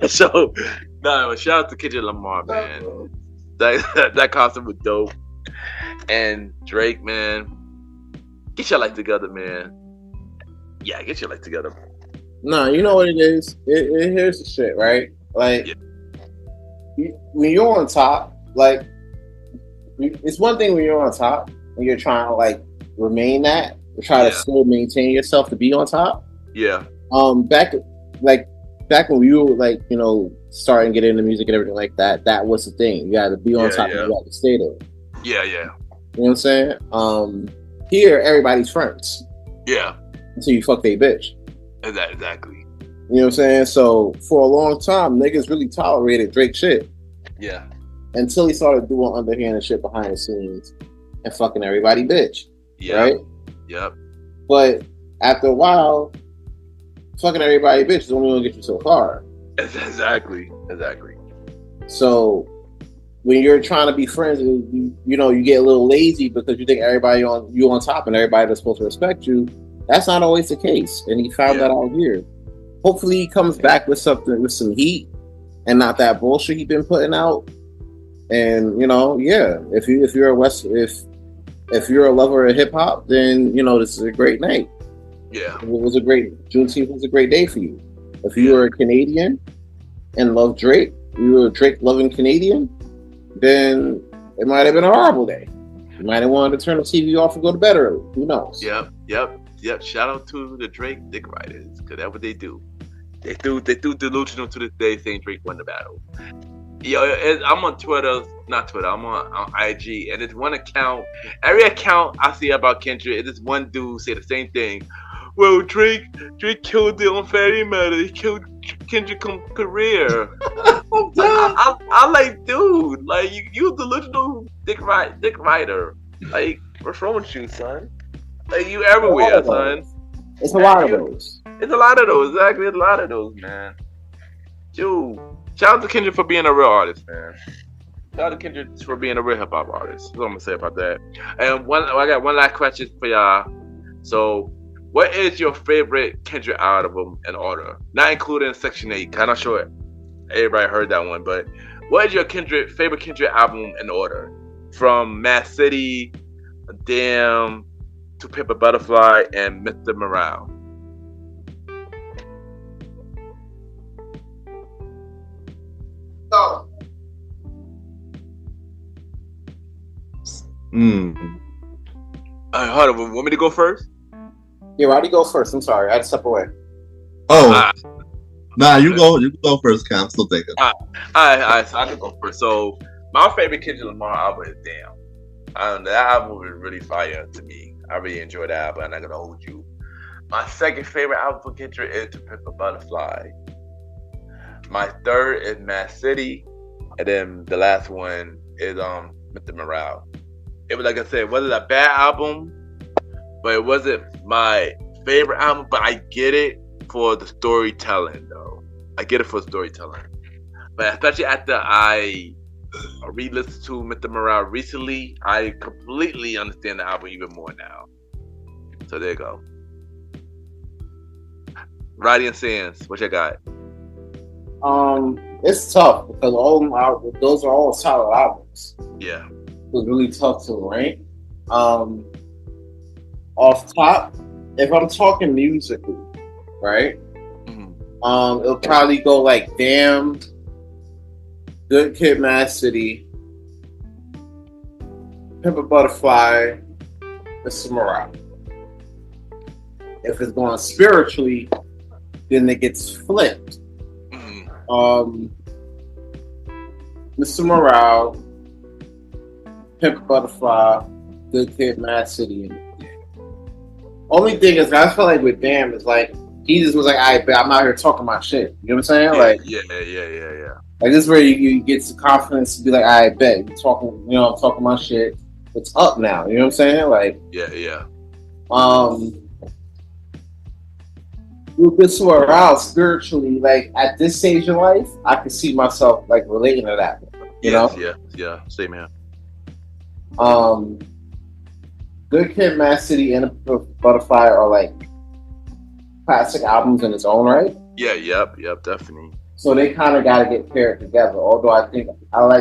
so. No, shout out to Kendrick Lamar, man. That concert was dope. And Drake, man, get your life together, man. Yeah, get your life together. No, you know what it is? Here's the shit, right? Like, when you're on top, like, it's one thing when you're on top and you're trying to, like, remain that, or try to still maintain yourself to be on top. Yeah. Back when you were, like, starting to get into music and everything like that, that was the thing. You got to be on top and you got to stay there. Yeah. You know what I'm saying? Here, everybody's friends. Yeah. Until you fuck they bitch. Exactly. You know what I'm saying? So, for a long time, niggas really tolerated Drake shit. Yeah. Until he started doing underhanded shit behind the scenes and fucking everybody bitch. Yeah. Right? Yep. But after a while, fucking everybody bitch is only going to get you so far. Exactly. So when you're trying to be friends, you get a little lazy because you think everybody you on top and everybody that's supposed to respect you That's not always the case, and he found that out here. Hopefully, he comes back with something with some heat, and not that bullshit he's been putting out. And if you're a lover of hip hop, then this is a great night. Yeah, Juneteenth was a great day for you. If you were a Canadian and love Drake, you were a Drake loving Canadian, then it might have been a horrible day. You might have wanted to turn the TV off and go to bed early. Who knows? Yep. Shout out to the Drake dick riders, because that's what they do. They do delusional to this day, saying Drake won the battle. I'm on I'm on IG, and it's one account. Every account I see about Kendrick, it's one dude say the same thing. Well, Drake killed it on Fatty Matter. He killed Kendrick's career. I'm like, dude, like you delusional dick rider. Like, what's wrong with you, son? Like, you everywhere, son. It's a lot of those. It's a lot of those. Exactly, it's a lot of those, man. Dude, shout out to Kendrick for being a real artist, man. Shout out to Kendrick for being a real hip hop artist. That's what I'm gonna say about that. And I got one last question for y'all. So, what is your favorite Kendrick album in order? Not including Section 8. I'm not sure everybody heard that one, but what is your favorite Kendrick album in order? From Mad City, Damn, To Pimp a Butterfly, and Mr. Morale. Oh. Hold on, want me to go first? Yeah, Roddy, go first. I'm sorry, I had to step away. Oh, you go. You go first, Cam. I'm still thinking. So I can go first. So my favorite Kendrick Lamar album is Damn. That album was really fire to me. I really enjoyed that album. I'm not gonna hold you. My second favorite album for Kendrick is To Pimp a Butterfly. My third is Mad City, and then the last one is Mr. Morale. It was, like I said, it wasn't a bad album, but it wasn't my favorite album. But I get it for the storytelling, though. I get it for storytelling. But especially after I re-listened to Mr. Morale recently, I completely understand the album even more now. So there you go. Roddy and Sands, what you got? It's tough because those are all solid albums. Yeah. It was really tough to rank. Off top, if I'm talking musically, right? Mm-hmm. It'll probably go like Damn, Good Kid, Mad City, Pimp a Butterfly, Mr. Morale. If it's going spiritually, then it gets flipped. Mr. Morale, Pimp a Butterfly, Good Kid, Mad City. Only thing is, I feel like with Damn, is like he just was like, I'm out here talking my shit. You know what I'm saying? Yeah. Like this is where you get some confidence to be like, I bet I'm talking my shit. It's up now. You know what I'm saying? Like, yeah. With this Morale spiritually, like at this stage in life, I can see myself like relating to that. You know? Yeah. Same here. Good Kid, Mad City, and Butterfly are like classic albums in its own right. Yeah, yep, definitely. So they kind of got to get paired together. Although I think I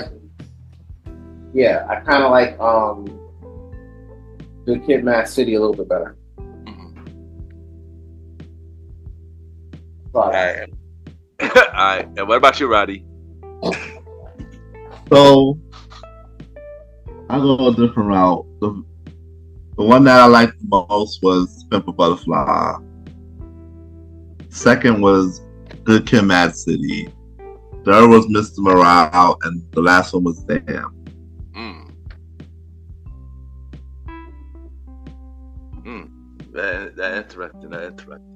kind of like Good Kid, Mad City a little bit better. All right. And what about you, Roddy? So I'll go a different route. The one that I liked the most was Pimp a Butterfly. Second was Good Kid, Mad City. Third was Mr. Morale, and the last one was Damn. That's interesting.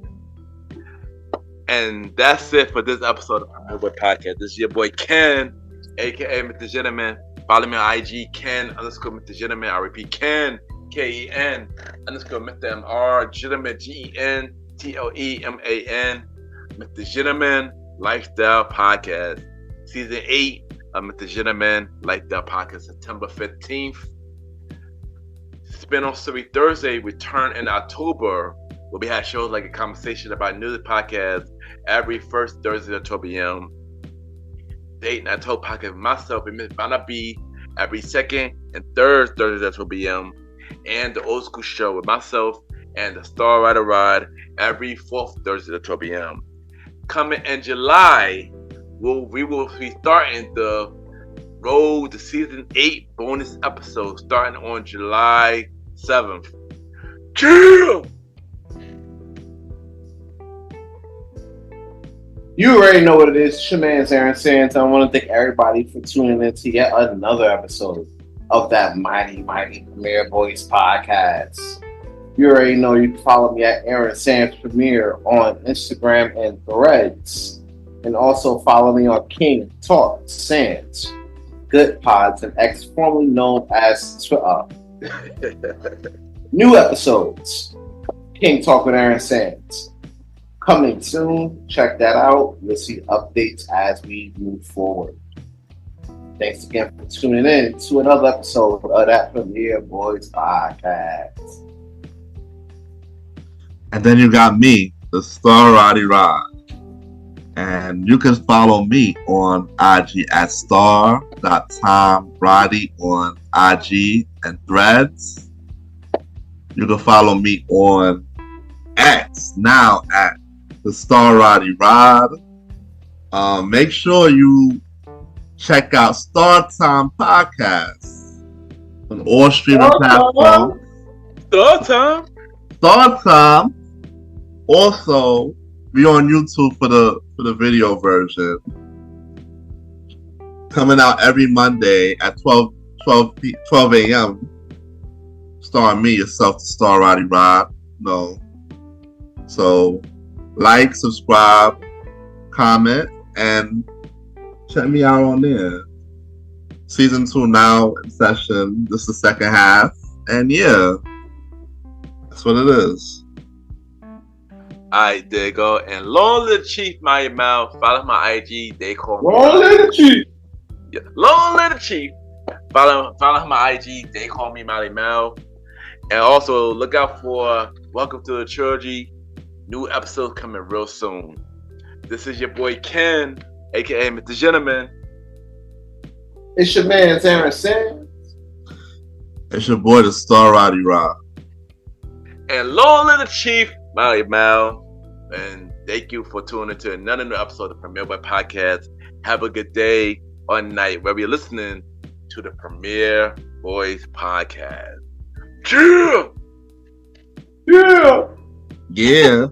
And that's it for this episode of the Boy Podcast. This is your boy Ken, aka Mr. Gentleman. Follow me on IG, Ken_Mr. Gentleman. I repeat, Ken, KEN _Mr. MR, Gentleman, GENTLEMAN, Mr. Gentleman Lifestyle Podcast, Season 8 of Mr. Gentleman Lifestyle Podcast, September 15th. Spin on Silly Thursday, return in October where we have shows like a conversation about news podcast every first Thursday at 12 p.m. Date Night Talk podcast with myself and Miss Vanna B every second and third Thursday at 12 p.m. And the Old School Show with myself and the Star Rider Rod every fourth Thursday at 12 p.m. Coming in July, we will be starting the Road to Season 8 bonus episode starting on July 7th. Chill! You already know what it is. It's your man's Aaron Sands. I want to thank everybody for tuning in to yet another episode of that mighty Premier Boyz podcast. You already know you can follow me at Aaron Sands Premier on Instagram and Threads. And also follow me on King Talk Sands, Good Pods, and X, formerly known as Twitter. New episodes, King Talk with Aaron Sands. Coming soon. Check that out. You'll see updates as we move forward. Thanks again for tuning in to another episode of that Premier Boyz podcast. And then you got me, the Star Roddy Rod. And you can follow me on IG at star.timeroddy on IG and Threads. You can follow me on X now at the Star Roddy Rod. Make sure you check out Star Time Podcast on all streaming platforms. Star Time. Also, be on YouTube for the video version. Coming out every Monday at 12 a.m. Starring me, yourself, the Star Roddy Rod. No. So, like, subscribe, comment, and check me out on there. Season 2 now in session. This is the second half. And yeah, that's what it is. Alright, there you go. And Long Little Chief, Malimal. Follow my IG. They call me Long Little Chief. Yeah, Long Little Chief. Follow my IG. They call me Malimal. And also look out for Welcome to the Trilogy. New episodes coming real soon. This is your boy Ken, aka Mr. Gentleman. It's your man's Aaron Sands. It's your boy, the Star Roddy Rod. And Long Little Chief, Malimal. And thank you for tuning into another new episode of the Premier Boyz Podcast. Have a good day or night wherever you're listening to the Premier Boyz Podcast. Yeah! Yeah. Yeah.